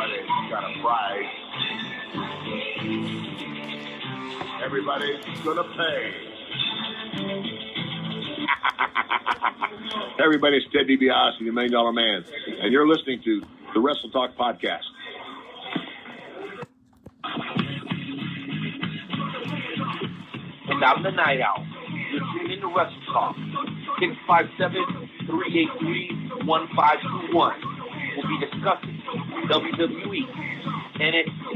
Friday's got a prize. Everybody's gonna pay. Everybody's Ted DiBiase, the $1 Million Man, and you're listening to the Wrestle Talk Podcast. And I'm the Night Owl. You're tuning into Wrestle Talk. 657-383-1521. We'll be discussing WWE, NXT,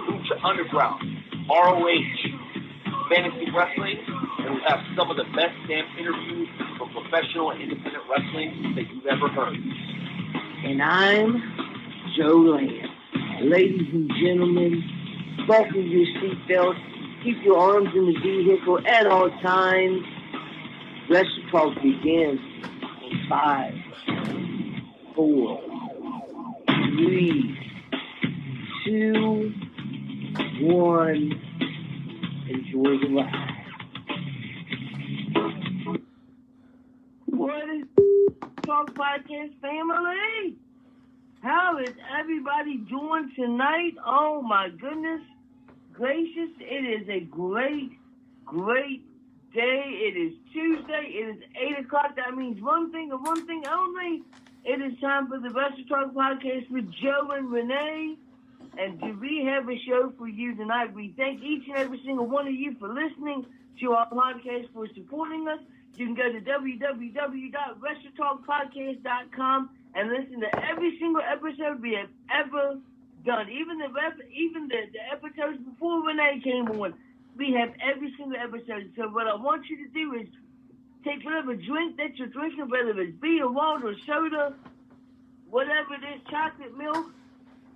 Lucha Underground, ROH, fantasy wrestling, and we'll have some of the best damn interviews from professional and independent wrestling that you've ever heard. And I'm Joe Lamb. Ladies and gentlemen, buckle your seatbelts, keep your arms in the vehicle at all times. Wrestle Talk begins in 5, 4, 3, 2, 1. Enjoy the ride. What is Talk Podcast family? How is everybody doing tonight? Oh my goodness gracious, it is a great day. It is Tuesday. It is 8 o'clock. That means one thing and one thing only. It is time for the Wrestle Talk Podcast with Joe and Renee. And do we have a show for you tonight? We thank each and every single one of you for listening to our podcast, for supporting us. You can go to www.wrestletalkpodcast.com and listen to every single episode we have ever done. Even the episodes before Renee came on, we have every single episode. So what I want you to do is take whatever drink that you're drinking, whether it's beer, water, soda, whatever it is, chocolate milk,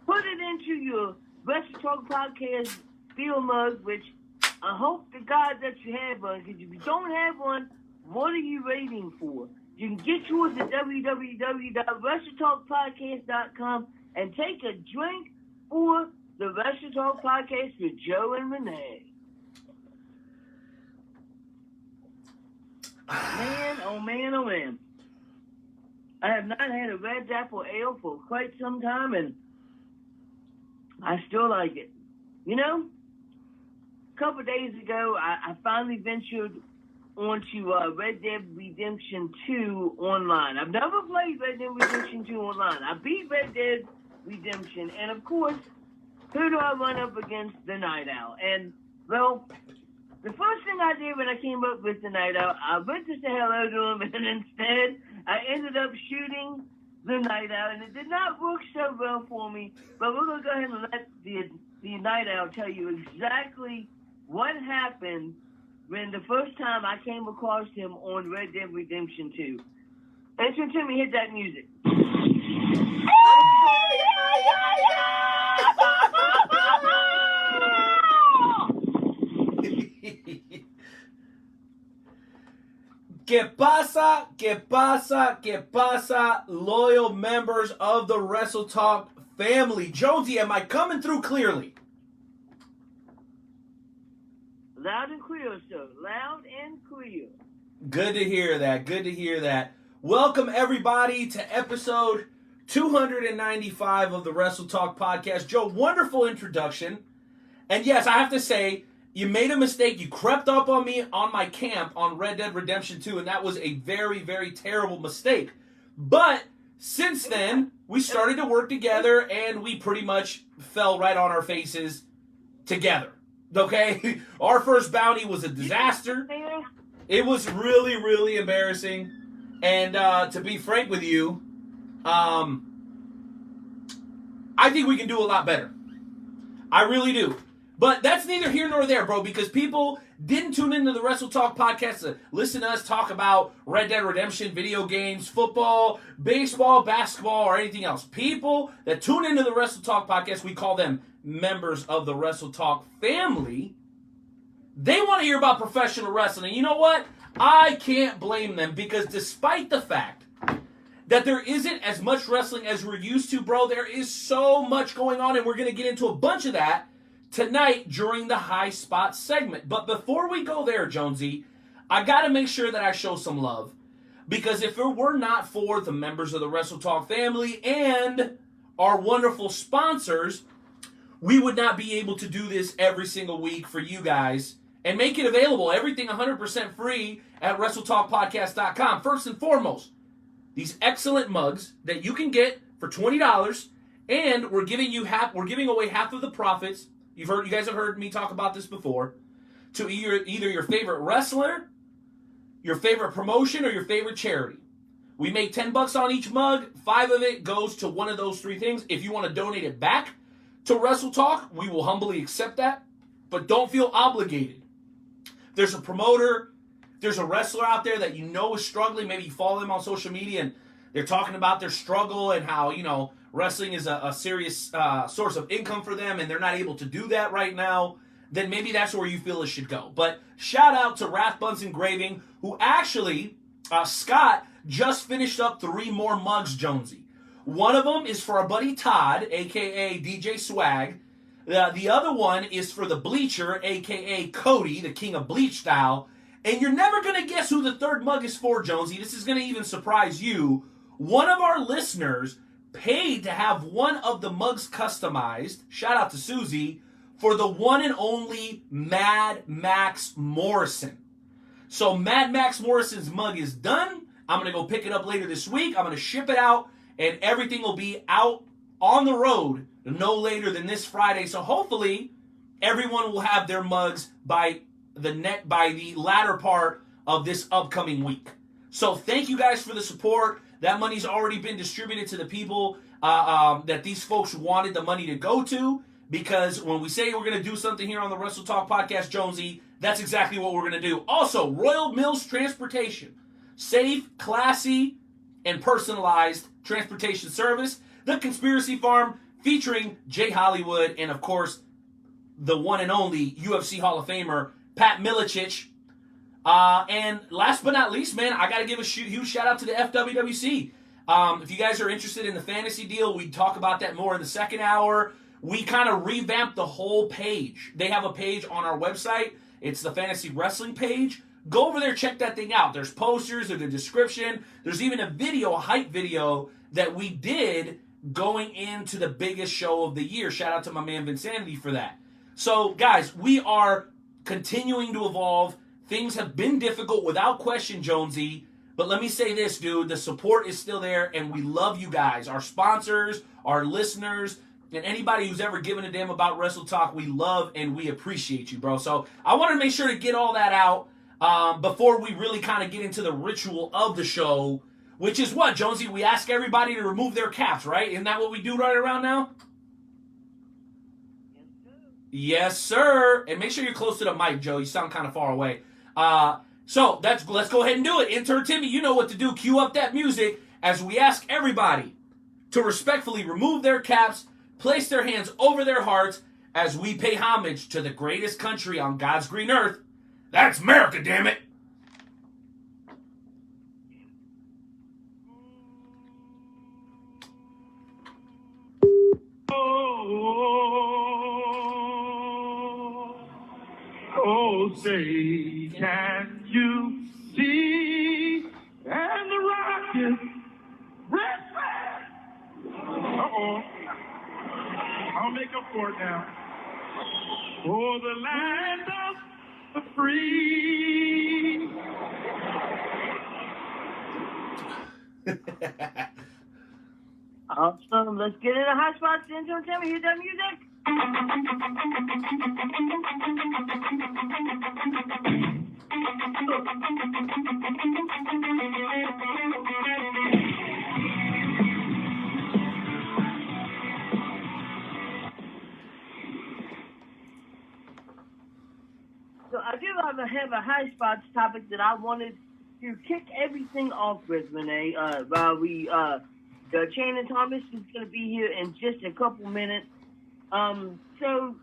put it into your Wrestle Talk Podcast beer mug, which I hope to God that you have one, because if you don't have one, what are you waiting for? You can get yours at www.wrestletalkpodcast.com and take a drink for the Wrestle Talk Podcast with Joe and Renee. Man, oh man, oh man. I have not had a red apple ale for quite some time, and I still like it. You know, a couple of days ago, I finally ventured onto Red Dead Redemption 2 online. I've never played Red Dead Redemption 2 online. I beat Red Dead Redemption, and of course, who do I run up against? The Night Owl. And, well, the first thing I did when I came up with the Night Owl, I went to say hello to him, and instead, I ended up shooting the Night Owl, and it did not work so well for me, but we're going to go ahead and let the Night Owl tell you exactly what happened when the first time I came across him on Red Dead Redemption 2. Listen to me, hit that music. ¿Qué pasa, loyal members of the Wrestle Talk family? Jonesy, am I coming through clearly? Loud and clear, sir. Loud and clear. Good to hear that. Welcome, everybody, to episode 295 of the Wrestle Talk Podcast. Joe, wonderful introduction. And yes, I have to say, you made a mistake. You crept up on me on my camp on Red Dead Redemption 2, and that was a very, very terrible mistake. But since then, we started to work together, and we pretty much fell right on our faces together. Okay? Our first bounty was a disaster. It was really, really embarrassing. And to be frank with you, I think we can do a lot better. I really do. But that's neither here nor there, bro, because people didn't tune into the Wrestle Talk Podcast to listen to us talk about Red Dead Redemption, video games, football, baseball, basketball, or anything else. People that tune into the Wrestle Talk Podcast, we call them members of the Wrestle Talk family. They want to hear about professional wrestling. And you know what? I can't blame them, because despite the fact that there isn't as much wrestling as we're used to, bro, there is so much going on, and we're going to get into a bunch of that tonight during the High Spot segment. But before we go there, Jonesy, I got to make sure that I show some love, because if it were not for the members of the Wrestle Talk family and our wonderful sponsors, we would not be able to do this every single week for you guys and make it available. Everything 100% free at WrestleTalkPodcast.com. First and foremost, these excellent mugs that you can get for $20, and we're giving away half of the profits. You guys have heard me talk about this before, to either your favorite wrestler, your favorite promotion, or your favorite charity. We make $10 on each mug. 5 of it goes to one of those 3 things. If you want to donate it back to Wrestle Talk, we will humbly accept that, but don't feel obligated. There's a promoter, there's a wrestler out there that you know is struggling. Maybe you follow them on social media and they're talking about their struggle and how, wrestling is a serious source of income for them and they're not able to do that right now. Then maybe that's where you feel it should go. But shout out to Wrath Buns Engraving, who actually, Scott just finished up 3 more mugs, Jonesy. One of them is for our buddy Todd, a.k.a. DJ Swag. The other one is for the Bleacher, a.k.a. Cody, the King of Bleach Style. And you're never going to guess who the 3rd mug is for, Jonesy. This is going to even surprise you. One of our listeners paid to have one of the mugs customized, shout out to Susie, for the one and only Mad Max Morrison. So Mad Max Morrison's mug is done. I'm going to go pick it up later this week. I'm going to ship it out, and everything will be out on the road no later than this Friday. So hopefully everyone will have their mugs by the latter part of this upcoming week. So thank you guys for the support. That money's already been distributed to the people that these folks wanted the money to go to, because when we say we're going to do something here on the Wrestle Talk Podcast, Jonesy, that's exactly what we're going to do. Also, Royal Mills Transportation. Safe, classy, and personalized transportation service. The Conspiracy Farm, featuring Jay Hollywood and, of course, the one and only UFC Hall of Famer, Pat Milicic. And last but not least, man, I got to give a huge shout out to the FWWC. If you guys are interested in the fantasy deal, we talk about that more in the second hour. We kind of revamped the whole page. They have a page on our website. It's the fantasy wrestling page. Go over there, check that thing out. There's posters, there's a description. There's even a hype video that we did going into the biggest show of the year. Shout out to my man Vinsanity for that. So, guys, we are continuing to evolve. Things have been difficult without question, Jonesy. But let me say this, dude. The support is still there, and we love you guys. Our sponsors, our listeners, and anybody who's ever given a damn about Wrestle Talk, we love and we appreciate you, bro. So I want to make sure to get all that out before we really kind of get into the ritual of the show, which is what, Jonesy? We ask everybody to remove their caps, right? Isn't that what we do right around now? Yes, sir. And make sure you're close to the mic, Joe. You sound kind of far away. So let's go ahead and do it. Intern Timmy, you know what to do. Cue up that music as we ask everybody to respectfully remove their caps, place their hands over their hearts as we pay homage to the greatest country on God's green earth. That's America, damn it. Oh, say, can you see? And the rocket red flag. Uh-oh. I'll make up for it now. For the land of the free. Awesome. Let's get in the hot spots. Intern Timmy, hit that music. So I do have a high spots topic that I wanted to kick everything off with, Renee. Shannon Thomas is going to be here in just a couple minutes. So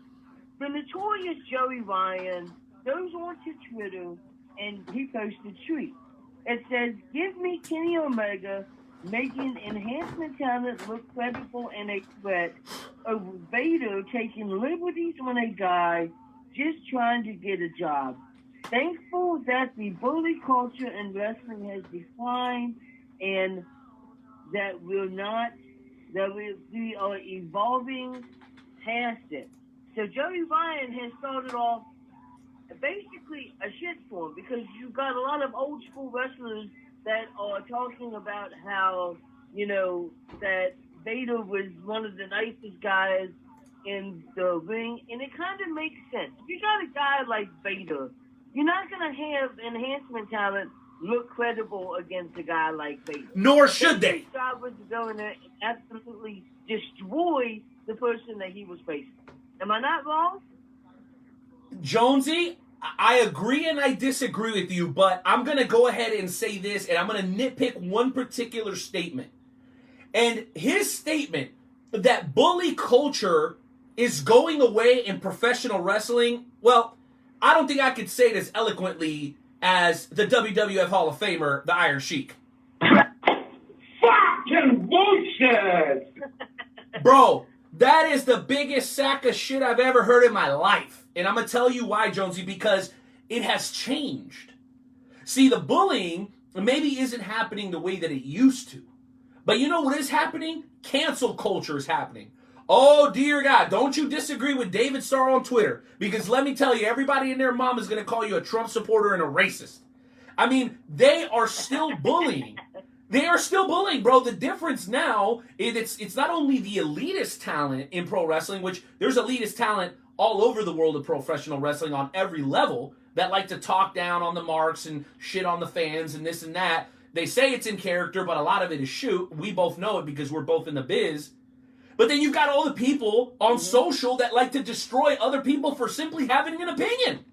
the notorious Joey Ryan goes on to Twitter and he posted a tweet. It says, "Give me Kenny Omega making enhancement talent look credible and a threat over Vader taking liberties on a guy just trying to get a job. Thankful that the bully culture in wrestling has declined and that will not that we are evolving past it. So Joey Ryan has started off basically a shitstorm because you've got a lot of old school wrestlers that are talking about how, that Vader was one of the nicest guys in the ring, and it kind of makes sense. If you got a guy like Vader, you're not going to have enhancement talent look credible against a guy like Vader. Nor should they. His job was to go in there and absolutely destroy the person that he was facing. Am I not wrong? Jonesy, I agree and I disagree with you, but I'm going to go ahead and say this, and I'm going to nitpick one particular statement. And his statement that bully culture is going away in professional wrestling, well, I don't think I could say it as eloquently as the WWF Hall of Famer, the Iron Sheik. Fucking bullshit! Bro, that is the biggest sack of shit I've ever heard in my life. And I'm going to tell you why, Jonesy, because it has changed. See, the bullying maybe isn't happening the way that it used to. But you know what is happening? Cancel culture is happening. Oh, dear God, don't you disagree with David Starr on Twitter. Because let me tell you, everybody and their mom is going to call you a Trump supporter and a racist. I mean, they are still bullying. They are still bullying, bro. The difference now is it's not only the elitist talent in pro wrestling, which there's elitist talent all over the world of professional wrestling on every level that like to talk down on the marks and shit on the fans and this and that. They say it's in character, but a lot of it is shoot. We both know it because we're both in the biz. But then you've got all the people on social that like to destroy other people for simply having an opinion.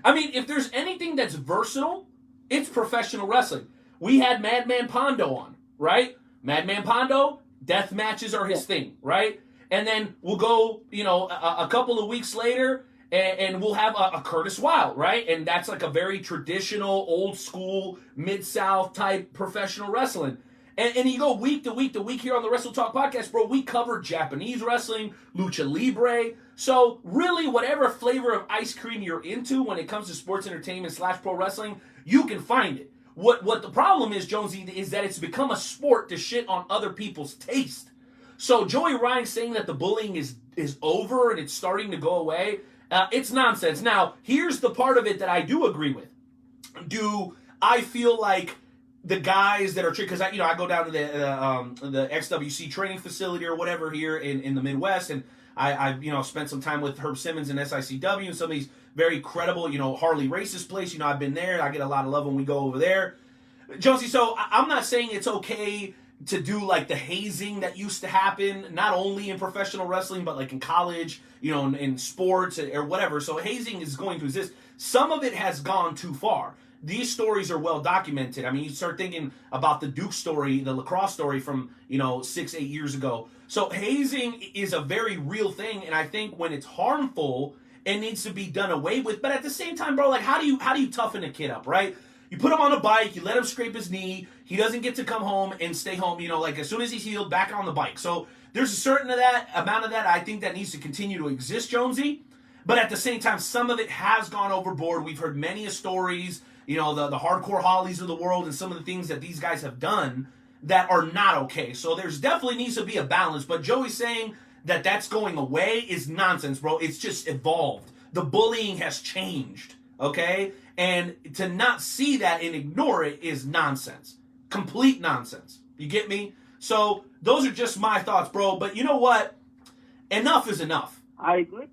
I mean, if there's anything that's versatile, it's professional wrestling. We had Madman Pondo on, right? Madman Pondo, death matches are his thing, right? And then we'll go, a couple of weeks later, and we'll have a Curtis Wilde, right? And that's like a very traditional, old school, Mid-South type professional wrestling. And you go week to week to week here on the Wrestle Talk podcast, bro. We cover Japanese wrestling, lucha libre. So really, whatever flavor of ice cream you're into when it comes to sports entertainment / pro wrestling, you can find it. What the problem is, Jonesy, is that it's become a sport to shit on other people's taste. So Joey Ryan saying that the bullying is over and it's starting to go away, it's nonsense. Now, here's the part of it that I do agree with. Do I feel like the guys that are, because I go down to the XWC training facility or whatever here in the Midwest, and I spent some time with Herb Simmons and SICW and some of these very credible, Harley Race's place. I've been there. I get a lot of love when we go over there. Jonesy, so I'm not saying it's okay to do like the hazing that used to happen, not only in professional wrestling, but like in college, in sports or whatever. So hazing is going to exist. Some of it has gone too far. These stories are well documented. I mean, you start thinking about the Duke story, the lacrosse story from, 6-8 years ago. So hazing is a very real thing, and I think when it's harmful, it needs to be done away with. But at the same time, bro, like how do you toughen a kid up, right? You put him on a bike, you let him scrape his knee, he doesn't get to come home and stay home, like as soon as he's healed, back on the bike. So there's a certain amount of that I think that needs to continue to exist, Jonesy. But at the same time, some of it has gone overboard. We've heard many stories, the hardcore Hollies of the world and some of the things that these guys have done that are not okay. So there's definitely needs to be a balance. But Joey's saying that that's going away is nonsense, bro. It's just evolved. The bullying has changed, okay? And to not see that and ignore it is nonsense. Complete nonsense. You get me? So those are just my thoughts, bro. But you know what? Enough is enough. I agree.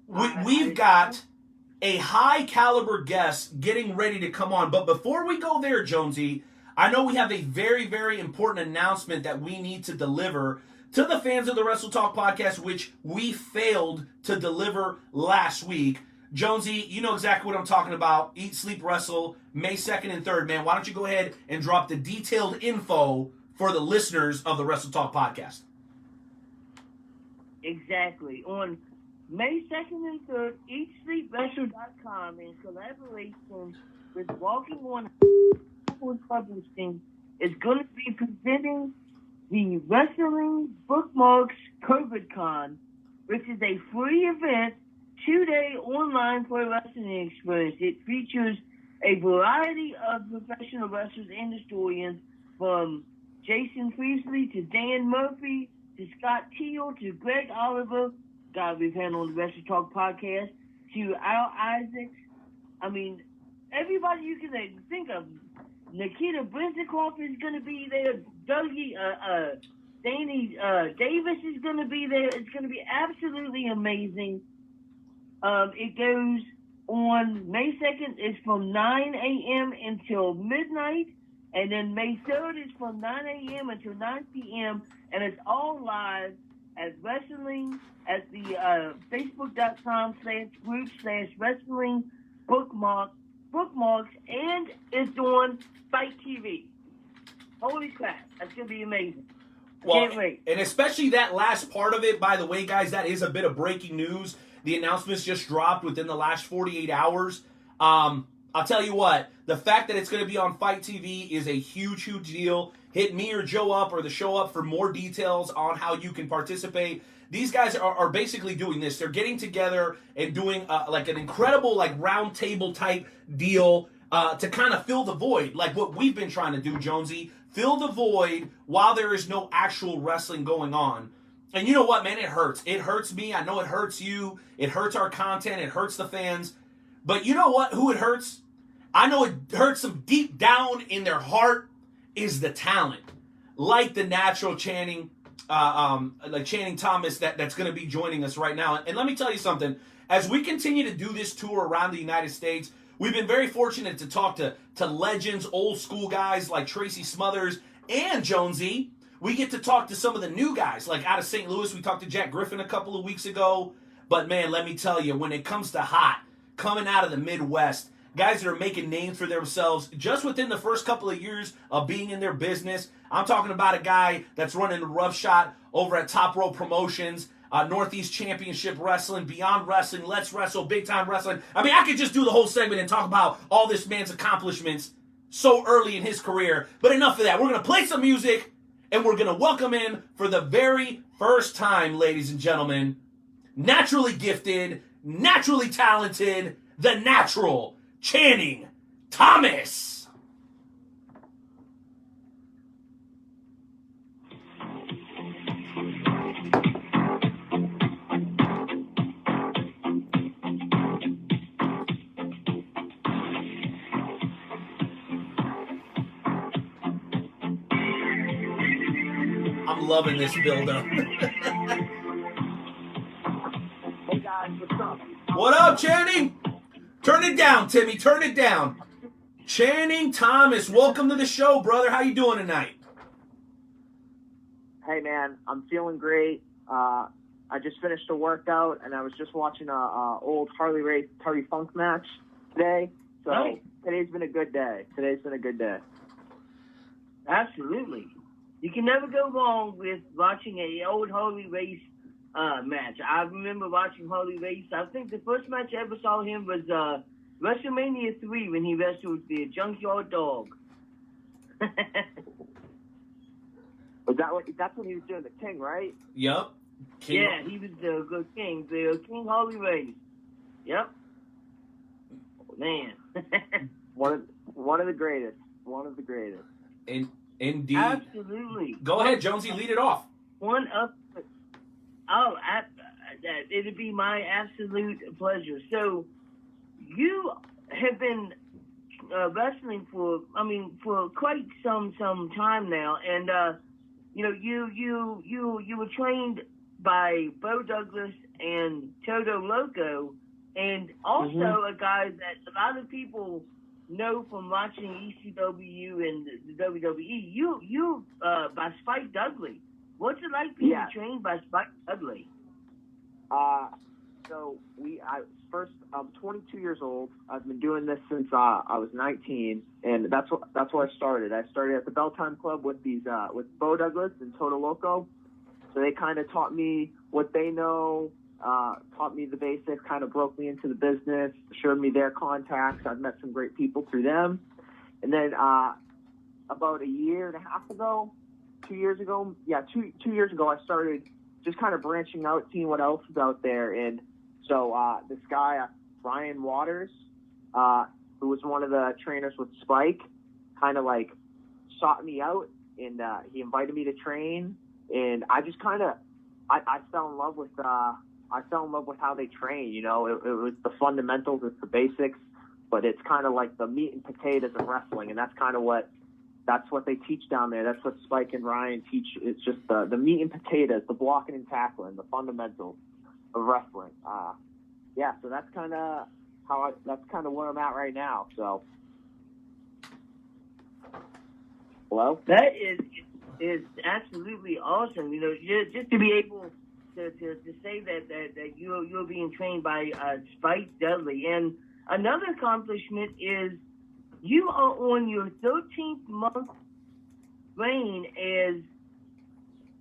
We've got a high caliber guest getting ready to come on. But before we go there, Jonesy, I know we have a very, very important announcement that we need to deliver to the fans of the Wrestle Talk podcast, which we failed to deliver last week. Jonesy, you know exactly what I'm talking about. Eat, Sleep, Wrestle, May 2nd and 3rd, man. Why don't you go ahead and drop the detailed info for the listeners of the Wrestle Talk podcast? Exactly. On May 2nd and 3rd, EatSleepWrestle.com in collaboration with Walking On Publishing is going to be presenting the Wrestling Bookmarks COVIDCon, which is a free event, 2-day online pro wrestling experience. It features a variety of professional wrestlers and historians, from Jason Priestley to Dan Murphy to Scott Teal, to Greg Oliver, God, we've had on the Wrestle Talk podcast, to Al Isaacs. I mean, everybody you can think of. Nikita Brinzikoff is going to be there. Danny Davis is going to be there. It's going to be absolutely amazing. It goes on May 2nd. It's from 9 a.m. until midnight. And then May 3rd is from 9 a.m. until 9 p.m. And it's all live at wrestling at the facebook.com/group/wrestling bookmarks, and it's on Fight TV. Holy crap, that's going to be amazing. Well, Can't wait. and especially that last part of it, by the way, guys, that is a bit of breaking news. The announcements just dropped within the last 48 hours. I'll tell you what, the fact that it's going to be on Fight TV is a huge, huge deal. Hit me or Joe up or the show up for more details on how you can participate. These guys are basically doing this. They're getting together and doing like an incredible like round table type deal to kind of fill the void, like what we've been trying to do, Jonesy. Fill the void while there is no actual wrestling going on. And you know what, man? It hurts. It hurts me. I know it hurts you. It hurts our content. It hurts the fans. But you know what? Who it hurts? I know it hurts them deep down in their heart is the talent. Like the natural Channing Thomas that's going to be joining us right now. And let me tell you something. As we continue to do this tour around the United States, we've been very fortunate to talk to legends, old school guys like Tracy Smothers and Jonesy. We get to talk to some of the new guys, like out of St. Louis. We talked to Jack Griffin a couple of weeks ago. But man, let me tell you, when it comes to hot, coming out of the Midwest, guys that are making names for themselves just within the first couple of years of being in their business. I'm talking about a guy that's running the rough shot over at Top Row Promotions, Northeast Championship Wrestling, Beyond Wrestling, Let's Wrestle, Big Time Wrestling. I mean, I could just do the whole segment and talk about all this man's accomplishments so early in his career. But enough of that. We're going to play some music, and we're going to welcome in for the very first time, ladies and gentlemen, naturally gifted, naturally talented, the natural Channing Thomas. I'm loving this build-up. Hey guys, what's up? What up, Channing? Turn it down, Timmy. Turn it down. Channing Thomas, welcome to the show, brother. How you doing tonight? Hey man, I'm feeling great. I just finished a workout and I was just watching a old Harley Race Terry Funk match today. So Nice. Today's been a good day. Absolutely. You can never go wrong with watching a old Harley Race match. I remember watching Harley Race. I think the first match I ever saw him was WrestleMania 3 when he wrestled the Junkyard Dog. That's when he was doing the King, right? Yup. Yeah, he was the King Harley Race. Yep. Man. One of the greatest. Indeed. Absolutely. Go ahead, Jonesy. Lead it off. One of it'd be my absolute pleasure. So, you have been wrestling for quite some time now, and you were trained by Bo Douglas and Toto Loco, and also a guy that a lot of people know from watching ECW and the WWE. You by Spike Dudley. What's it like being trained by Spike Dudley? I'm 22 years old. I've been doing this since I was 19, and that's where I started. I started at the Belltime Club with Bo Douglas and Toto Loco. So they kind of taught me what they know, taught me the basics, kind of broke me into the business, showed me their contacts. I've met some great people through them. And then about a year and a half ago, 2 years ago, I started just kind of branching out, seeing what else is out there. And so this guy, Brian Waters, who was one of the trainers with Spike, kind of like sought me out, and he invited me to train. and I just kind of I fell in love with how they train. You know, it was the fundamentals, it's the basics, but it's kind of like the meat and potatoes of wrestling, and that's what they teach down there. That's what Spike and Ryan teach. It's just the meat and potatoes, the blocking and tackling, the fundamentals of wrestling. Yeah, so that's kind of where I'm at right now. So, hello? That is absolutely awesome. You know, just to be able to say that you're being trained by Spike Dudley. And another accomplishment is you are on your 13th month reign as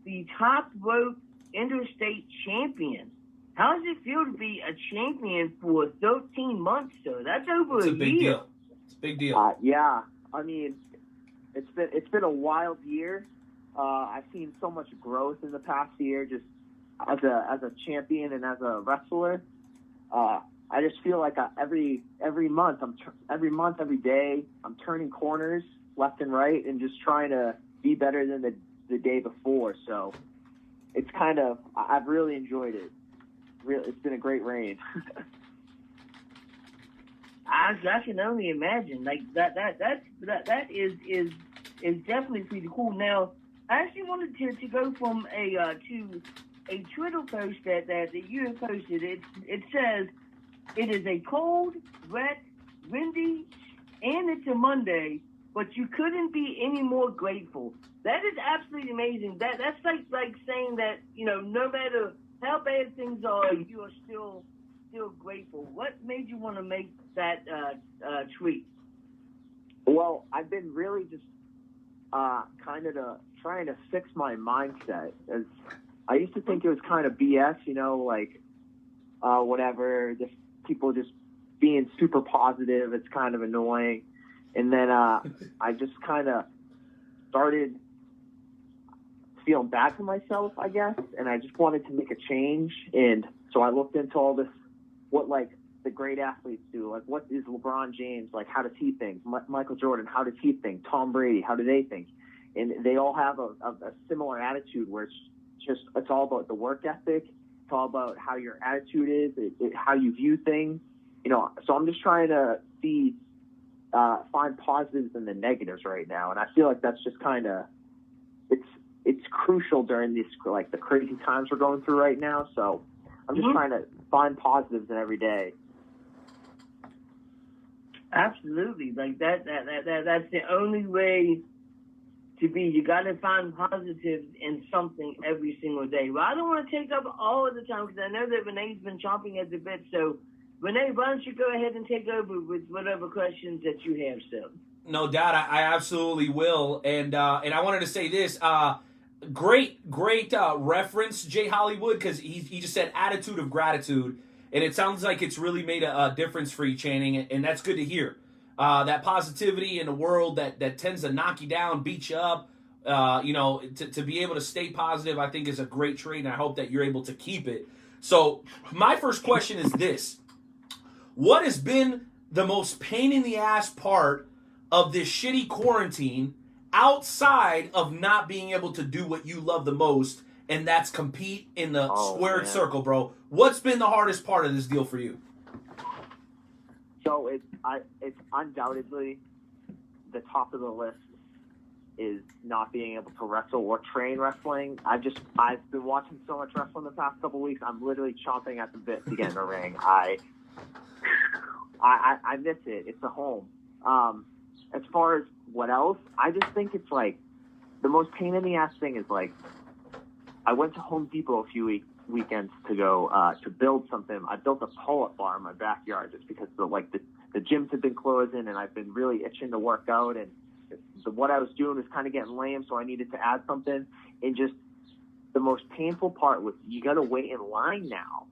the top rope interstate champion. How does it feel to be a champion for 13 months, sir? That's over It's a a big year. deal. It's a big deal. Yeah, I mean, it's been a wild year. I've seen so much growth in the past year, just as a champion and as a wrestler. I just feel like every month, every day, I'm turning corners left and right, and just trying to be better than the day before. So it's I've really enjoyed it. It's been a great reign. I can only imagine. Like that is definitely pretty cool. Now, I actually wanted to go from to a Twitter post that you have posted. It says it is a cold, wet, windy, and it's a Monday, but you couldn't be any more grateful. That is absolutely amazing. That's like saying that, you know, no matter how bad things are, you are still grateful. What made you want to make that tweet? Well, I've been really just trying to fix my mindset. As I used to think it was kind of BS, you know, like whatever, just people just being super positive. It's kind of annoying. And then I just kind of started feeling bad for myself, I guess, and I just wanted to make a change. And so I looked into all this, what like the great athletes do, like what is LeBron James, like how does he think? Michael Jordan, how does he think? Tom Brady, how do they think? And they all have a similar attitude where it's all about the work ethic. It's all about how your attitude is, how you view things. You know, so I'm just trying to find positives in the negatives right now, and I feel like that's just kind of it's crucial during this, like the crazy times we're going through right now. So I'm just trying to find positives in every day. Absolutely, like that's the only way to be. You got to find positives in something every single day. Well, I don't want to take up all of the time because I know that Renee's been chomping at the bit. So, Renee, why don't you go ahead and take over with whatever questions that you have, sir? No doubt, I absolutely will. And I wanted to say this. Great reference, Jay Hollywood, because he just said attitude of gratitude, and it sounds like it's really made a difference for you, Channing, and that's good to hear. That positivity in a world that tends to knock you down, beat you up, you know, to be able to stay positive, I think is a great trait, and I hope that you're able to keep it. So my first question is this. What has been the most pain in the ass part of this shitty quarantine outside of not being able to do what you love the most, and that's compete in the squared circle, bro? What's been the hardest part of this deal for you? So it's undoubtedly the top of the list is not being able to wrestle or train wrestling. I've been watching so much wrestling the past couple weeks. I'm literally chomping at the bit to get in the ring. I miss it. It's a home. As far as what else, I just think it's like the most pain in the ass thing is like I went to Home Depot a few weekends to go to build something. I built a pull-up bar in my backyard just because the gyms have been closing and I've been really itching to work out, and what I was doing was kind of getting lame, so I needed to add something. And just the most painful part was you got to wait in line now.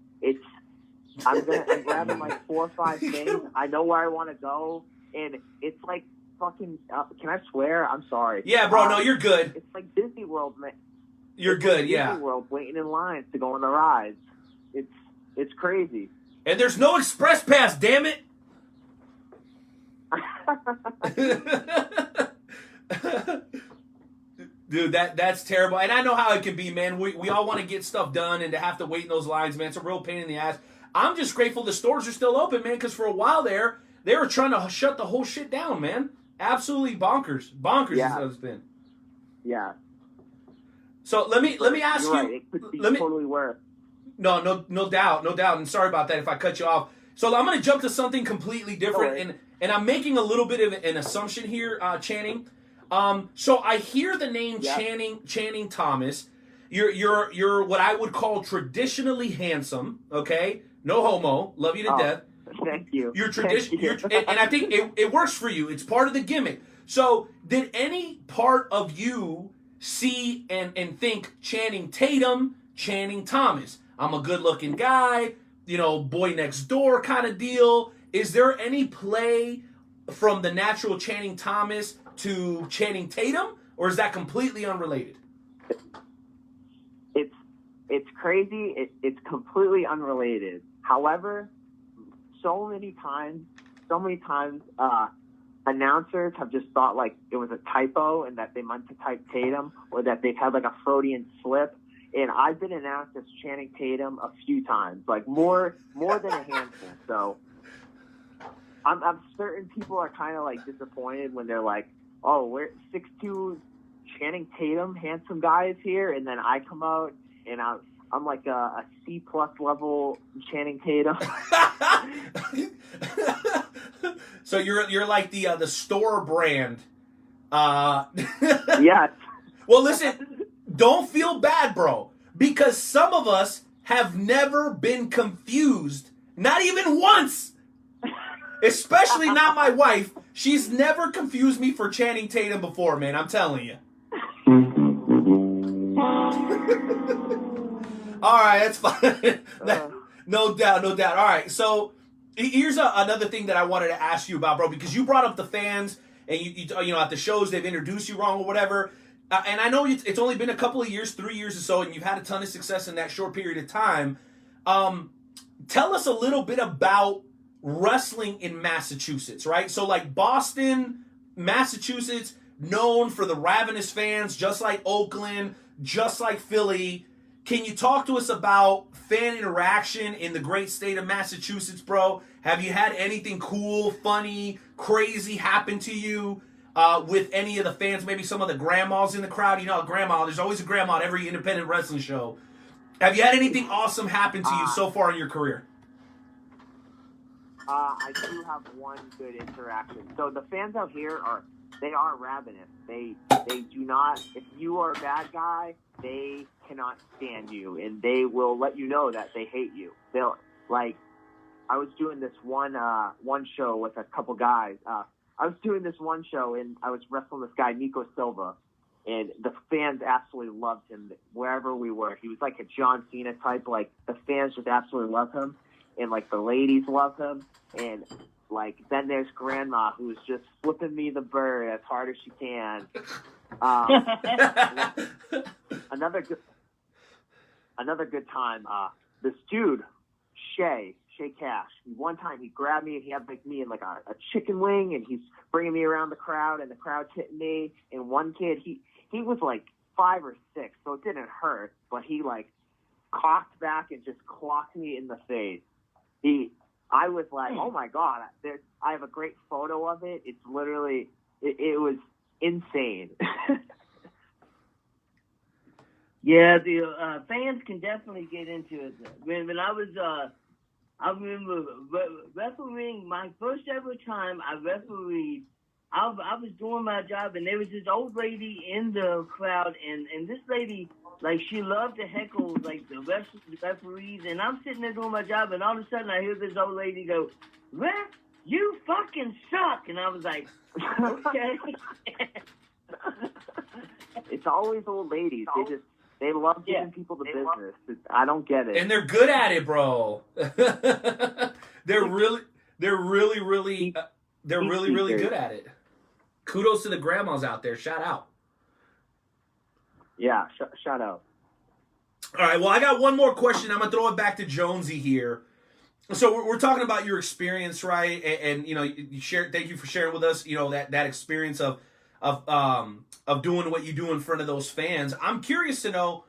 I'm grabbing like 4 or 5 things. I know where I want to go, and it's like fucking. Can I swear? I'm sorry. Yeah, bro. No, you're good. It's like Disney World, man. You're good. Like yeah. Disney World, waiting in lines to go on the rides. It's crazy. And there's no express pass. Damn it. Dude, that's terrible. And I know how it can be, man. We all want to get stuff done, and to have to wait in those lines, man, it's a real pain in the ass. I'm just grateful the stores are still open, man, because for a while there, they were trying to shut the whole shit down, man. Absolutely bonkers. Bonkers is what it's been. Yeah. So let me ask You're you. right. It could be let me, totally worse. No doubt. And sorry about that if I cut you off. So I'm going to jump to something completely different, and I'm making a little bit of an assumption here, Channing. So I hear the name Channing Thomas. You're what I would call traditionally handsome. Okay, no homo. Love you to death. Thank you. You're and I think it works for you. It's part of the gimmick. So did any part of you see and think Channing Tatum, Channing Thomas? I'm a good-looking guy, boy next door kind of deal. Is there any play from the natural Channing Thomas to Channing Tatum, or is that completely unrelated? It's crazy. It's completely unrelated. However, so many times, announcers have just thought like it was a typo and that they meant to type Tatum, or that they've had like a Freudian slip. And I've been announced as Channing Tatum a few times, like more than a handful. So I'm certain people are kind of like disappointed when they're like, "Oh, we're 6'2" Channing Tatum, handsome guy is here," and then I come out and I'm like a C+ level Channing Tatum. So you're like the store brand. Yes. Well, listen, don't feel bad, bro, because some of us have never been confused, not even once. Especially not my wife. She's never confused me for Channing Tatum before, man. I'm telling you. All right, that's fine. No doubt. All right, so here's another thing that I wanted to ask you about, bro, because you brought up the fans, and you know at the shows they've introduced you wrong or whatever. And I know it's only been a couple of years, 3 years or so, and you've had a ton of success in that short period of time. Tell us a little bit about wrestling in Massachusetts, right? So like Boston, Massachusetts, known for the ravenous fans, just like Oakland, just like Philly. Can you talk to us about fan interaction in the great state of Massachusetts, bro? Have you had anything cool, funny, crazy happen to you with any of the fans? Maybe some of the grandmas in the crowd. There's always a grandma at every independent wrestling show. Have you had anything awesome happen to you so far in your career? I do have one good interaction. So the fans out here they are ravenous. They do not, if you are a bad guy, they cannot stand you, and they will let you know that they hate you. They'll, like, I was doing this one show with a couple guys. I was doing this one show, and I was wrestling this guy, Nico Silva, and the fans absolutely loved him wherever we were. He was like a John Cena type. Like, the fans just absolutely love him, and, like, the ladies love him, and, like, then there's Grandma, who's just flipping me the bird as hard as she can. Another good time. This dude, Shay Cash. One time he grabbed me and he had like me in like a chicken wing, and he's bringing me around the crowd, and the crowd's hitting me. And one kid, he was like 5 or 6, so it didn't hurt, but he like cocked back and just clocked me in the face. I was like, oh my God, I have a great photo of it. It's literally, it was insane. Yeah, the fans can definitely get into it. When I was, I remember refereeing my first ever time I refereed. I was doing my job, and there was this old lady in the crowd, and this lady, like, she loved to heckle, like, the referees, and I'm sitting there doing my job, and all of a sudden I hear this old lady go, "Ref, you fucking suck," and I was like, okay. It's always old ladies. They love giving people the business. I don't get it. And they're good at it, bro. They're really good at it. Kudos to the grandmas out there. Shout out. Yeah, shout out. All right, well, I got one more question. I'm going to throw it back to Jonesy here. So we're talking about your experience, right? And you know, you share. Thank you for sharing with us, you know, that experience of of doing what you do in front of those fans. I'm curious to know,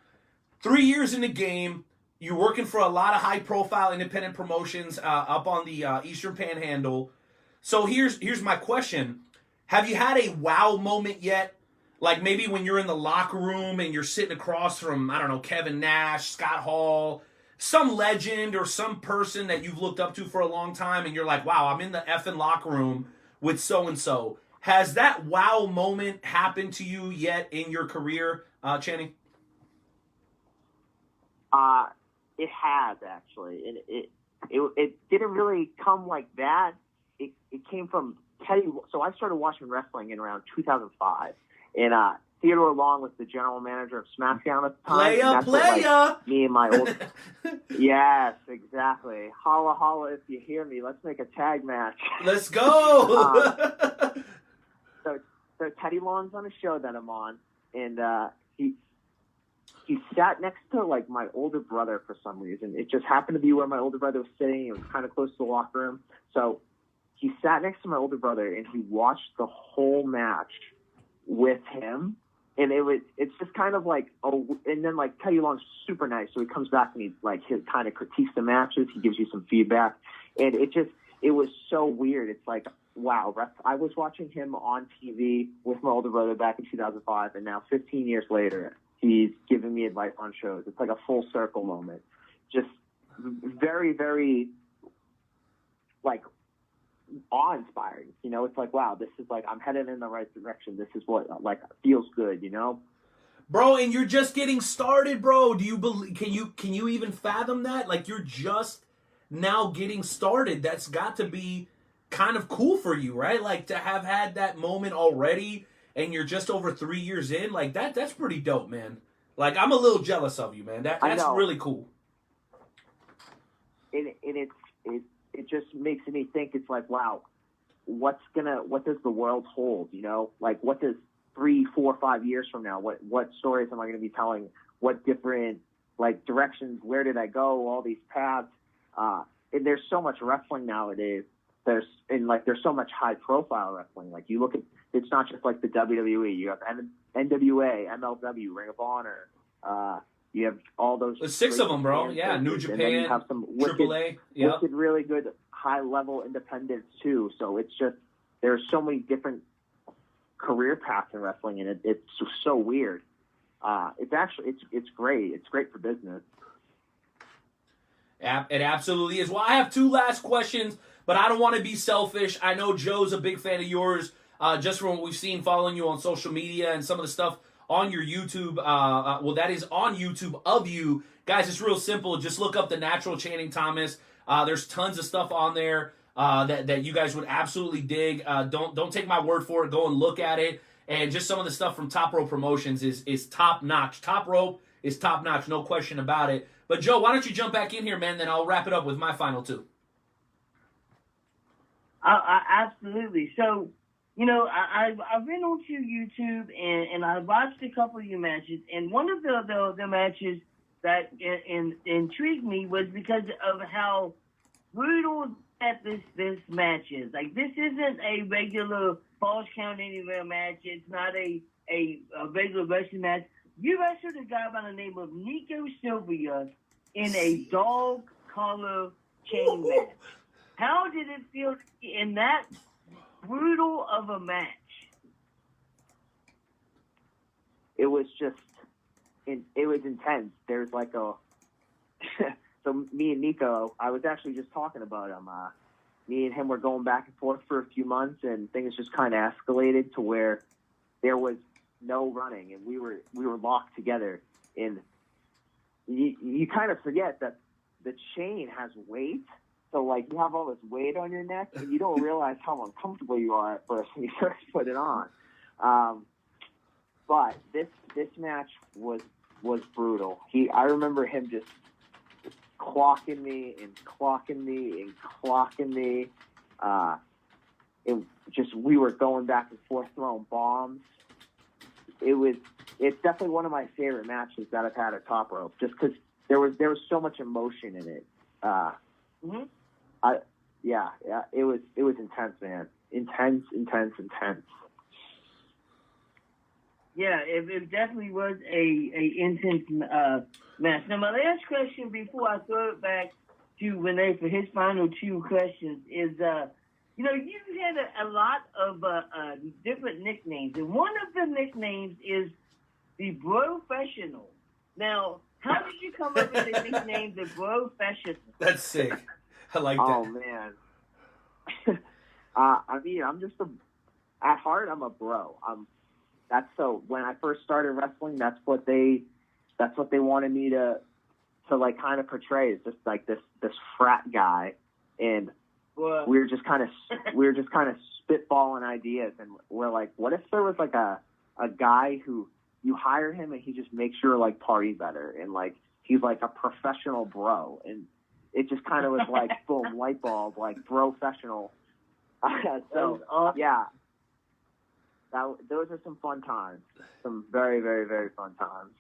3 years in the game, you're working for a lot of high-profile independent promotions up on the Eastern Panhandle. So here's my question. Have you had a wow moment yet? Like maybe when you're in the locker room and you're sitting across from, I don't know, Kevin Nash, Scott Hall, some legend or some person that you've looked up to for a long time, and you're like, wow, I'm in the effing locker room with so-and-so. Has that wow moment happened to you yet in your career, Channing? It has, actually. And it didn't really come like that. It came from Teddy. So I started watching wrestling in around 2005. And Theodore Long was the general manager of SmackDown at the time. Playa! Me and my old... Yes, exactly. Holla, holla if you hear me. Let's make a tag match. Let's go! So Teddy Long's on a show that I'm on, and he sat next to, like, my older brother for some reason. It just happened to be where my older brother was sitting. It was kind of close to the locker room. So he sat next to my older brother, and he watched the whole match with him. And it's just kind of like, and then, like, Teddy Long's super nice. So he comes back and he kind of critiques the matches. He gives you some feedback. And it was so weird. It's like, wow, I was watching him on TV with my older brother back in 2005, and now 15 years later, he's giving me advice on shows. It's like a full circle moment. Just very, very, like, awe-inspiring. You know, it's like, wow, this is like, I'm headed in the right direction. This is what, like, feels good, you know? Bro, and you're just getting started, bro. Do you believe, can you even fathom that? Like, you're just now getting started. That's got to be kind of cool for you, right? Like, to have had that moment already, and you're just over 3 years in, like, that's pretty dope, man. Like, I'm a little jealous of you, man. That's really cool. It just makes me think, it's like, wow, what does the world hold, you know? Like, what does 3, 4, 5 years from now, what stories am I going to be telling? What different, like, directions, where did I go, all these paths? And there's so much wrestling nowadays. There's so much high-profile wrestling. Like, you look at, it's not just like the WWE. You have NWA, MLW, Ring of Honor. You have all those. There's 6 of them, bro. Yeah, New Japan, and then you have some AAA. Yeah, really good high-level independents too. So it's just, there's so many different career paths in wrestling, and it's so weird. It's great. It's great for business. It absolutely is. Well, I have 2 last questions, but I don't want to be selfish. I know Joe's a big fan of yours, just from what we've seen following you on social media and some of the stuff on your YouTube. Well, that is on YouTube of you. Guys, it's real simple. Just look up The Natural Channing Thomas. There's tons of stuff on there that you guys would absolutely dig. Don't take my word for it. Go and look at it. And just some of the stuff from Top Rope Promotions is top notch. Top Rope is top notch, no question about it. But Joe, why don't you jump back in here, man? Then I'll wrap it up with my final 2. Absolutely. So, you know, I've been onto YouTube and I watched a couple of your matches, and one of the matches that intrigued me was because of how brutal that this match is. Like, this isn't a regular Falls Count Anywhere match. It's not a regular wrestling match. You wrestled a guy by the name of Nico Sylvia in a dog collar chain match. How did it feel in that brutal of a match? It was intense. There's like a so me and Nico, I was actually just talking about him. Me and him were going back and forth for a few months, and things just kind of escalated to where there was no running, and we were locked together. And you kind of forget that the chain has weight. So, like, you have all this weight on your neck, and you don't realize how uncomfortable you are at first when you first put it on. But this match was brutal. I remember him just clocking me and clocking me and clocking me. We were going back and forth throwing bombs. It's definitely one of my favorite matches that I've had at Top Rope, just because there was so much emotion in it. Mm-hmm. It was intense, man. Intense. Yeah, it definitely was a intense match. Now, my last question before I throw it back to Renee for his final two questions is, you know, you've had a lot of different nicknames, and one of the nicknames is the Brofessional. Now, how did you come up with the nickname the Brofessional? That's sick. I like that. Oh man. I mean, at heart, I'm a bro. When I first started wrestling, that's what they wanted me to like kind of portray. It's just like this frat guy, and we were just kind of spitballing ideas, and we're like, what if there was like a guy who you hire him and he just makes your like party better, and like he's like a professional bro, and it just kind of was like boom, light bulb, like Brofessional. So yeah. Those are some fun times. Some very, very, very fun times.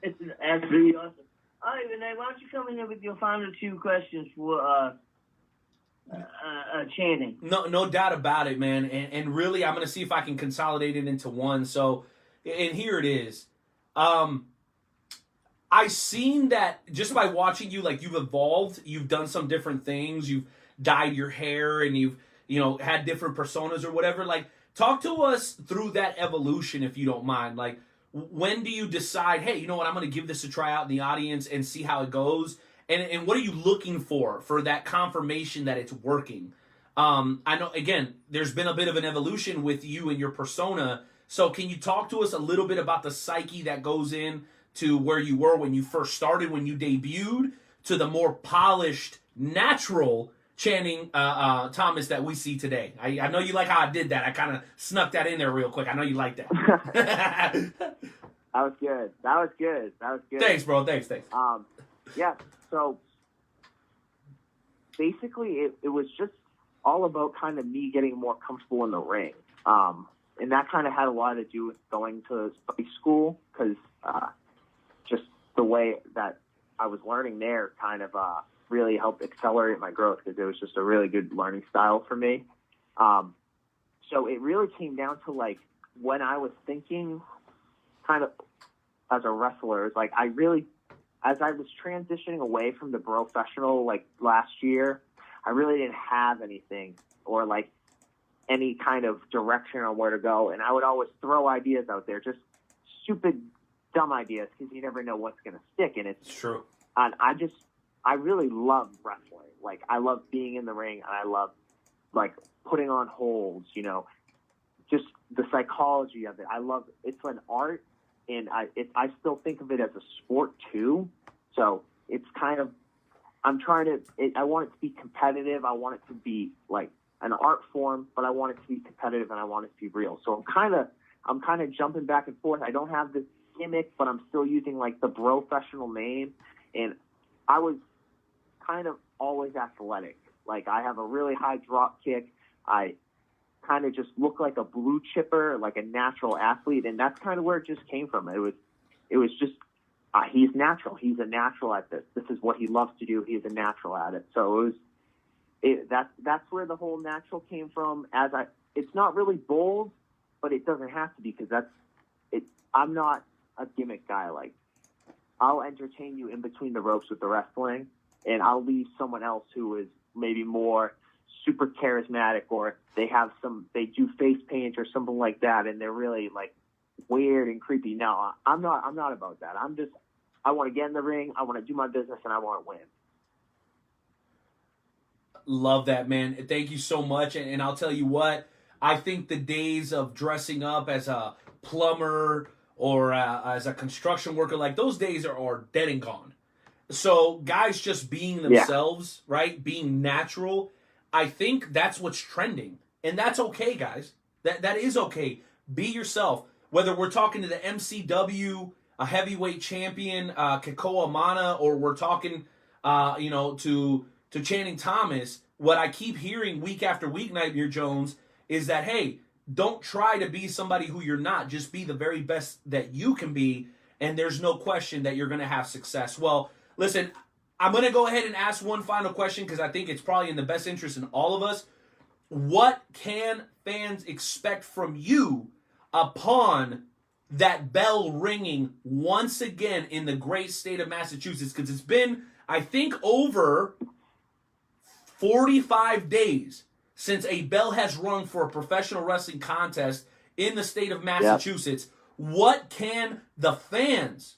This is absolutely awesome. All right, Renee, why don't you come in here with your final two questions for Channing? No doubt about it, man. And really, I'm going to see if I can consolidate it into one. So, and here it is. I've seen that just by watching you, like you've evolved. You've done some different things. You've dyed your hair and you've, had different personas or whatever. Like, talk to us through that evolution, if you don't mind. Like, when do you decide, hey, you know what, I'm going to give this a try out in the audience and see how it goes? And what are you looking for that confirmation that it's working? I know, again, there's been a bit of an evolution with you and your persona. So can you talk to us a little bit about the psyche that goes in to where you were when you first started, when you debuted, to the more polished, natural Channing Thomas that we see today? I know you like how I did that. I kind of snuck that in there real quick. I know you like that. That was good. Thanks, bro. Thanks. Yeah. So basically, it was just all about kind of me getting more comfortable in the ring, and that kind of had a lot to do with going to high school, because just the way that I was learning there kind of really helped accelerate my growth, because it was just a really good learning style for me. So it really came down to like when I was thinking kind of as a wrestler, it's like as I was transitioning away from the Brofessional like last year, I really didn't have anything or like any kind of direction on where to go. And I would always throw ideas out there, just stupid, dumb ideas, because you never know what's going to stick. And it's true. And I really love wrestling. Like, I love being in the ring, and I love, like, putting on holds, just the psychology of it. I love it's an art, and I still think of it as a sport, too. So it's kind of, I want it to be competitive. I want it to be, like, an art form, but I want it to be competitive, and I want it to be real. So I'm kind of jumping back and forth. I don't have this gimmick, but I'm still using, like, the Brofessional name, and I was kind of always athletic. Like, I have a really high drop kick. I kind of just look like a blue chipper, like a natural athlete, and that's kind of where it just came from. It was just he's natural. He's a natural at this. This is what he loves to do. He's a natural at it. So that's where the whole natural came from. It's not really bold, but it doesn't have to be, because I'm not a gimmick guy. Like, I'll entertain you in between the ropes with the wrestling, and I'll leave someone else who is maybe more super charismatic, or they do face paint or something like that, and they're really like weird and creepy. No, I'm not about that. I want to get in the ring, I want to do my business, and I want to win. Love that, man. Thank you so much. And I'll tell you what, I think the days of dressing up as a plumber or as a construction worker, like, those days are dead and gone. So guys just being themselves, right? Being natural. I think that's what's trending. And that's okay, guys. That is okay. Be yourself. Whether we're talking to the MCW, a heavyweight champion, Kekoa Mana, or we're talking, to Channing Thomas, what I keep hearing week after week, Nightmare Jones, is that, hey, don't try to be somebody who you're not. Just be the very best that you can be, and there's no question that you're going to have success. Well, listen, I'm going to go ahead and ask one final question, because I think it's probably in the best interest in all of us. What can fans expect from you upon that bell ringing once again in the great state of Massachusetts, because it's been, I think, over 45 days since a bell has rung for a professional wrestling contest in the state of Massachusetts. Yep. What can the fans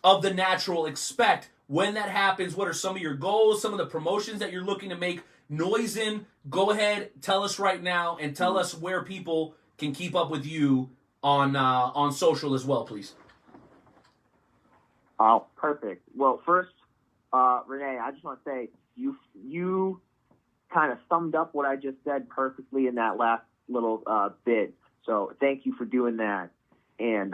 of the Natural expect when that happens? What are some of your goals, some of the promotions that you're looking to make noise in? Go ahead, tell us right now, and tell us where people can keep up with you on social as well, please. Oh, perfect. Well, first, Renee, I just want to say you kind of summed up what I just said perfectly in that last little bit. So thank you for doing that. And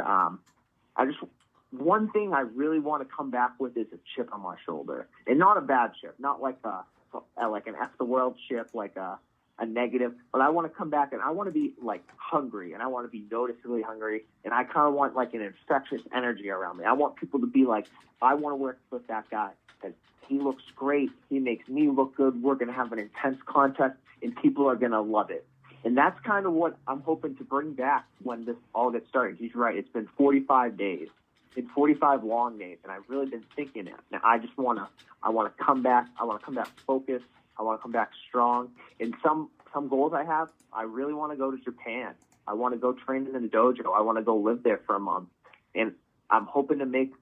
one thing I really want to come back with is a chip on my shoulder, and not a bad chip, not like an F the world chip, like a negative, but I want to come back and I want to be like hungry, and I want to be noticeably hungry, and I kind of want like an infectious energy around me. I want people to be like, I want to work with that guy because he looks great. He makes me look good. We're going to have an intense contest, and people are going to love it. And that's kind of what I'm hoping to bring back when this all gets started. He's right. It's been 45 days. It's 45 long days, and I've really been thinking it. Now I want to come back. I want to come back focused. I want to come back strong. And some goals I have, I really want to go to Japan. I want to go train in the dojo. I want to go live there for a month. And I'm hoping to make,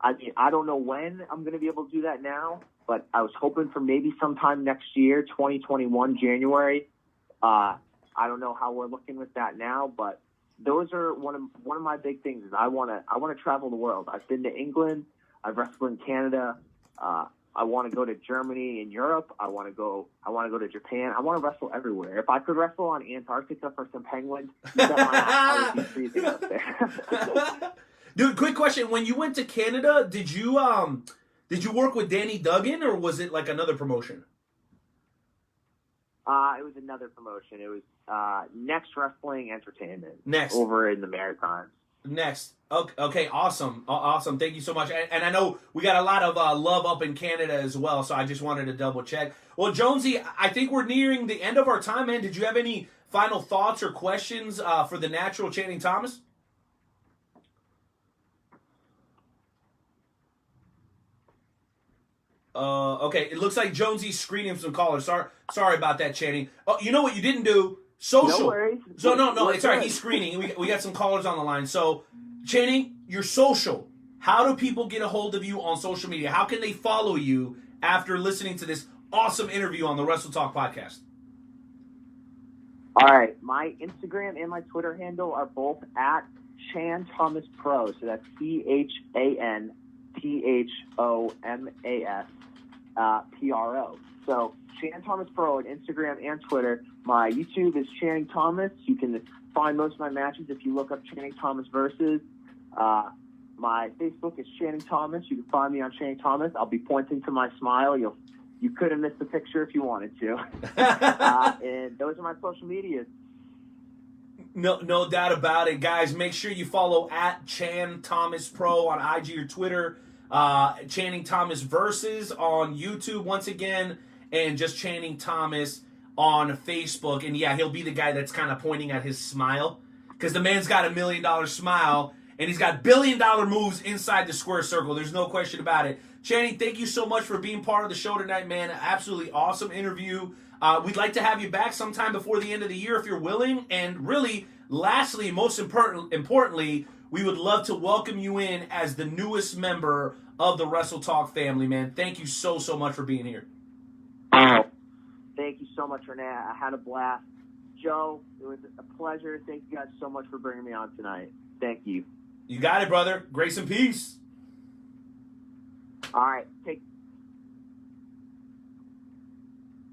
I don't know when I'm going to be able to do that now, but I was hoping for maybe sometime next year, 2021, January. I don't know how we're looking with that now, but those are one of my big things. Is I want to travel the world. I've been to England. I've wrestled in Canada. I want to go to Germany and Europe. I want to go to Japan. I want to wrestle everywhere. If I could wrestle on Antarctica for some penguins, I would be freezing up there. Dude, quick question: when you went to Canada, did you work with Danny Duggan, or was it like another promotion? It was another promotion. It was Next Wrestling Entertainment. Next. Over in the Maritimes. Next. Okay, awesome. Awesome. Thank you so much. And I know we got a lot of love up in Canada as well, so I just wanted to double check. Well, Jonesy, I think we're nearing the end of our time, man. Did you have any final thoughts or questions for the Natural Channing Thomas? Okay, it looks like Jonesy's screening some callers. Sorry about that, Channing. Oh, you know what you didn't do? Social. No worries. So no, it's all right. He's screening. We got some callers on the line. So, Channing, your social. How do people get a hold of you on social media? How can they follow you after listening to this awesome interview on the Wrestle Talk podcast? All right, my Instagram and my Twitter handle are both at Chan Thomas Pro. So that's ChanThomas PRO. So Chan Thomas Pro on Instagram and Twitter. My YouTube is Channing Thomas. You can find most of my matches if you look up Channing Thomas Versus. My Facebook is Channing Thomas. You can find me on Channing Thomas. I'll be pointing to my smile. You could have missed the picture if you wanted to. And those are my social medias. No doubt about it, guys. Make sure you follow at Chan Thomas Pro on IG or Twitter. Channing Thomas Versus on YouTube once again, and just Channing Thomas on Facebook. And yeah, he'll be the guy that's kind of pointing at his smile, because the man's got $1 million smile, and he's got $1 billion moves inside the square circle. There's no question about it. Channing, thank you so much for being part of the show tonight, man. Absolutely awesome interview. We'd like to have you back sometime before the end of the year if you're willing. And really, lastly, most importantly, we would love to welcome you in as the newest member of the Wrestle Talk family, man. Thank you so much for being here. Thank you so much, Renee. I had a blast. Joe, it was a pleasure. Thank you guys so much for bringing me on tonight. Thank you. You got it, brother. Grace and peace. All right.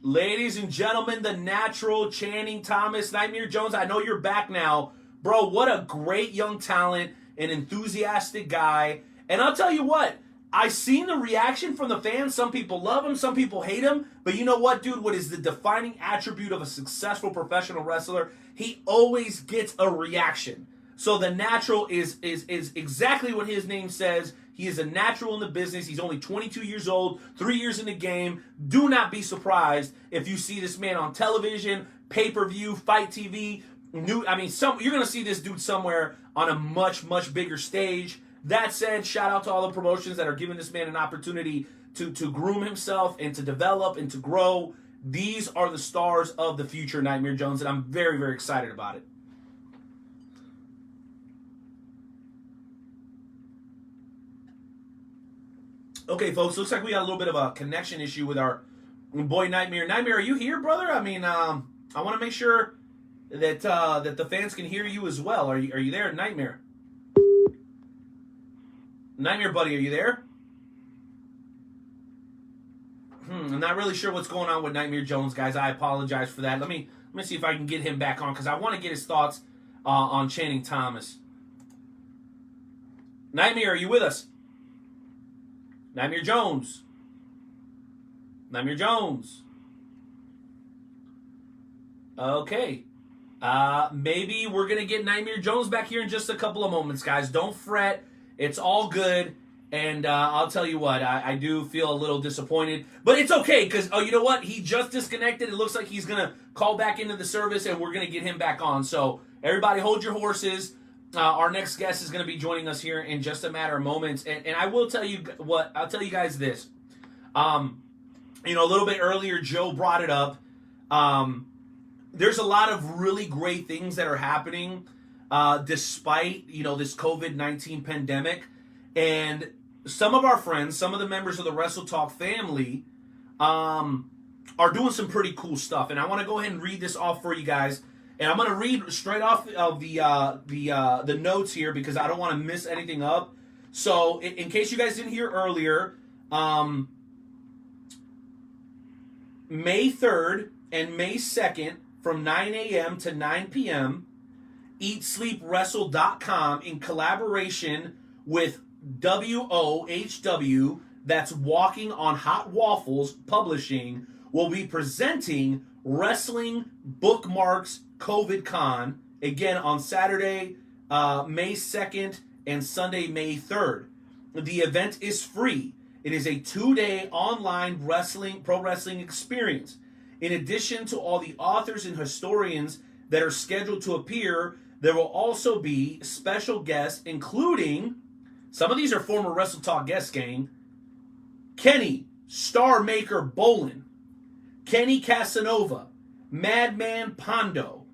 Ladies and gentlemen, the Natural Channing Thomas. Nightmare Jones, I know you're back now. Bro, what a great young talent, an enthusiastic guy. And I'll tell you what, I've seen the reaction from the fans. Some people love him, some people hate him. But you know what, dude? What is the defining attribute of a successful professional wrestler? He always gets a reaction. So the Natural is exactly what his name says. He is a natural in the business. He's only 22 years old, 3 years in the game. Do not be surprised if you see this man on television, pay-per-view, Fight TV, you're going to see this dude somewhere on a much, much bigger stage. That said, shout out to all the promotions that are giving this man an opportunity to groom himself and to develop and to grow. These are the stars of the future, Nightmare Jones, and I'm very, very excited about it. Okay, folks, looks like we got a little bit of a connection issue with our boy Nightmare. Nightmare, are you here, brother? I mean, I want to make sure that that the fans can hear you as well. Are you there, Nightmare? Nightmare, buddy, are you there? I'm not really sure what's going on with Nightmare Jones, guys. I apologize for that. Let me see if I can get him back on because I want to get his thoughts on Channing Thomas. Nightmare, are you with us? Nightmare Jones. Nightmare Jones. Okay. Maybe we're going to get Nightmare Jones back here in just a couple of moments, guys. Don't fret. It's all good. And I'll tell you what, I do feel a little disappointed. But it's okay, because, you know what? He just disconnected. It looks like he's going to call back into the service, and we're going to get him back on. So, everybody hold your horses. Our next guest is going to be joining us here in just a matter of moments. And I will tell you what, I'll tell you guys this. A little bit earlier, Joe brought it up. There's a lot of really great things that are happening despite, this COVID-19 pandemic. And some of our friends, some of the members of the Wrestle Talk family are doing some pretty cool stuff. And I want to go ahead and read this off for you guys. And I'm going to read straight off of the notes here because I don't want to miss anything up. So in case you guys didn't hear earlier, May 3rd and May 2nd from 9 a.m. to 9 p.m., EatSleepWrestle.com in collaboration with WOHW, that's Walking on Hot Waffles Publishing, will be presenting Wrestling Bookmarks COVID Con, again on Saturday, May 2nd and Sunday, May 3rd. The event is free. It is a 2-day online pro wrestling experience. In addition to all the authors and historians that are scheduled to appear, there will also be special guests, including, some of these are former Wrestle Talk guests, gang, Kenny Star Maker Bolin, Kenny Casanova, Madman Pondo,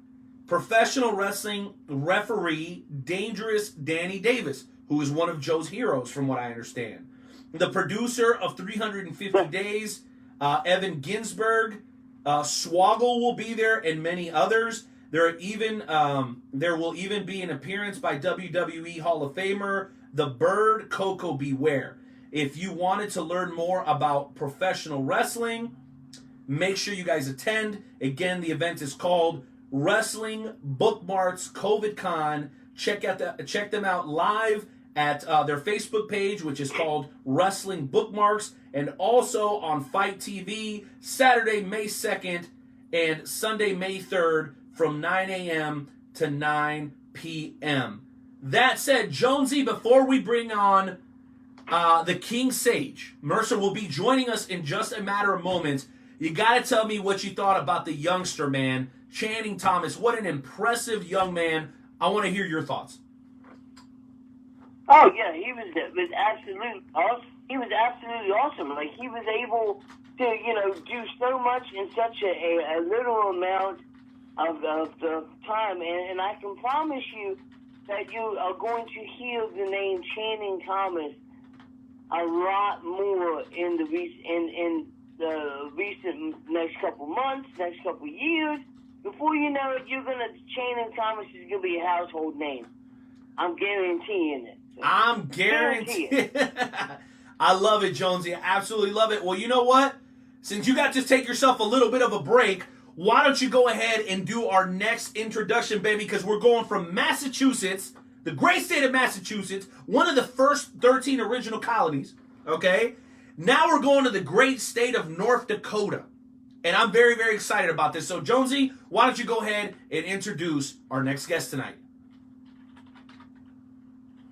professional wrestling referee Dangerous Danny Davis, who is one of Joe's heroes from what I understand, the producer of 350 Days, Evan Ginsberg, Swoggle will be there, and many others. There will even be an appearance by WWE Hall of Famer The Bird Coco Beware. If you wanted to learn more about professional wrestling, make sure you guys attend. Again, the event is called Wrestling Bookmarks COVID Con. Check them out live at their Facebook page, which is called Wrestling Bookmarks, and also on Fight TV, Saturday, May 2nd and Sunday, May 3rd from 9 a.m. to 9 p.m. That said, Jonesy, before we bring on the King Sage, Mercer will be joining us in just a matter of moments. You got to tell me what you thought about the youngster, man, Channing Thomas. What an impressive young man. I want to hear your thoughts. Oh yeah, he was absolutely awesome. He was absolutely awesome. Like, he was able to do so much in such a little amount of the time, and I can promise you that you are going to hear the name Channing Thomas a lot more in the recent next couple months, next couple years. Before you know it, Channing Thomas is gonna be a household name. I'm guaranteeing it. I'm guaranteeing. I love it, Jonesy. I absolutely love it. Well, you know what? Since you got to take yourself a little bit of a break, why don't you go ahead and do our next introduction, baby? Because we're going from Massachusetts, the great state of Massachusetts, one of the first 13 original colonies, okay? Now we're going to the great state of North Dakota. And I'm very, very excited about this. So, Jonesy, why don't you go ahead and introduce our next guest tonight?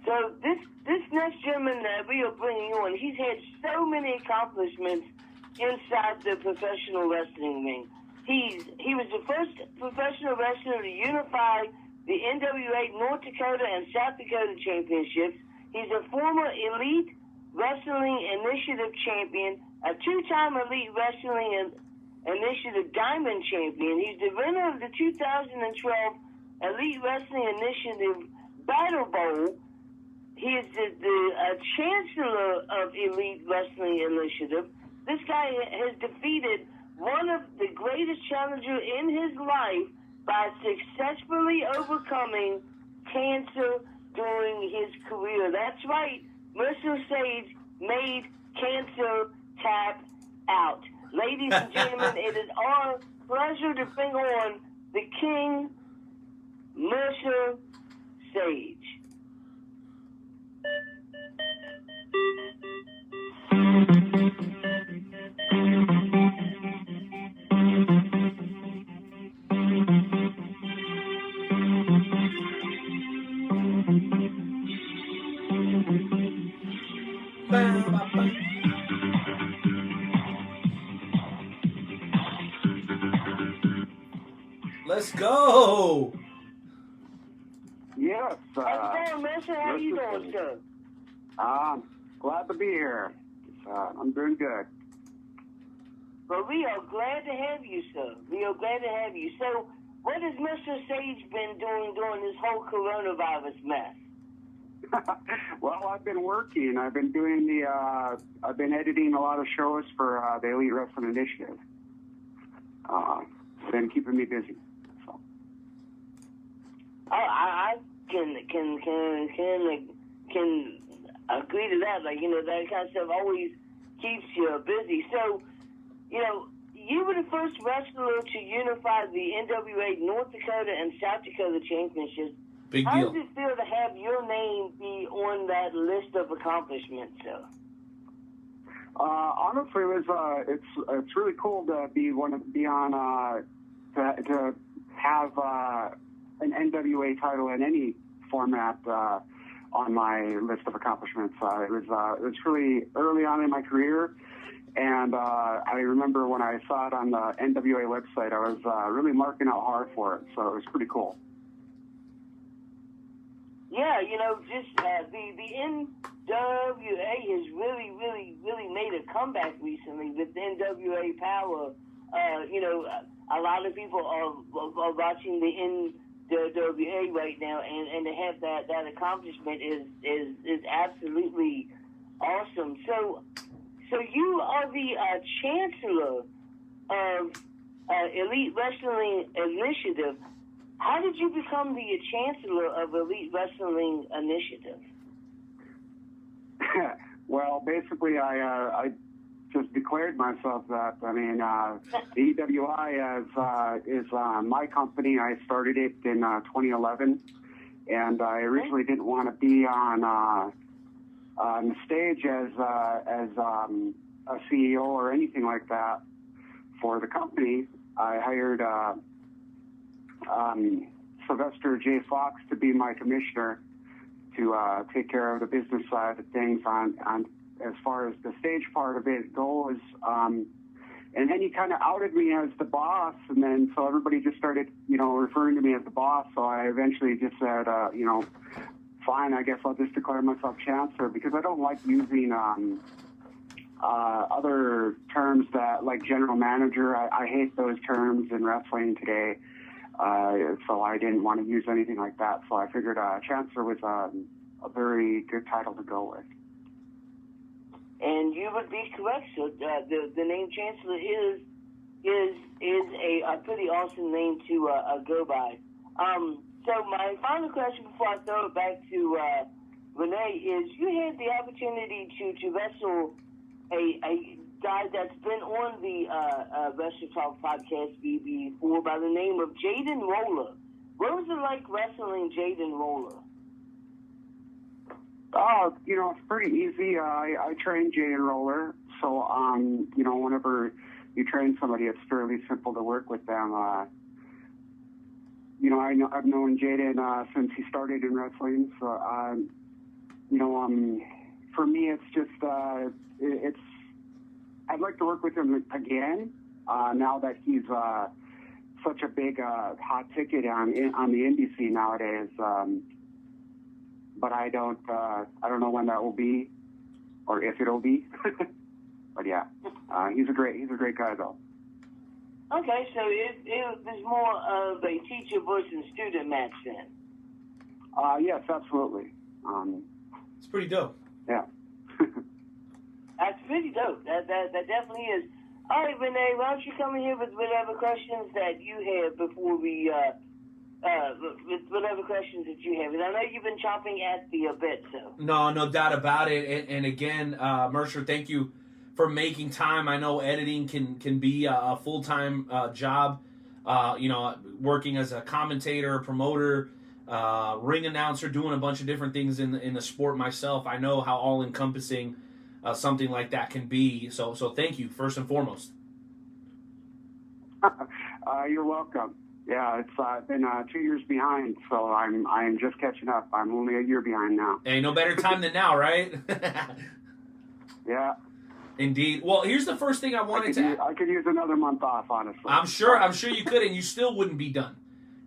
So this next gentleman that we are bringing on, he's had so many accomplishments inside the professional wrestling ring. He was the first professional wrestler to unify the NWA North Dakota and South Dakota championships. He's a former Elite Wrestling Initiative champion, a two-time Elite Wrestling Initiative Diamond champion. He's the winner of the 2012 Elite Wrestling Initiative Battle Bowl. He is the chancellor of Elite Wrestling Initiative. This guy has defeated one of the greatest challengers in his life by successfully overcoming cancer during his career. That's right. Mercer Sage made cancer tap out. Ladies and gentlemen, it is our pleasure to bring on the King, Mercer Sage. Let's go. Yes. How's it going, Mercer? How you doing, sir? Glad to be here. I'm doing good. Well, we are glad to have you, sir. We are glad to have you. So, what has Mercer Sage been doing during this whole coronavirus mess? Well, I've been working. I've been doing I've been editing a lot of shows for the Elite Wrestling Initiative. It's been keeping me busy. So. I can agree to that. Like, that kind of stuff always keeps you busy. So, you were the first wrestler to unify the NWA North Dakota and South Dakota championships. Big How deal. does it feel to have your name be on that list of accomplishments, sir? Honestly, it's really cool to be on to have an NWA title in any format on my list of accomplishments. It was really early on in my career, and I remember when I saw it on the NWA website, I was really marking out hard for it. So it was pretty cool. Yeah, just the NWA has really made a comeback recently with NWA Power. A lot of people are watching the NWA right now, and to have that accomplishment is absolutely awesome. So you are the chancellor of Elite Wrestling Initiative. How did you become the chancellor of Elite Wrestling Initiative? Well, basically, I just declared myself that. I mean, the EWI is my company. I started it in 2011, and I originally didn't want to be on the stage as a CEO or anything like that for the company. I hired Sylvester J. Fox to be my commissioner to take care of the business side of things on as far as the stage part of it goes. And then he kind of outed me as the boss, and then so everybody just started, referring to me as the boss. So I eventually just said, fine, I guess I'll just declare myself chancellor, because I don't like using other terms that, like general manager. I hate those terms in wrestling today. So I didn't want to use anything like that. So I figured chancellor was a very good title to go with. And you would be correct. So the name chancellor is a pretty awesome name to go by. So my final question before I throw it back to Renee is: you had the opportunity to wrestle a guy that's been on the Wrestle Talk podcast before by the name of Jaden Roller. What was it like wrestling Jaden Roller? Oh, it's pretty easy. I train Jaden Roller, so whenever you train somebody, it's fairly simple to work with them. I've known Jaden since he started in wrestling, so for me, it's just I'd like to work with him again, now that he's such a big hot ticket on the indie scene nowadays. But I don't know when that will be, or if it'll be. But yeah, he's a great guy though. Okay, so there's more of a teacher versus student match then. Yes, absolutely. It's pretty dope. Yeah. That's pretty dope. That definitely is. All right, Renee, why don't you come in here with whatever questions that you have before we, with whatever questions that you have. And I know you've been chomping at the bit, so. No doubt about it. And again, Mercer, thank you for making time. I know editing can be a full-time job. Working as a commentator, promoter, ring announcer, doing a bunch of different things in the sport myself. I know how all-encompassing something like that can be. So thank you, first and foremost. You're welcome. Yeah, it's been 2 years behind, so I'm just catching up. I'm only a year behind now. Hey, no better time than now, right? Yeah. Indeed. Well, here's the first thing I wanted I could use another month off, honestly. I'm sure you could, and you still wouldn't be done,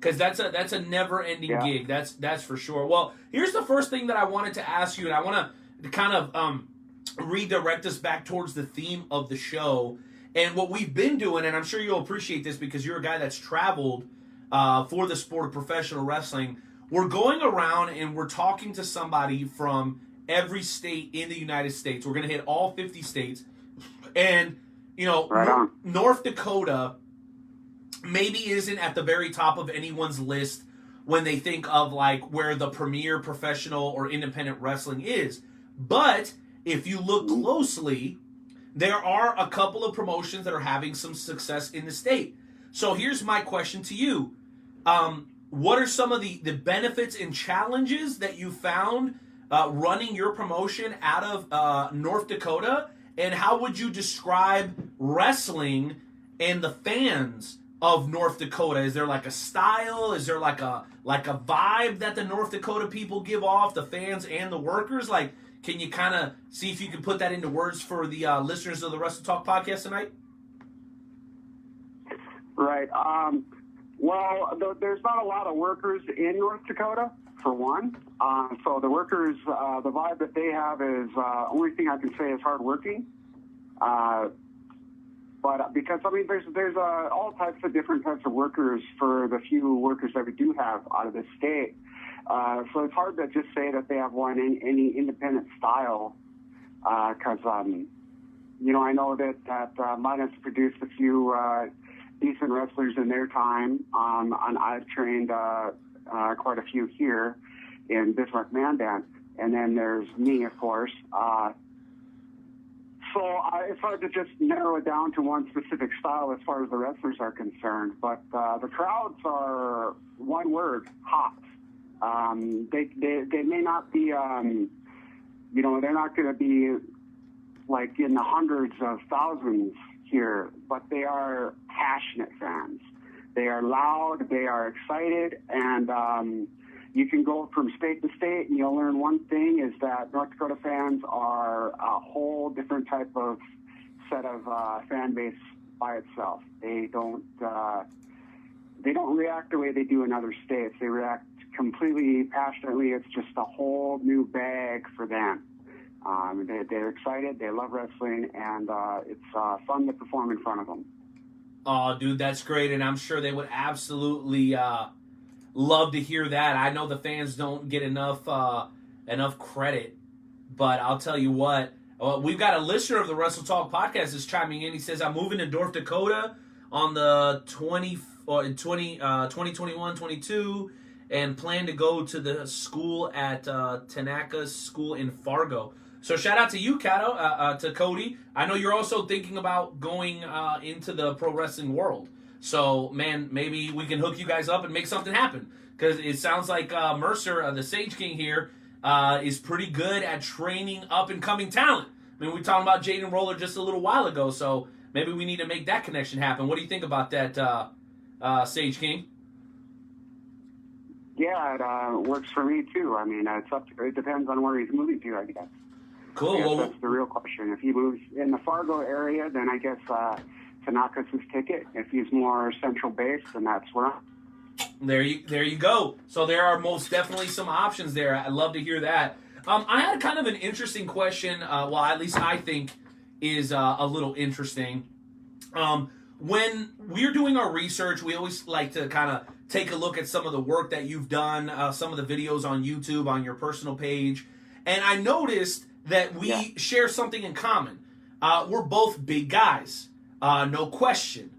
because that's a never-ending gig. That's for sure. Well, here's the first thing that I wanted to ask you, and I want to kind of redirect us back towards the theme of the show and what we've been doing. And I'm sure you'll appreciate this because you're a guy that's traveled for the sport of professional wrestling. We're going around and we're talking to somebody from every state in the United States. We're going to hit all 50 states. And, Right on. North Dakota maybe isn't at the very top of anyone's list when they think of like where the premier professional or independent wrestling is. But if you look closely, there are a couple of promotions that are having some success in the state. So here's my question to you. What are some of the benefits and challenges that you found running your promotion out of North Dakota? And how would you describe wrestling and the fans of North Dakota? Is there like a style? Is there like a vibe that the North Dakota people give off, the fans and the workers? Like, can you kind of see if you can put that into words for the listeners of the Wrestle Talk podcast tonight? Right. Well, there's not a lot of workers in North Dakota, for one. So the workers, the vibe that they have is, only thing I can say is hardworking. But because, there's all types of different types of workers for the few workers that we do have out of the state. So it's hard to just say that they have any independent style, because, I know that Midas produced a few decent wrestlers in their time, and I've trained quite a few here in Bismarck Mandan. And then there's me, of course. So it's hard to just narrow it down to one specific style as far as the wrestlers are concerned. But the crowds are, one word, hot. They may not be, they're not going to be like in the hundreds of thousands here, but they are passionate fans. They are loud, they are excited, and you can go from state to state and you'll learn one thing is that North Dakota fans are a whole different type of set of fan base by itself. They don't react the way they do in other states. They react completely passionately. It's just a whole new bag for them. They're excited, they love wrestling, and it's fun to perform in front of them. Oh, dude, that's great, and I'm sure they would absolutely love to hear that. I know the fans don't get enough credit, but I'll tell you what, we've got a listener of the Wrestle Talk podcast is chiming in. He says, I'm moving to North Dakota on the 2021-22 and plan to go to the school at Tanaka's school in Fargo. So shout out to you, to Cody. I know you're also thinking about going into the pro wrestling world. So, man, maybe we can hook you guys up and make something happen. Because it sounds like Mercer, the Sage King here, is pretty good at training up-and-coming talent. I mean, we were talking about Jaden Roller just a little while ago, so maybe we need to make that connection happen. What do you think about that, Sage King? Yeah, it works for me, too. I mean, it depends on where he's moving to, I guess. Cool. I guess that's the real question. If he moves in the Fargo area, then I guess Tanaka's his ticket. If he's more central based, then that's where I'm. There you go. So there are most definitely some options there. I'd love to hear that. I had kind of an interesting question. Well, at least I think is a little interesting. When we're doing our research, we always like to kind of take a look at some of the work that you've done, some of the videos on YouTube, on your personal page. And I noticed that we share something in common. We're both big guys, no question.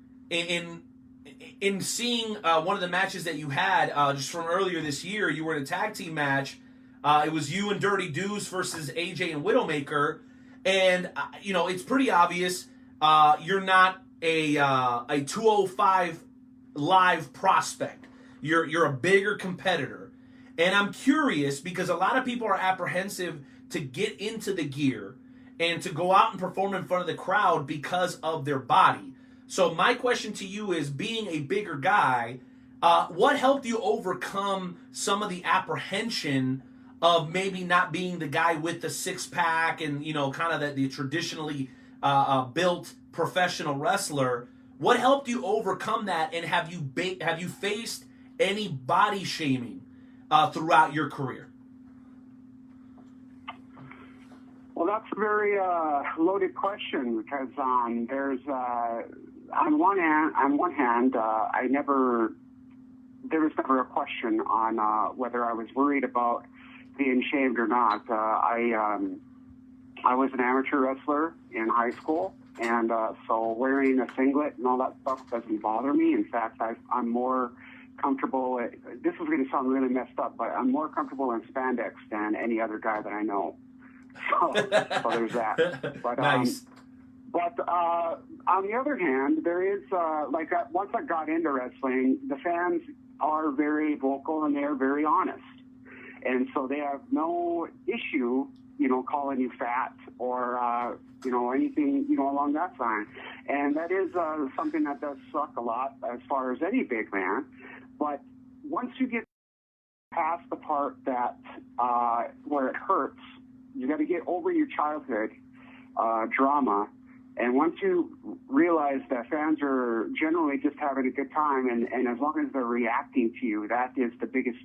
In seeing one of the matches that you had just from earlier this year, you were in a tag team match. It was you and Dirty Doos versus AJ and Widowmaker. And, it's pretty obvious you're not a 205 live prospect. You're a bigger competitor. And I'm curious because a lot of people are apprehensive to get into the gear and to go out and perform in front of the crowd because of their body. So my question to you is, being a bigger guy, what helped you overcome some of the apprehension of maybe not being the guy with the six-pack and, kind of the traditionally built professional wrestler? What helped you overcome that, and have you faced any body shaming throughout your career? Well, that's a very loaded question because there's on one hand, there was never a question on whether I was worried about being shamed or not. I was an amateur wrestler in high school, and so wearing a singlet and all that stuff doesn't bother me. In fact, I'm more comfortable. This is going to sound really messed up, but I'm more comfortable in spandex than any other guy that I know. So there's that. But, nice. But on the other hand, there is, once I got into wrestling, the fans are very vocal and they're very honest. And so they have no issue, calling you fat or, anything, along that line. And that is something that does suck a lot as far as any big man. But once you get past the part that where it hurts, you got to get over your childhood drama. And once you realize that fans are generally just having a good time, and as long as they're reacting to you, that is the biggest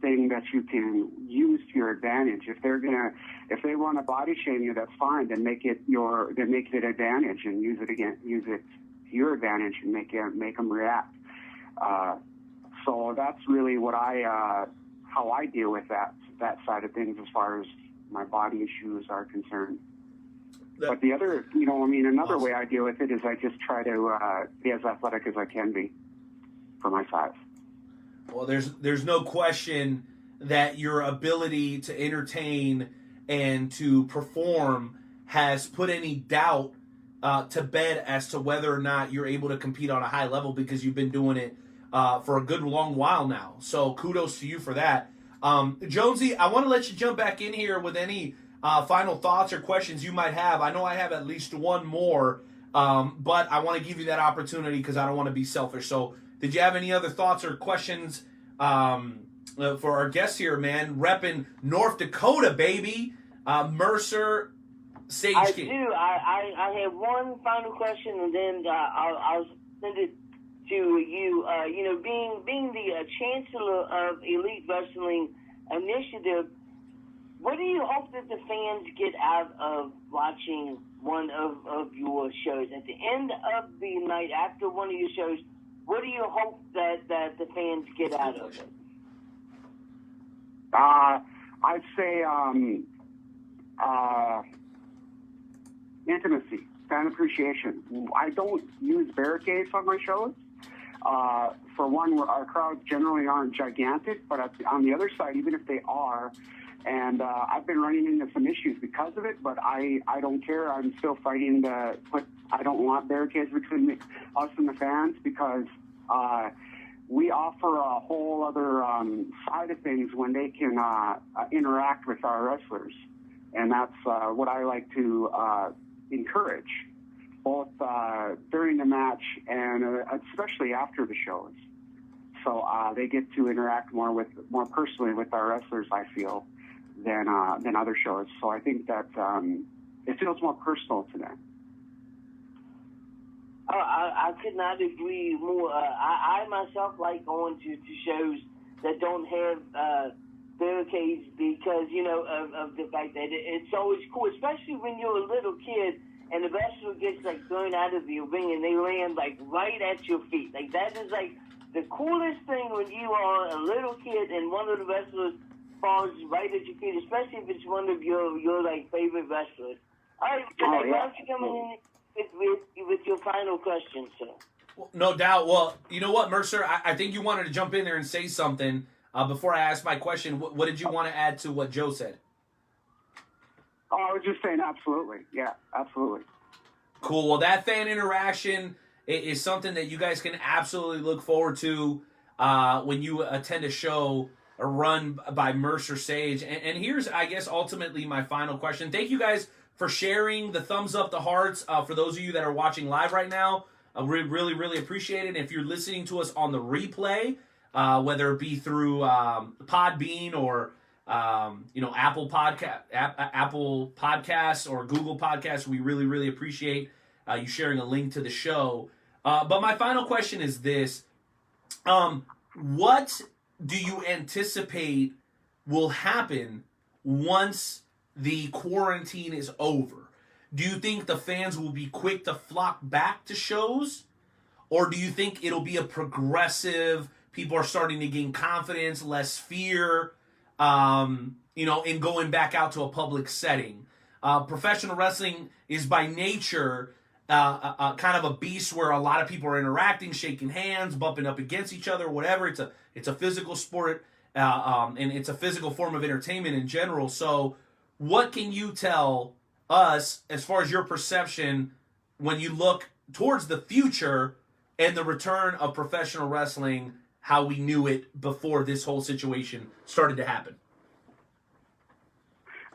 thing that you can use to your advantage. If they want to body shame you, that's fine. Then make it an advantage and use it to your advantage and make them react. So that's really what how I deal with that side of things as far as my body issues are concerned. But the other, another way I deal with it is I just try to be as athletic as I can be for my size. Well, there's no question that your ability to entertain and to perform has put any doubt to bed as to whether or not you're able to compete on a high level, because you've been doing it for a good long while now. So kudos to you for that. Jonesy, I want to let you jump back in here with any final thoughts or questions you might have. I know I have at least one more, but I want to give you that opportunity because I don't want to be selfish. So did you have any other thoughts or questions for our guests here, man? Repping North Dakota, baby. Mercer Sage. I do. I have one final question, and then I'll send it to you. Being the chancellor of Elite Wrestling Initiative, what do you hope that the fans get out of watching one of your shows? At the end of the night, after one of your shows, what do you hope that the fans get out of it? I'd say intimacy, fan appreciation. I don't use barricades on my shows. For one, our crowds generally aren't gigantic, but on the other side, even if they are, and I've been running into some issues because of it, but I don't care. I'm still fighting I don't want barricades between us and the fans, because we offer a whole other side of things when they can interact with our wrestlers. And that's what I like to encourage, both during the match and especially after the shows. So they get to interact more personally with our wrestlers, I feel, than other shows. So I think that it feels more personal to them. I could not agree more. I myself like going to shows that don't have barricades because, of the fact that it's always cool, especially when you're a little kid and the wrestler gets, thrown out of the ring and they land, right at your feet. That is, the coolest thing when you are a little kid and one of the wrestlers falls right at your feet, especially if it's one of your favorite wrestlers. All right, why don't you come in with your final question, sir? Well, no doubt. Well, you know what, Mercer? I think you wanted to jump in there and say something before I ask my question. What did you want to add to what Joe said? Oh, I was just saying, absolutely. Yeah, absolutely. Cool. Well, that fan interaction is something that you guys can absolutely look forward to when you attend a show run by Mercer Sage. And here's, I guess, ultimately my final question. Thank you guys for sharing the thumbs up, the hearts. For those of you that are watching live right now, we really, really appreciate it. And if you're listening to us on the replay, whether it be through Podbean or Apple Podcasts or Google Podcasts, we really, really appreciate you sharing a link to the show. But my final question is this: what do you anticipate will happen once the quarantine is over? Do you think the fans will be quick to flock back to shows? Or do you think it'll be a progressive, people are starting to gain confidence, less fear, in going back out to a public setting? Professional wrestling is by nature kind of a beast where a lot of people are interacting, shaking hands, bumping up against each other, whatever. It's a physical sport, and it's a physical form of entertainment in general. So what can you tell us as far as your perception when you look towards the future and the return of professional wrestling, how we knew it before this whole situation started to happen?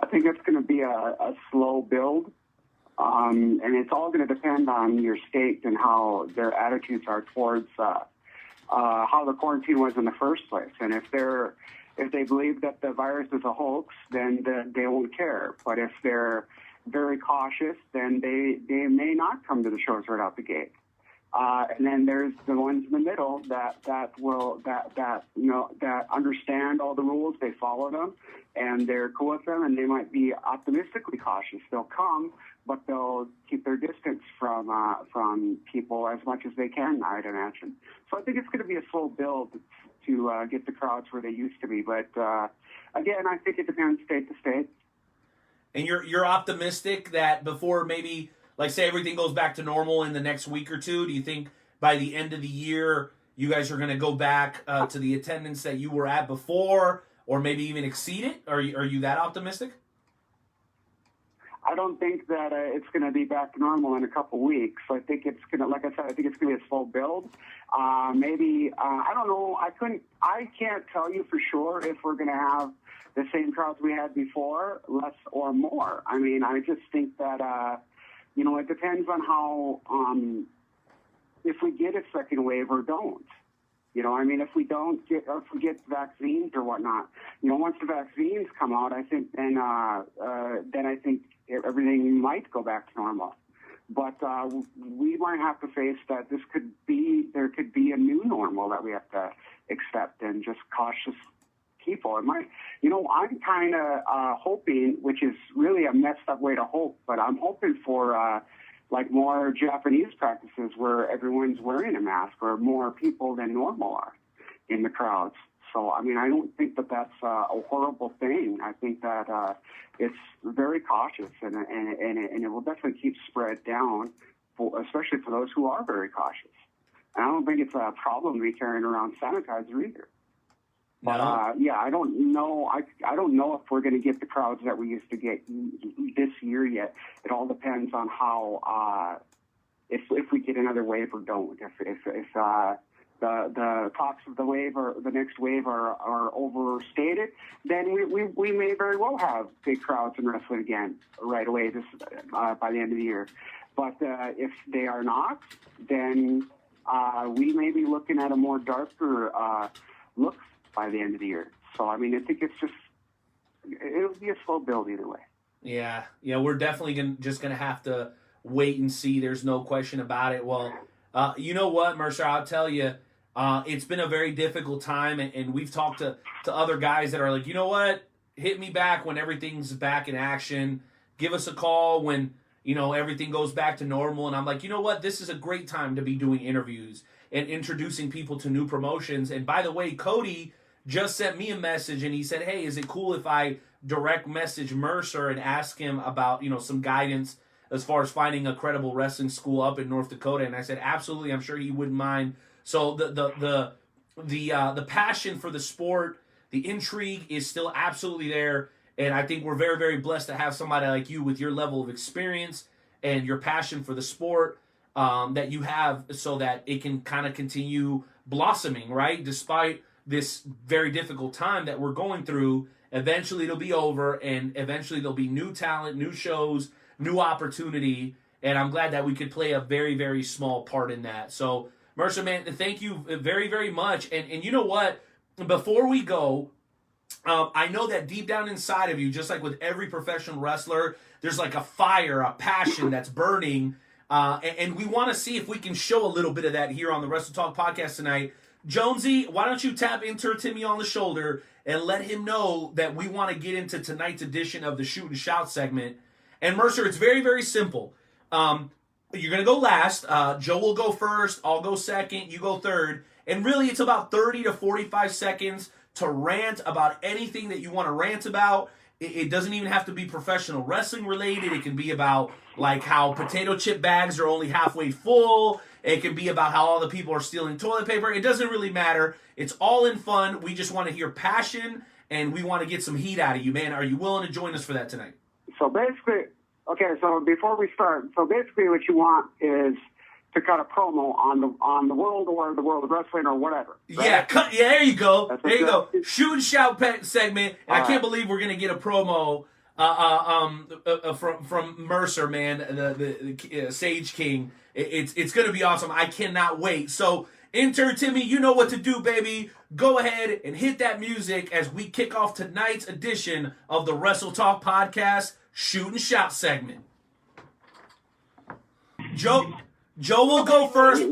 I think it's going to be a slow build, and it's all going to depend on your state and how their attitudes are towards how the quarantine was in the first place. And if they believe that the virus is a hoax, then they won't care. But if they're very cautious, then they may not come to the shows right out the gate. And then there's the ones in the middle that understand all the rules, they follow them, and they're cool with them, and they might be optimistically cautious. They'll come, but they'll keep their distance from people as much as they can, I'd imagine. So I think it's going to be a slow build to get the crowds where they used to be. But again, I think it depends state to state. And you're optimistic that before maybe, say everything goes back to normal in the next week or two, do you think by the end of the year you guys are going to go back to the attendance that you were at before, or maybe even exceed it? Are you that optimistic? I don't think that it's going to be back to normal in a couple weeks. I think it's going to, like I said, I think it's going to be a slow build. Maybe I don't know. I can't tell you for sure if we're going to have the same crowds we had before, less or more. I mean, I just think that it depends on how if we get a second wave or don't. If we get vaccines or whatnot, once the vaccines come out, I think then I think everything might go back to normal. But we might have to face that there could be a new normal that we have to accept, and just cautious people. It might, I'm kind of hoping, which is really a messed up way to hope, but I'm hoping for more Japanese practices where everyone's wearing a mask, or more people than normal are in the crowds. So, I don't think that that's a horrible thing. I think that it's very cautious, and it will definitely keep spread down, especially for those who are very cautious. And I don't think it's a problem to be carrying around sanitizer either. But I don't know. I don't know if we're going to get the crowds that we used to get this year yet. It all depends on how if we get another wave or don't. If the talks of the wave or the next wave are overstated, then we may very well have big crowds in wrestling again right away by the end of the year. But if they are not, then we may be looking at a more darker look by the end of the year. So, I think it'll be a slow build either way. Yeah, we're definitely just going to have to wait and see. There's no question about it. Well, You know what, Mercer? I'll tell you, it's been a very difficult time, and we've talked to other guys that are like, you know what? Hit me back when everything's back in action. Give us a call when, everything goes back to normal. And I'm like, you know what? This is a great time to be doing interviews and introducing people to new promotions. And by the way, Cody just sent me a message, and he said, hey, is it cool if I direct message Mercer and ask him about, some guidance as far as finding a credible wrestling school up in North Dakota? And I said, absolutely, I'm sure he wouldn't mind. So the passion for the sport, the intrigue is still absolutely there. And I think we're very, very blessed to have somebody like you with your level of experience and your passion for the sport that you have, so that it can kind of continue blossoming, right? Despite this very difficult time that we're going through, eventually it'll be over, and eventually there'll be new talent, new shows, new opportunity, and I'm glad that we could play a very, very small part in that. So, Mercer, man, thank you very, very much. And you know what? Before we go, I know that deep down inside of you, just like with every professional wrestler, there's like a fire, a passion that's burning, and we want to see if we can show a little bit of that here on the Wrestle Talk podcast tonight. Jonesy, why don't you tap Inter Timmy on the shoulder and let him know that we want to get into tonight's edition of the Shoot and Shout segment. And Mercer, it's very, very simple. You're going to go last. Joe will go first. I'll go second. You go third. And really, it's about 30 to 45 seconds to rant about anything that you want to rant about. It doesn't even have to be professional wrestling related. It can be about like how potato chip bags are only halfway full. It can be about how all the people are stealing toilet paper. It doesn't really matter. It's all in fun. We just want to hear passion, and we want to get some heat out of you, man. Are you willing to join us for that tonight? So basically, so before we start, what you want is to cut a promo on the world or the world of wrestling or whatever. Right? Yeah, there you go. There you go. Shoot and Shout segment. And I can't believe we're gonna get a promo from Mercer, man, the Sage King. It's gonna be awesome. I cannot wait. So, Inter Timmy, you know what to do, baby. Go ahead and hit that music as we kick off tonight's edition of the Wrestle Talk podcast Shoot and Shout segment. Joe will go first.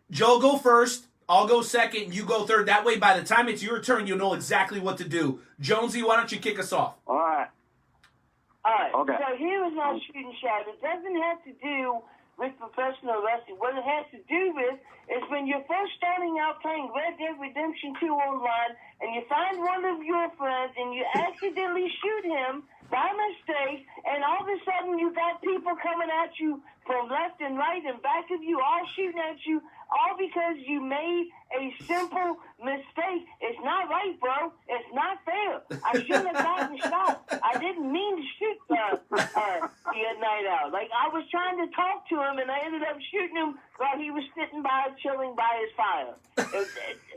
Joe go first. I'll go second. You go third. That way, by the time it's your turn, you'll know exactly what to do. Jonesy, why don't you kick us off? All right. Okay. So here is my Shoot and Shout. It doesn't have to do with professional wrestling. What it has to do with is when you're first starting out playing Red Dead Redemption 2 online, and you find one of your friends, and you accidentally shoot him by mistake, and all of a sudden you got people coming at you from left and right and back of you, all shooting at you, all because you made a simple mistake. It's not right, bro. It's not fair. I shouldn't have gotten shot. I didn't mean to shoot the night out. Like, I was trying to talk to him, and I ended up shooting him while he was sitting by, chilling by his fire.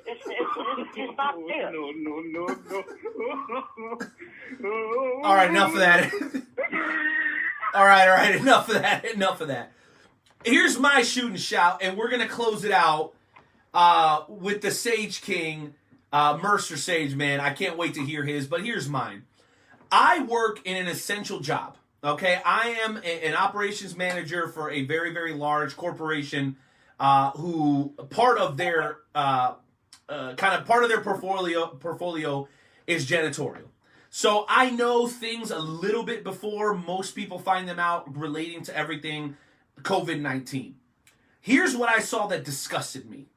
It's not fair. No. All right, enough of that. All right, enough of that. Here's my Shoot and Shout, and we're going to close it out with the Sage King, Mercer Sage, man. I can't wait to hear his, but here's mine. I work in an essential job, okay? I am an operations manager for a very, very large corporation who part of their portfolio is janitorial. So I know things a little bit before most people find them out relating to everything COVID-19. Here's what I saw that disgusted me.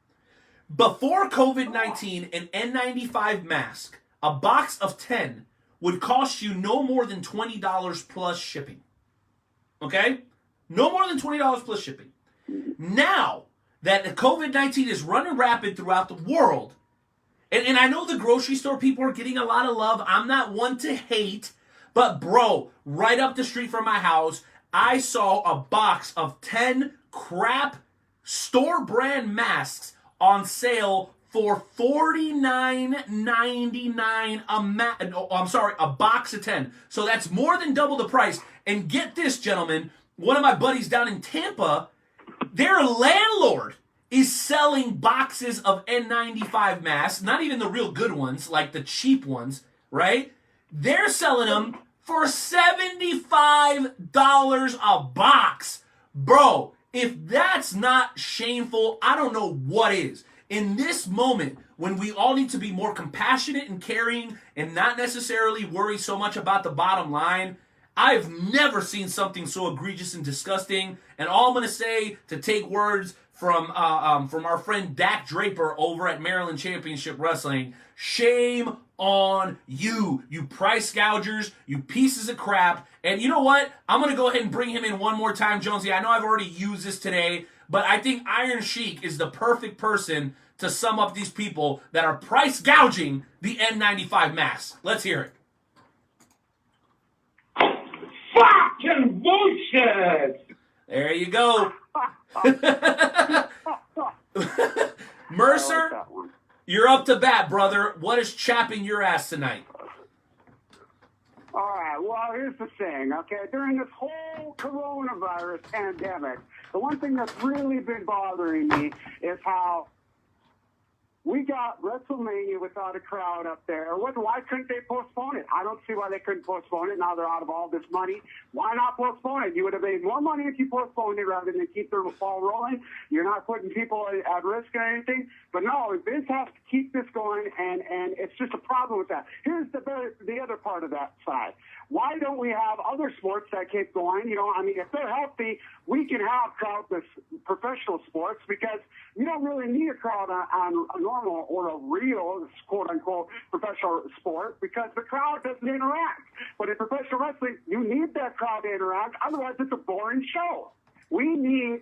Before COVID-19, an N95 mask, a box of 10, would cost you no more than $20 plus shipping. Okay? No more than $20 plus shipping. Now that the COVID-19 is running rapid throughout the world, and I know the grocery store people are getting a lot of love. I'm not one to hate, but bro, right up the street from my house, I saw a box of 10 crap store brand masks on sale for $49.99 a box of 10. So that's more than double the price. And get this, gentlemen, one of my buddies down in Tampa, their landlord is selling boxes of N95 masks, not even the real good ones, like the cheap ones, right? They're selling them for $75 a box. Bro, If that's not shameful, I don't know what is. In this moment, when we all need to be more compassionate and caring and not necessarily worry so much about the bottom line, I've never seen something so egregious and disgusting. And all I'm going to say, to take words from our friend Dak Draper over at Maryland Championship Wrestling, shame on you, you price gougers, you pieces of crap. And you know what? I'm going to go ahead and bring him in one more time, Jonesy. I know I've already used this today, but I think Iron Sheik is the perfect person to sum up these people that are price gouging the N95 mask. Let's hear it. Fucking bullshit! There you go. Mercer, you're up to bat, brother. What is chapping your ass tonight? All right, well, here's the thing, okay? During this whole coronavirus pandemic, the one thing that's really been bothering me is how we got WrestleMania without a crowd up there. Why couldn't they postpone it? I don't see why they couldn't postpone it. Now they're out of all this money. Why not postpone it? You would have made more money if you postponed it rather than keep the ball rolling. You're not putting people at risk or anything. But no, Vince has to keep this going, and it's just a problem with that. Here's the other part of that side. Why don't we have other sports that keep going? You know, I mean, if they're healthy, we can have crowds with professional sports because you don't really need a crowd on a normal or a real, quote-unquote, professional sport because the crowd doesn't interact. But in professional wrestling, you need that crowd to interact. Otherwise, it's a boring show. We need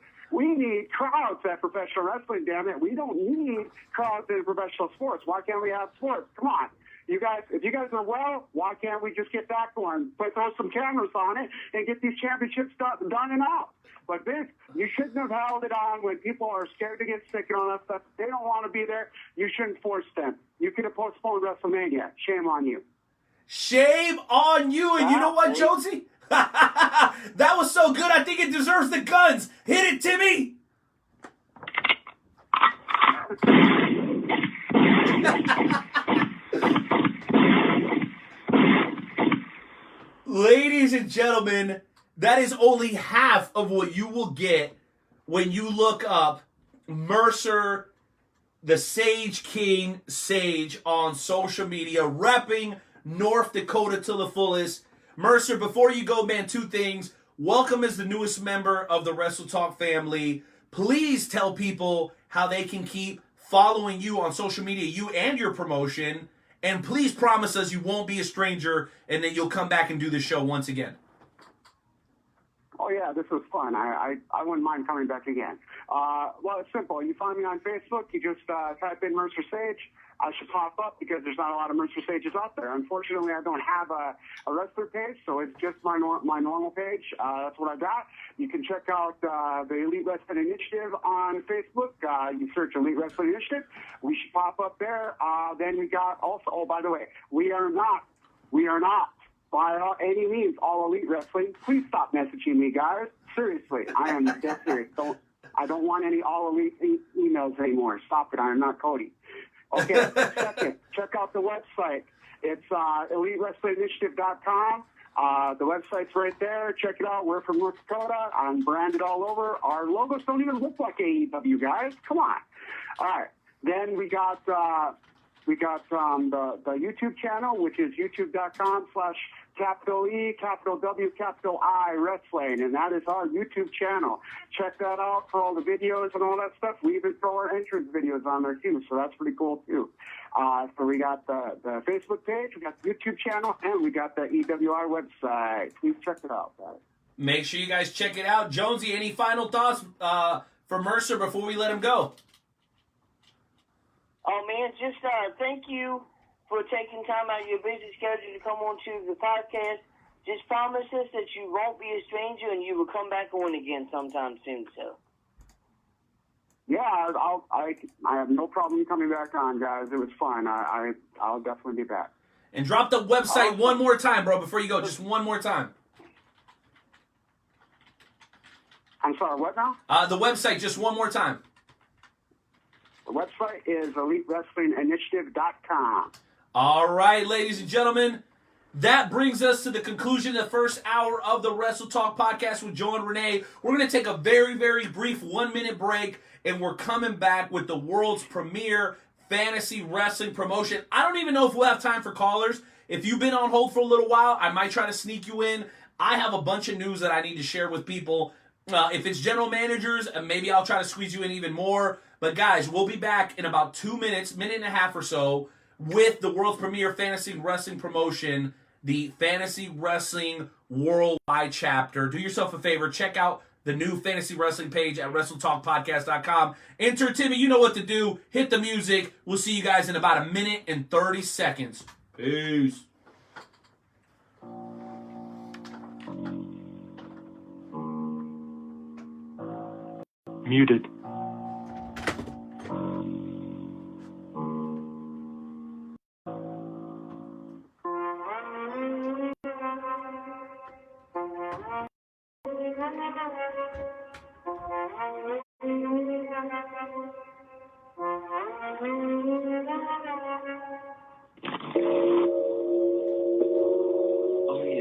crowds at professional wrestling, damn it. We don't need crowds in professional sports. Why can't we have sports? Come on. You guys, if you guys are well, why can't we just get back going? Throw some cameras on it and get these championships done and out. But Vince, you shouldn't have held it on when people are scared to get sick and all that stuff. If they don't want to be there, you shouldn't force them. You could have postponed WrestleMania. Shame on you. Shame on you. And you know what, Jonesy? That was so good. I think it deserves the guns. Hit it, Timmy. Ladies and gentlemen, that is only half of what you will get when you look up Mercer, the Sage King Sage on social media, repping North Dakota to the fullest. Mercer, before you go, man, two things. Welcome as the newest member of the Wrestle Talk family. Please tell people how they can keep following you on social media, you and your promotion. And please promise us you won't be a stranger and that you'll come back and do the show once again. Oh, yeah, this was fun. I wouldn't mind coming back again. Well, it's simple. You find me on Facebook. You just type in Mercer Sage. I should pop up because there's not a lot of Mercer Sages out there. Unfortunately, I don't have a wrestler page, so it's just my normal page. That's what I got. You can check out the Elite Wrestling Initiative on Facebook. You search Elite Wrestling Initiative. We should pop up there. Then we got also, oh, by the way, we are not by any means all Elite Wrestling. Please stop messaging me, guys. Seriously, I am dead serious. I don't want any all Elite emails anymore. Stop it. I am not Cody. Okay, second, check out the website. It's EliteWrestlingInitiative.com. The website's right there. Check it out. We're from North Dakota. I'm branded all over. Our logos don't even look like AEW, guys. Come on. All right. Then we got the YouTube channel, which is youtube.com/E, Wrestling, and that is our YouTube channel. Check that out for all the videos and all that stuff. We even throw our entrance videos on there too, so that's pretty cool too. So we got the Facebook page, we got the YouTube channel, and we got the EWR website. Please check it out, guys. Make sure you guys check it out. Jonesy, any final thoughts for Mercer before we let him go? Oh, man, just thank you for taking time out of your busy schedule to come on to the podcast. Just promise us that you won't be a stranger and you will come back on again sometime soon, so. Yeah, I have no problem coming back on, guys. It was fun. I'll definitely be back. And drop the website one more time, bro, before you go. Just one more time. I'm sorry, what now? The website, just one more time. The website is EliteWrestlingInitiative.com. All right, ladies and gentlemen, that brings us to the conclusion of the first hour of the Wrestle Talk podcast with Joe and Renee. We're going to take a very, very brief 1-minute break, and we're coming back with the world's premier fantasy wrestling promotion. I don't even know if we'll have time for callers. If you've been on hold for a little while, I might try to sneak you in. I have a bunch of news that I need to share with people. If it's general managers, maybe I'll try to squeeze you in even more. But guys, we'll be back in about 2 minutes, minute and a half or so, with the world's premier fantasy wrestling promotion, the Fantasy Wrestling Worldwide Chapter. Do yourself a favor, check out the new fantasy wrestling page at WrestleTalkPodcast.com. Enter Timmy, you know what to do. Hit the music. We'll see you guys in about a minute and 30 seconds. Peace. Muted.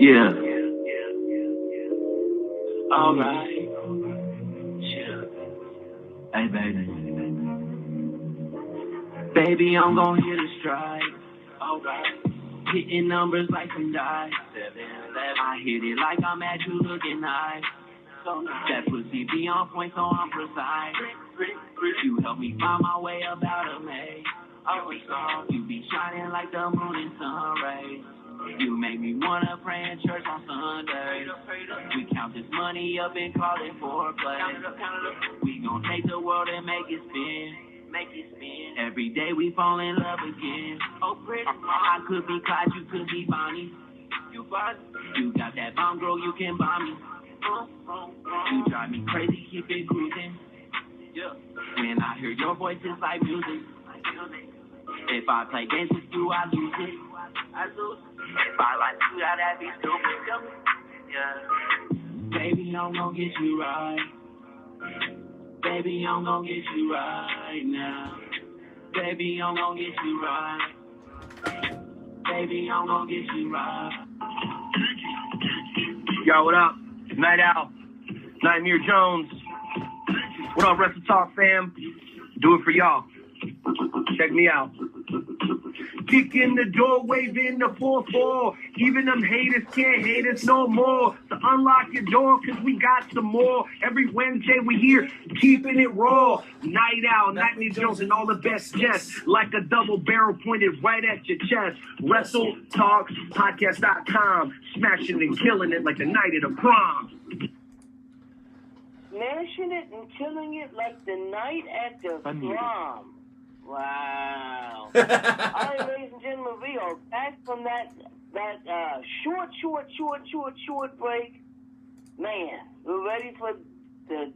Yeah. All right. Hey, baby. Baby, I'm gon' hit a strike. All right. Hitting numbers like some dice. 7-11. I hit it like I'm at you looking nice. So nice. That pussy be on point, so I'm precise. You help me find my way up out of May. You be shining like the moon and sun rays. You make me wanna pray in church on Sunday. We count this money up and call it foreplay. We gon' take the world and make it spin. Every day we fall in love again. Oh, pretty. I could be Clyde, you could be Bonnie. You got that bomb, girl, you can bomb me. You drive me crazy, keep it cruising. When I hear your voice, it's like music. If I play games with you, I lose it. If I like you, that'd be stupid. Yeah. Baby, I'm gon' get you right. Baby, I'm gon' get you right now. Baby, I'm gon' get you right. Baby, I'm gon' get you right. Yo, what up? Night Owl. Nightmare Jones. What up, Wrestle Talk fam? Do it for y'all. Check me out. Kick in the door, waving the 4-4. Even them haters can't hate us no more. So unlock your door, cause we got some more. Every Wednesday we here, keeping it raw. Night Owl, Nightmare Jones, and all the best guests. Like a double barrel pointed right at your chest. WrestleTalkPodcast.com. Smashing and killing it like the night of the prom. Smashing it and killing it like the night at the prom. Wow. All right, ladies and gentlemen, we are back from that short break. Man, we're ready for the...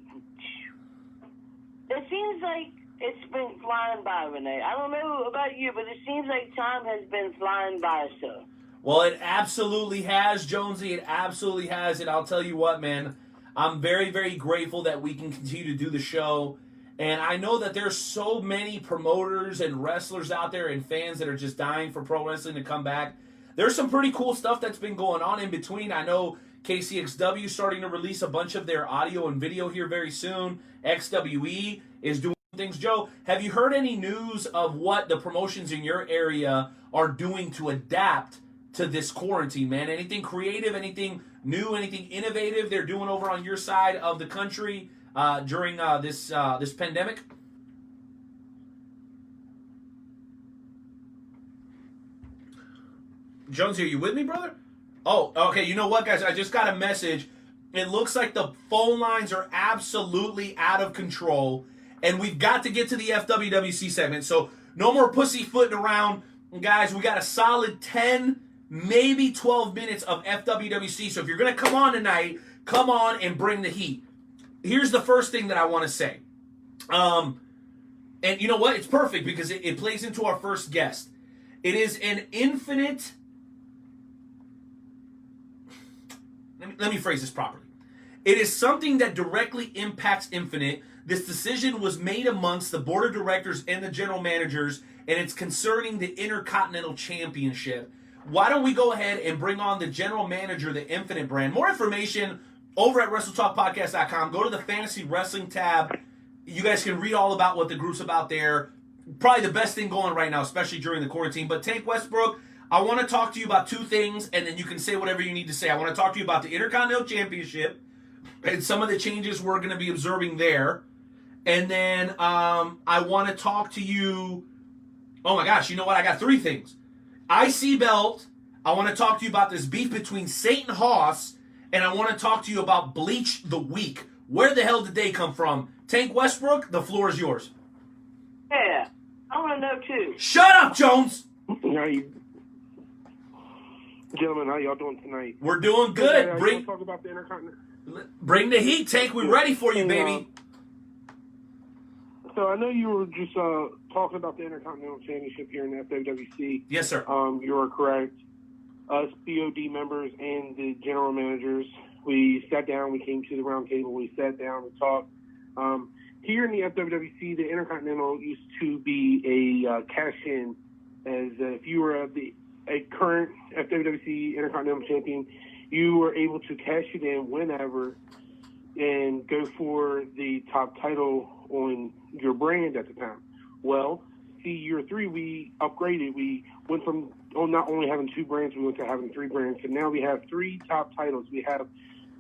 It seems like it's been flying by, Renee. I don't know about you, but it seems like time has been flying by, sir. Well, it absolutely has, Jonesy. It absolutely has. And I'll tell you what, man. I'm very, very grateful that we can continue to do the show. And I know that there's so many promoters and wrestlers out there and fans that are just dying for pro wrestling to come back. There's some pretty cool stuff that's been going on in between. I know KCXW is starting to release a bunch of their audio and video here very soon. XWE is doing things. Joe, have you heard any news of what the promotions in your area are doing to adapt to this quarantine, man? Anything creative, anything new, anything innovative they're doing over on your side of the country during this pandemic? Jonesy, are you with me, brother? Oh, okay. You know what, guys? I just got a message. It looks like the phone lines are absolutely out of control, and we've got to get to the FWWC segment. So no more pussyfooting around. Guys, we got a solid 10, maybe 12 minutes of FWWC. So if you're going to come on tonight, come on and bring the heat. Here's the first thing that I want to say. And you know what? It's perfect because it plays into our first guest. It is an infinite... Let me phrase this properly. It is something that directly impacts Infinite. This decision was made amongst the board of directors and the general managers, and it's concerning the Intercontinental Championship. why don't we go ahead and bring on the general manager of the Infinite brand? More information over at WrestleTalkPodcast.com. Go to the Fantasy Wrestling tab. You guys can read all about what the group's about there. Probably the best thing going right now, especially during the quarantine. But Tank Westbrook, I want to talk to you about two things, and then you can say whatever you need to say. I want to talk to you about the Intercontinental Championship and some of the changes we're going to be observing there. And then I want to talk to you. Oh my gosh, you know what? I got three things. IC belt. I want to talk to you about this beef between Satan Haas, and I want to talk to you about Bleach the Week. Where the hell did they come from? Tank Westbrook, the floor is yours. Yeah, I want to know too. Shut up, Jones. Gentlemen, how y'all doing tonight? We're doing good. You want to talk about the Intercontinental? Bring the heat, Tank. We're ready for you, baby. So I know you were just talking about the Intercontinental Championship here in the FWWC. Yes, sir. You are correct. Us BOD members and the general managers, we sat down, we came to the round table, we sat down, we talked. Here in the FWWC, the Intercontinental used to be a cash-in, as if you were a current FWWC Intercontinental Champion, you were able to cash it in whenever and go for the top title on your brand at the time. Well, year 3, we upgraded. We went from not only having 2 brands, we went to having 3 brands. So now we have 3 top titles. We have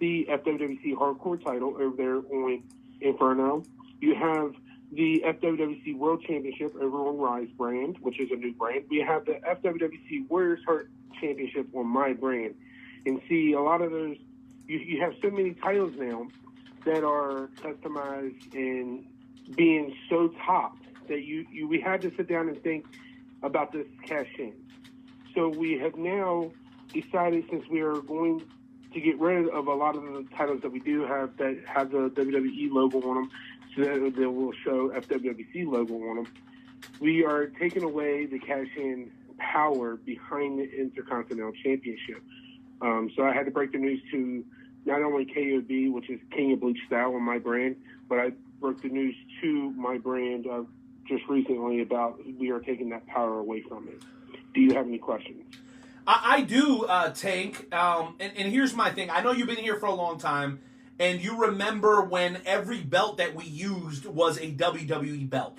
the FWWC Hardcore title over there on Inferno. You have the FWWC World Championship over on Rise brand, which is a new brand. We have the FWWC Warriors Heart Championship on my brand. And see, a lot of those, you have so many titles now that are customized and being so top that we had to sit down and think about this cash in. So we have now decided, since we are going to get rid of a lot of the titles that we do have that have the WWE logo on them, so that they will show FWWC logo on them, we are taking away the cash-in power behind the Intercontinental Championship. So I had to break the news to not only KOB, which is King of Bleach Style on my brand, but I broke the news to my brand just recently about we are taking that power away from it. Do you have any questions? I do, Tank. And here's my thing. I know you've been here for a long time, and you remember when every belt that we used was a WWE belt.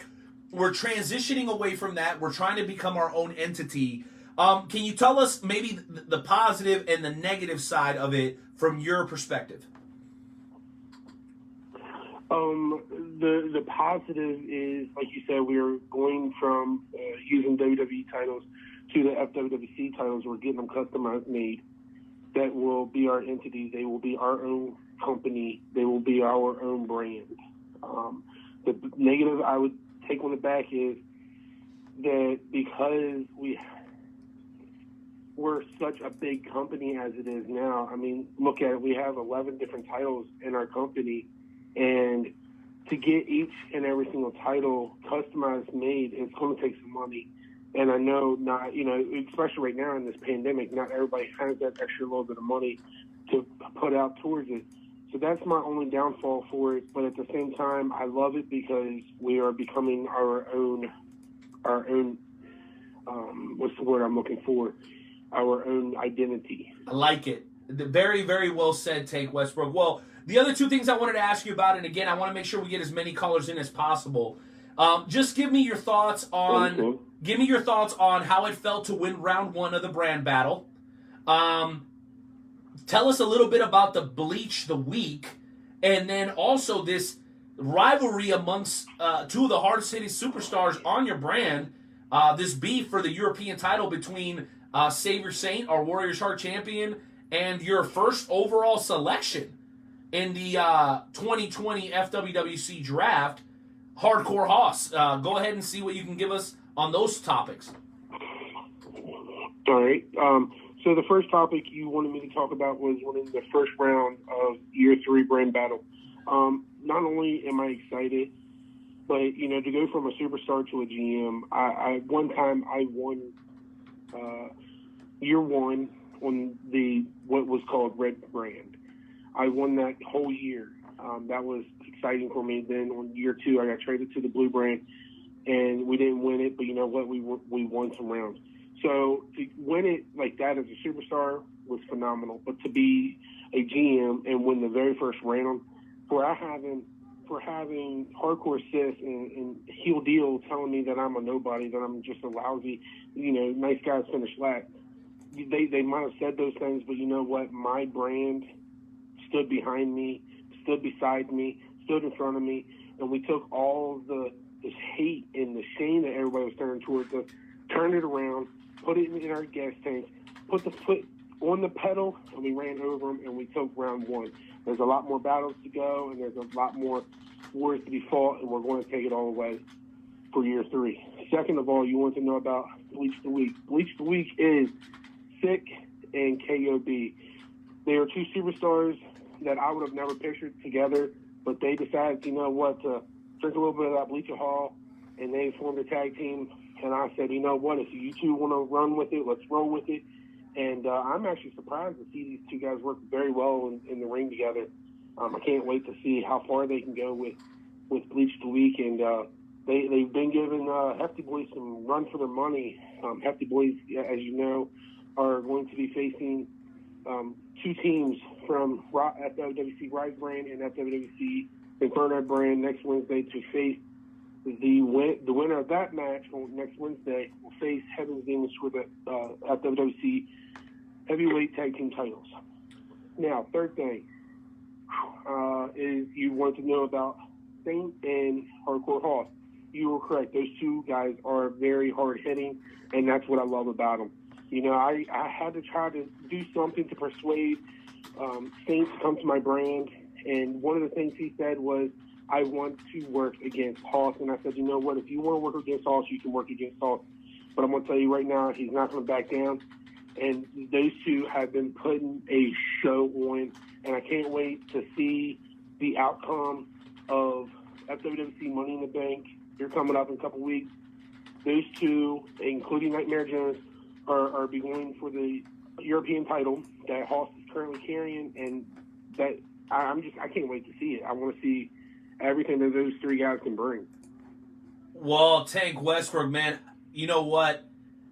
We're transitioning away from that. We're trying to become our own entity. Can you tell us maybe the positive and the negative side of it from your perspective? The positive is, like you said, we're going from using WWE titles to the FWWC titles. We're getting them customized made. That will be our entity. They will be our own company. They will be our own brand. The negative I would take on the back is that because we're such a big company as it is now, I mean, look at it. We have 11 different titles in our company, and to get each and every single title customized made, it's going to take some money. And I know not, especially right now in this pandemic, not everybody has that extra little bit of money to put out towards it. So that's my only downfall for it. But at the same time, I love it because we are becoming our own, what's the word I'm looking for? Our own identity. I like it. Very, very well said, Tank Westbrook. Well, the other 2 things I wanted to ask you about, and again, I want to make sure we get as many callers in as possible. Just give me your thoughts on how it felt to win round 1 of the brand battle. Tell us a little bit about the Bleach the Week, and then also this rivalry amongst 2 of the hardest hitting superstars on your brand. This beef for the European title between Savior Saint, our Warriors Heart champion, and your first overall selection in the 2020 FWWC draft, Hardcore Hoss. Go ahead and see what you can give us on those topics. All right. So the first topic you wanted me to talk about was winning the first round of year 3 brand battle. Not only am I excited, but to go from a superstar to a GM, one time I won year 1 on the what was called Red Brand. I won that whole year. That was exciting for me. Then on year 2, I got traded to the Blue Brand, and we didn't win it, but you know what? We won some rounds. So to win it like that as a superstar was phenomenal. But to be a GM and win the very first round, for having hardcore sis and heel deal telling me that I'm a nobody, that I'm just a lousy, nice guys finish last. They might have said those things, but you know what? My brand stood behind me, stood beside me, stood in front of me, and we took all this hate and the shame that everybody was turning towards us, turned it around, put it in our gas tanks, put the foot on the pedal, and we ran over them, and we took round one. There's a lot more battles to go, and there's a lot more wars to be fought, and we're going to take it all away for year 3. Second of all, you want to know about Bleach the Week. Bleach the Week is Sick and KOB. They are 2 superstars that I would have never pictured together, but they decided, to drink a little bit of that Bleach Hall, and they formed a tag team. And I said, you know what, if you two want to run with it, let's roll with it. And I'm actually surprised to see these 2 guys work very well in the ring together. I can't wait to see how far they can go with Bleach the Week. And they've been giving Hefty Boys some run for their money. Hefty Boys, as you know, are going to be facing 2 teams from FWWC Rise brand and FWWC Inferno brand next Wednesday to face the winner of that match next Wednesday will face Heaven's Demons for the FWWC Heavyweight Tag Team titles. Now, third thing is you want to know about Saint and Hardcore Hoss. You were correct. Those 2 guys are very hard-hitting, and that's what I love about them. I had to try to do something to persuade Saint to come to my brand, and one of the things he said was, I want to work against Hoss. And I said, you know what, if you want to work against Hoss, you can work against Hoss. But I'm going to tell you right now, he's not going to back down. And those 2 have been putting a show on, and I can't wait to see the outcome of FWWC Money in the Bank. They're coming up in a couple weeks. Those 2, including Nightmare Jones, are be going for the European title that Hoss is currently carrying, and that I can't wait to see it. I want to see everything that those 3 guys can bring. Well, Tank Westbrook, man, you know what?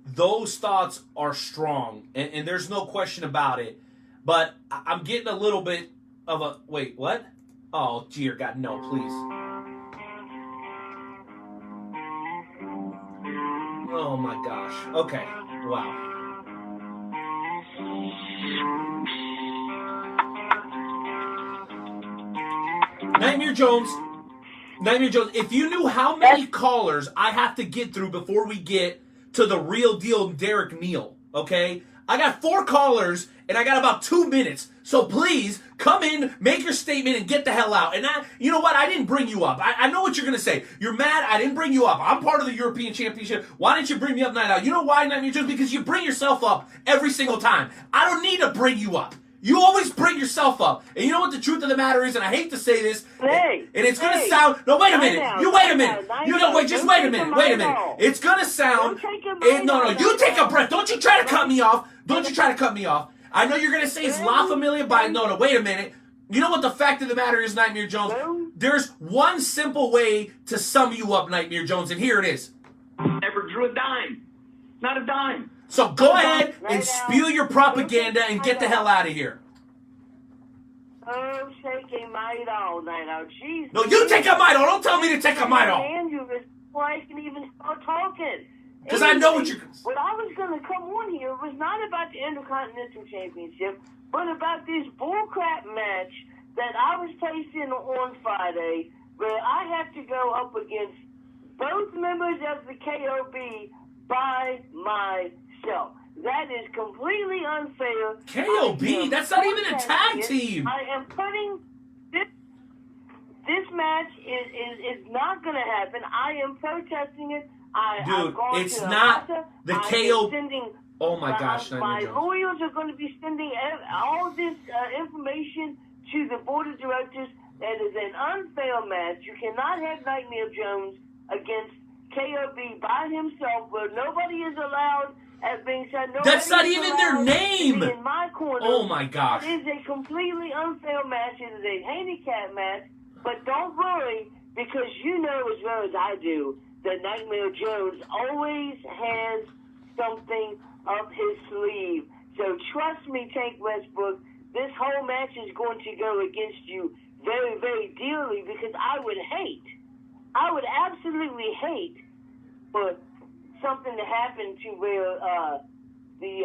Those thoughts are strong, and there's no question about it. But I'm getting a little bit of a... Wait, what? Oh, dear God, no, please. Oh, my gosh. Okay, wow. Nightmare Jones, if you knew how many callers I have to get through before we get to the real deal Derek Neal, okay? I got 4 callers, and I got about 2 minutes. So please, come in, make your statement, and get the hell out. And you know what? I didn't bring you up. I know what you're going to say. You're mad I didn't bring you up. I'm part of the European Championship. Why didn't you bring me up Night Out? You know why, Nightmare Jones? Because you bring yourself up every single time. I don't need to bring you up. You always bring yourself up. And you know what the truth of the matter is, and I hate to say this, and it's going to sound... No, wait a minute. Wait a minute. Wait a minute. It's going to sound... No, you take a breath. Don't you try to cut me off. I know you're going to say it's La Familia, but no, wait a minute. You know what the fact of the matter is, Nightmare Jones? There's one simple way to sum you up, Nightmare Jones, and here it is. Never drew a dime. Not a dime. So go ahead and spew your propaganda and get the hell out of here. Oh, shaking my all night out. Jeez. No, you take a Midol. Don't tell me to take a Midol. Before I can even start talking. Because I know what you're... What I was going to come on here was not about the Intercontinental Championship, but about this bullcrap match that I was placed in on Friday, where I have to go up against both members of the KOB by myself. That is completely unfair. KOB? That's not even a tag team. I am putting this match is not going to happen. I am protesting it. Dude, it's not the KOB. Oh my gosh, my lawyers are going to be sending all this information to the board of directors. That is an unfair match. You cannot have Nightmare Jones against KOB by himself, where nobody is allowed, as being said, that's not even their name. In my corner. Oh my gosh. It is a completely unfair match. It is a handicap match. But don't worry, because you know as well as I do that Nightmare Jones always has something up his sleeve. So trust me, Tank Westbrook, this whole match is going to go against you very, very dearly because I would absolutely hate for something to happen to where the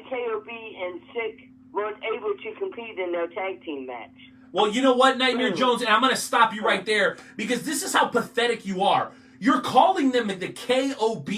KOB and Sick weren't able to compete in their tag team match. Well, you know what, Nightmare Jones, and I'm going to stop you right there because this is how pathetic you are. You're calling them the KOB.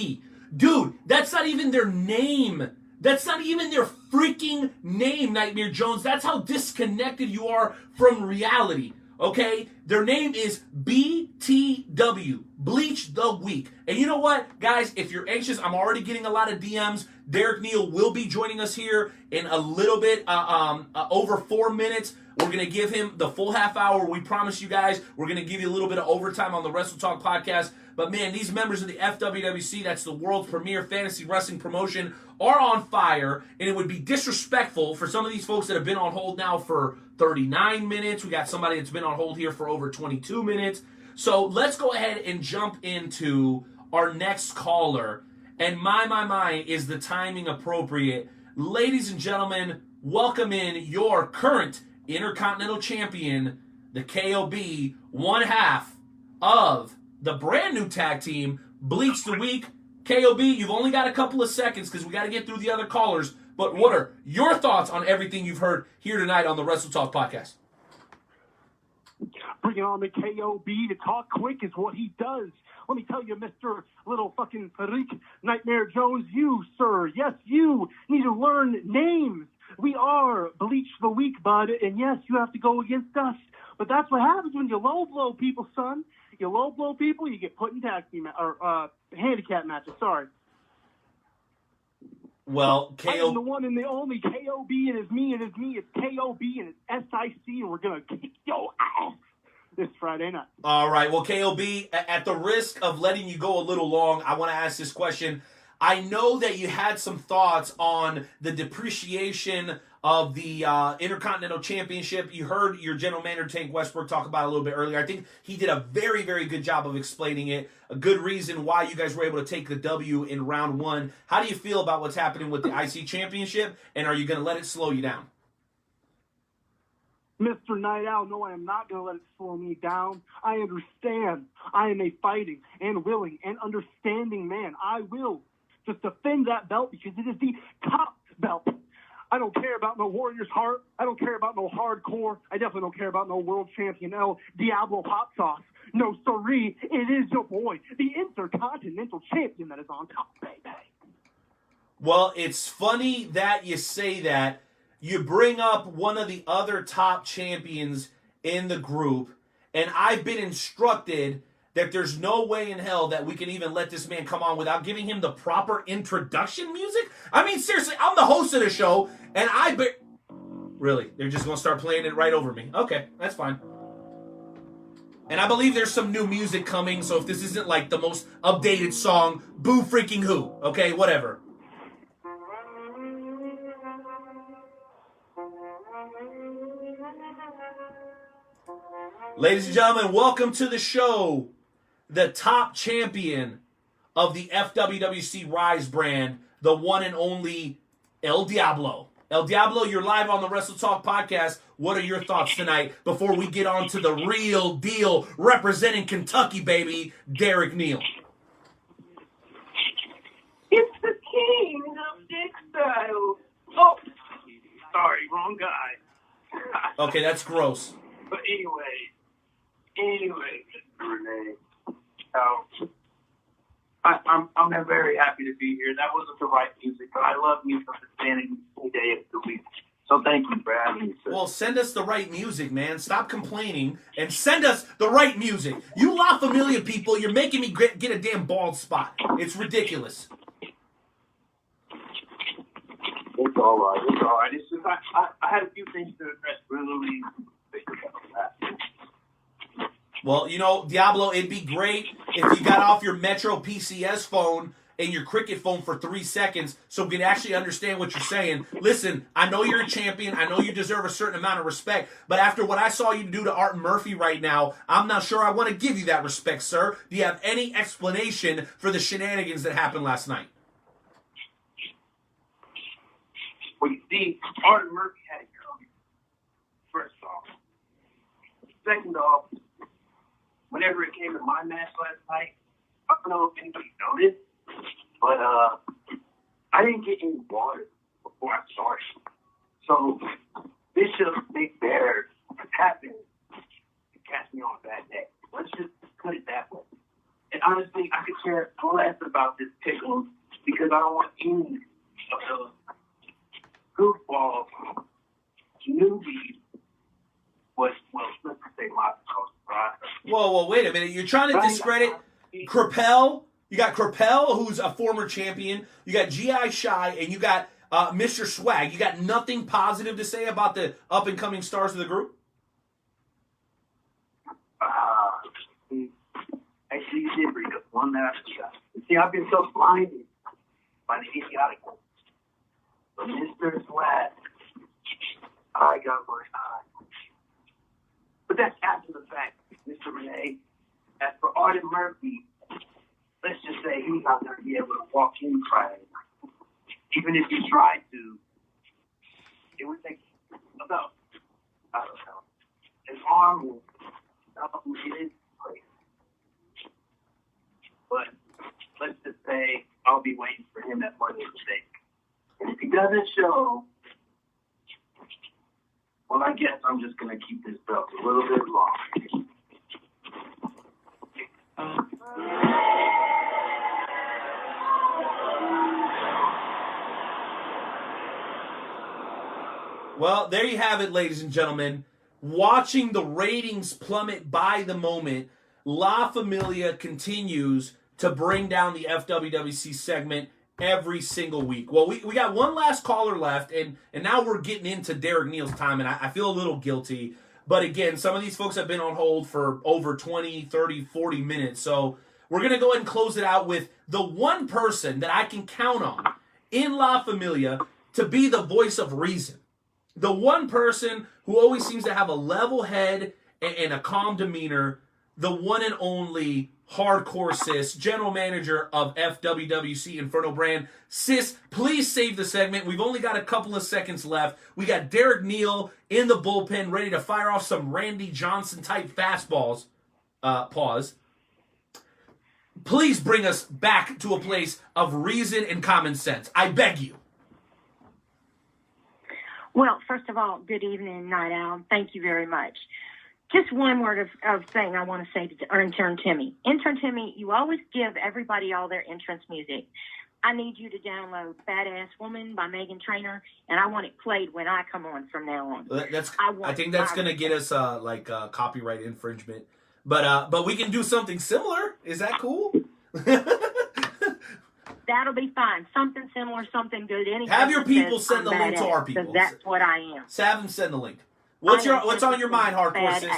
Dude, that's not even their name. That's not even their freaking name, Nightmare Jones. That's how disconnected you are from reality, okay? Their name is BTW, Bleach the Week. And you know what, guys, if you're anxious, I'm already getting a lot of DMs. Derek Neal will be joining us here in a little bit, over 4 minutes. We're going to give him the full half hour. We promise you guys we're going to give you a little bit of overtime on the Wrestle Talk podcast. But, man, these members of the FWWC, that's the world's premier fantasy wrestling promotion, are on fire. And it would be disrespectful for some of these folks that have been on hold now for 39 minutes. We got somebody that's been on hold here for over 22 minutes. So let's go ahead and jump into our next caller. And my, is the timing appropriate? Ladies and gentlemen, welcome in your current Intercontinental Champion, the KOB, one half of the brand new tag team, Bleach the Week. KOB, you've only got a couple of seconds because we got to get through the other callers. But what are your thoughts on everything you've heard here tonight on the Wrestle Talk podcast? Bringing on the KOB to talk quick is what he does. Let me tell you, Mr. Little fucking Farik Nightmare Jones, you, sir, yes, you need to learn names. We are Bleach the Week, bud, and yes, you have to go against us. But that's what happens when you low blow people, son. You low blow people, you get put in tag team or handicap matches. Sorry. Well, I am the one and the only KOB. It is me. It's KOB, and it's SIC, and we're gonna kick your ass this Friday night. All right. Well, KOB, at the risk of letting you go a little long, I want to ask this question. I know that you had some thoughts on the depreciation of the Intercontinental Championship. You heard your general manager, Tank Westbrook, talk about it a little bit earlier. I think he did a very, very good job of explaining it. A good reason why you guys were able to take the W in round one. How do you feel about what's happening with the IC Championship, and are you going to let it slow you down? Mr. Night Owl, no, I am not going to let it slow me down. I understand. I am a fighting and willing and understanding man. I will just defend that belt because it is the top belt. I don't care about no Warrior's Heart. I don't care about no Hardcore. I definitely don't care about no World Champion El Diablo Hot Sauce. No, siree, it is your boy, the Intercontinental Champion that is on top, baby. Well, it's funny that you say that. You bring up one of the other top champions in the group, and I've been instructed that there's no way in hell that we can even let this man come on without giving him the proper introduction music. I mean, seriously, I'm the host of the show, and Really? They're just going to start playing it right over me. Okay, that's fine. And I believe there's some new music coming, so if this isn't like the most updated song, boo freaking who. Okay, whatever. Ladies and gentlemen, welcome to the show. The top champion of the FWWC Rise brand, the one and only El Diablo. El Diablo, you're live on the Wrestle Talk podcast. What are your thoughts tonight before we get on to the real deal representing Kentucky, baby, Derek Neal? It's the king of dick style. Oh, sorry, wrong guy. Okay, that's gross. But anyway, Renee, I'm very happy to be here. That wasn't the right music, but I love music understanding any day of the week. So thank you for having me, sir. Well, send us the right music, man. Stop complaining and send us the right music. You La Familia people, you're making me get a damn bald spot. It's ridiculous. It's all right. It's just I had a few things to address really that. Well, you know, Diablo, it'd be great if you got off your Metro PCS phone and your Cricket phone for 3 seconds so we can actually understand what you're saying. Listen, I know you're a champion. I know you deserve a certain amount of respect. But after what I saw you do to Art Murphy right now, I'm not sure I want to give you that respect, sir. Do you have any explanation for the shenanigans that happened last night? Well, you see, Artie Murphy had it coming. First off. Second off, whenever it came to my match last night, I don't know if anybody noticed, but I didn't get any water before I started. So Bishop's Big Bear happened to catch me on a bad day. Let's just put it that way. And honestly, I could care less about this pickle because I don't want any of the goofball newbies. Well, let's say my coach, right? Whoa, wait a minute. You're trying to discredit Crapel. You got Crapel, who's a former champion. You got G.I. Shy, and you got Mr. Swag. You got nothing positive to say about the up-and-coming stars of the group? Actually, you did bring up one that I forgot. See, I've been so blinded by the idiotic one. But Mr. Swag, I got my eye. But that's after the fact, Mr. Renee. As for Artie Murphy, let's just say he's not going to be able to walk in Friday night. Even if he tried to, it would take about, I don't know, his arm will get his place. But let's just say I'll be waiting for him at Money in the Bank. And if he doesn't show, well, I guess I'm just going to keep this belt a little bit long. Well, there you have it, ladies and gentlemen. Watching the ratings plummet by the moment, La Familia continues to bring down the FWWC segment every single week. Well, we got one last caller left, and now we're getting into Derek Neal's time, and I feel a little guilty. But again, some of these folks have been on hold for over 20, 30, 40 minutes. So we're going to go ahead and close it out with the one person that I can count on in La Familia to be the voice of reason. The one person who always seems to have a level head and a calm demeanor, the one and only Hardcore Sis, general manager of FWWC Inferno brand. Sis, please save the segment. We've only got a couple of seconds left. We got Derek Neal in the bullpen ready to fire off some Randy Johnson-type fastballs. Pause. Please bring us back to a place of reason and common sense. I beg you. Well, first of all, good evening, Night Owl. Thank you very much. Just one word of thing I want to say to Intern Timmy. Intern Timmy, you always give everybody all their entrance music. I need you to download Badass Woman by Meghan Trainor, and I want it played when I come on from now on. I think that's going to get us copyright infringement. But we can do something similar. Is that cool? That'll be fine. Something similar, something good. Anything. Have your people send the link to our people. That's what I am. Have them send the link. What's on your mind, Hardcore Sis?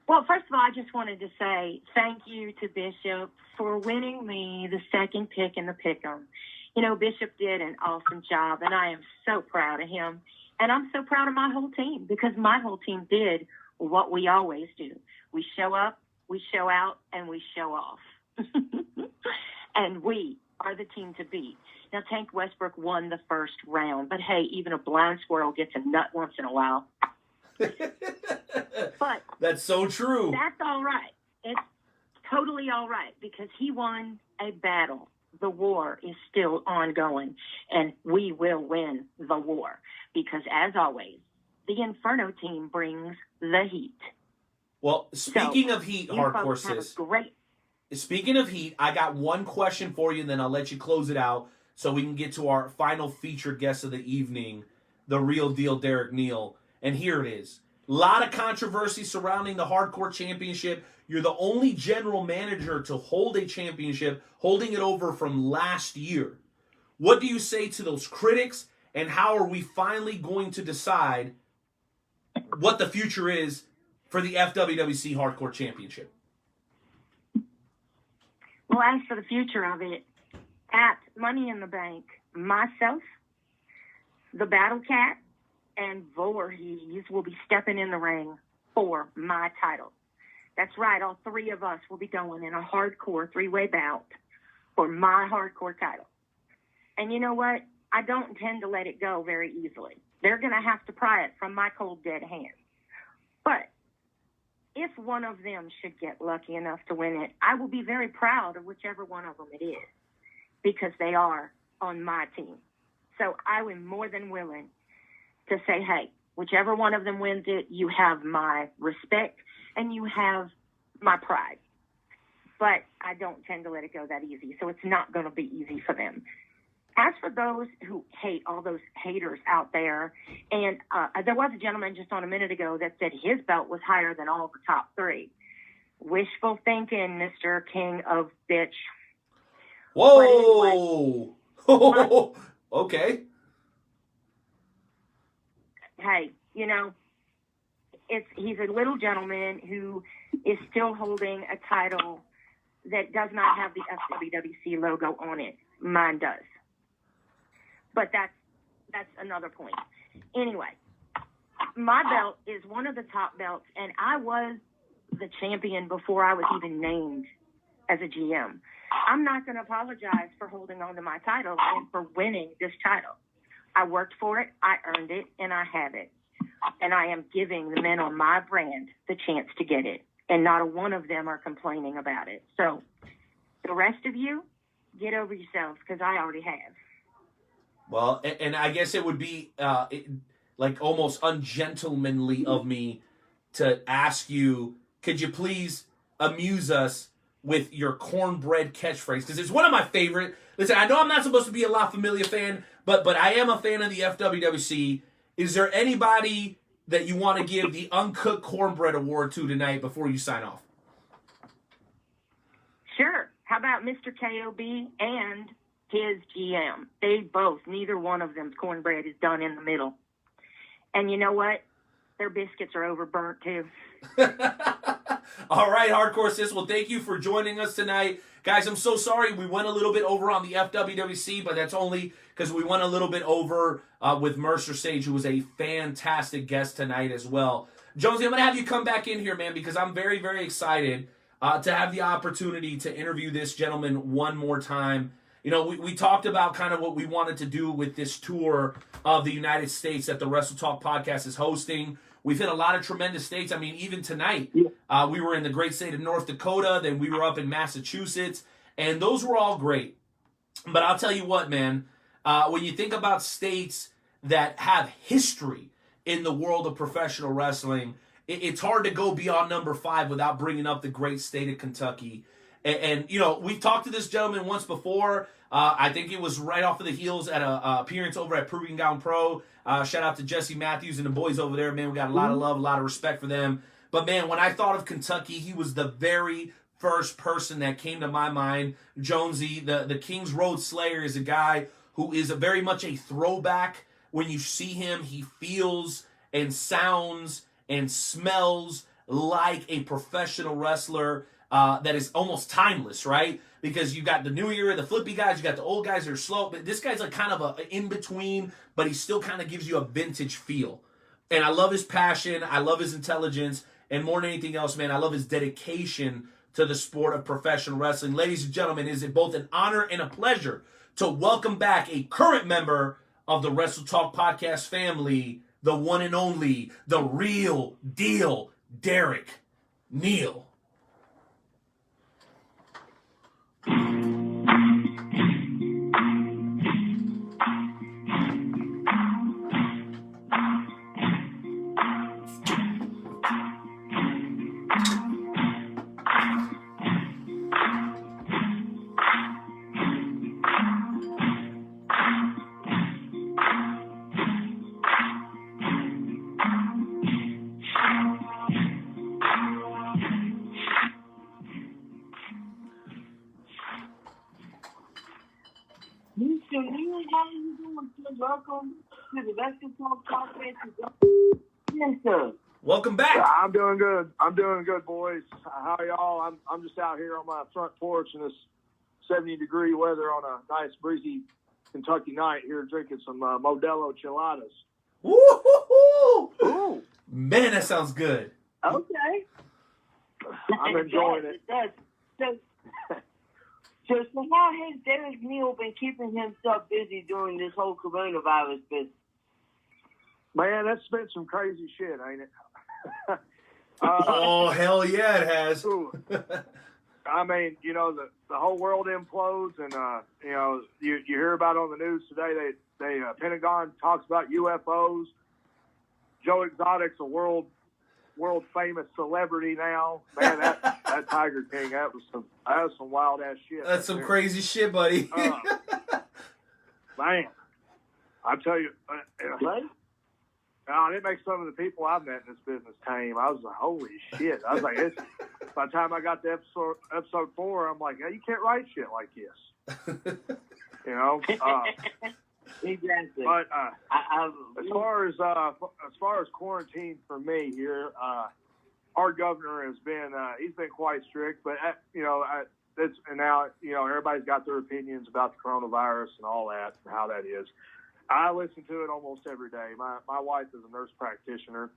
Well, first of all, I just wanted to say thank you to Bishop for winning me the second pick in the pick'em. You know, Bishop did an awesome job, and I am so proud of him. And I'm so proud of my whole team because my whole team did what we always do. We show up, we show out, and we show off. And we are the team to beat. Now, Tank Westbrook won the first round, but hey, even a blind squirrel gets a nut once in a while. But that's so true. That's all right. It's totally all right because he won a battle. The war is still ongoing, and we will win the war because, as always, the Inferno team brings the heat. Well, speaking of heat, Hardcore Sis. Speaking of heat, I got one question for you, and then I'll let you close it out so we can get to our final feature guest of the evening, the real deal, Derek Neal. And here it is. A lot of controversy surrounding the Hardcore Championship. You're the only general manager to hold a championship, holding it over from last year. What do you say to those critics, and how are we finally going to decide what the future is for the FWWC Hardcore Championship? Well, as for the future of it, at Money in the Bank, myself, the Battle Cat, and Voorhees will be stepping in the ring for my title. That's right, all three of us will be going in a hardcore three-way bout for my hardcore title. And you know what? I don't tend to let it go very easily. They're going to have to pry it from my cold, dead hands. But if one of them should get lucky enough to win it, I will be very proud of whichever one of them it is, because they are on my team. So I am more than willing to say, hey, whichever one of them wins it, you have my respect and you have my pride. But I don't tend to let it go that easy, so it's not going to be easy for them. As for those who hate, all those haters out there, and there was a gentleman just on a minute ago that said his belt was higher than all the top three. Wishful thinking, Mr. King of Bitch. Whoa! Anyway, okay. Hey, you know, he's a little gentleman who is still holding a title that does not have the FWWC logo on it. Mine does. But that's another point. Anyway, my belt is one of the top belts, and I was the champion before I was even named as a GM. I'm not going to apologize for holding on to my title and for winning this title. I worked for it, I earned it, and I have it. And I am giving the men on my brand the chance to get it. And not a one of them are complaining about it. So the rest of you, get over yourselves, because I already have. Well, and I guess it would be like almost ungentlemanly of me to ask you, could you please amuse us with your cornbread catchphrase? Because it's one of my favorite. Listen, I know I'm not supposed to be a La Familia fan, but I am a fan of the FWWC. Is there anybody that you want to give the Uncooked Cornbread Award to tonight before you sign off? Sure. How about Mr. KOB and his GM? They both, neither one of them's cornbread is done in the middle. And you know what? Their biscuits are overburnt too. All right, Hardcore Sis. Well, thank you for joining us tonight. Guys, I'm so sorry we went a little bit over on the FWWC, but that's only because we went a little bit over with Mercer Sage, who was a fantastic guest tonight as well. Jonesy, I'm going to have you come back in here, man, because I'm very, very excited to have the opportunity to interview this gentleman one more time. You know, we talked about kind of what we wanted to do with this tour of the United States that the Wrestle Talk podcast is hosting. We've hit a lot of tremendous states. I mean, even tonight, we were in the great state of North Dakota, then we were up in Massachusetts, and those were all great. But I'll tell you what, man, when you think about states that have history in the world of professional wrestling, it's hard to go beyond number 5 without bringing up the great state of Kentucky. And you know, we've talked to this gentleman once before. I think it was right off of the heels at a appearance over at Proving Down Pro. Shout out to Jesse Matthews and the boys over there, man. We got a lot of love, a lot of respect for them. But, man, when I thought of Kentucky, he was the very first person that came to my mind. Jonesy, the King's Road Slayer, is a guy who is very much a throwback. When you see him, he feels and sounds and smells like a professional wrestler that is almost timeless, right? Because you got the new era, the flippy guys, you got the old guys that are slow, but this guy's like kind of a in-between, but he still kind of gives you a vintage feel. And I love his passion, I love his intelligence, and more than anything else, man, I love his dedication to the sport of professional wrestling. Ladies and gentlemen, it is both an honor and a pleasure to welcome back a current member of the Wrestle Talk podcast family, the one and only, the real deal, Derek Neal. Mr. Neal, how are you doing, sir? Welcome to the Wrestle Talk podcast. Yes, sir. Welcome back. I'm doing good. Boys. How are y'all? I'm just out here on my front porch in this 70-degree weather on a nice breezy Kentucky night here, drinking some Modelo Chiladas. Woo-hoo-hoo! Man, that sounds good. Okay. I'm enjoying it. It does. So how has Derek Neal been keeping himself busy during this whole coronavirus business? Man, that's been some crazy shit, ain't it? Oh, hell yeah, it has. I mean, you know, the whole world implodes, and you know, you hear about on the news today. They Pentagon talks about UFOs. Joe Exotic's a world famous celebrity now. Man, that Tiger King, that was some wild ass shit. That's some crazy shit, buddy. Man, I tell you, it makes some of the people I've met in this business tame. I was like, holy shit. I was like, by the time I got to episode 4, I'm like, yeah, you can't write shit like this. You know? Exactly. But as far as quarantine for me here, our governor has been he's been quite strict. But now everybody's got their opinions about the coronavirus and all that and how that is. I listen to it almost every day. My wife is a nurse practitioner.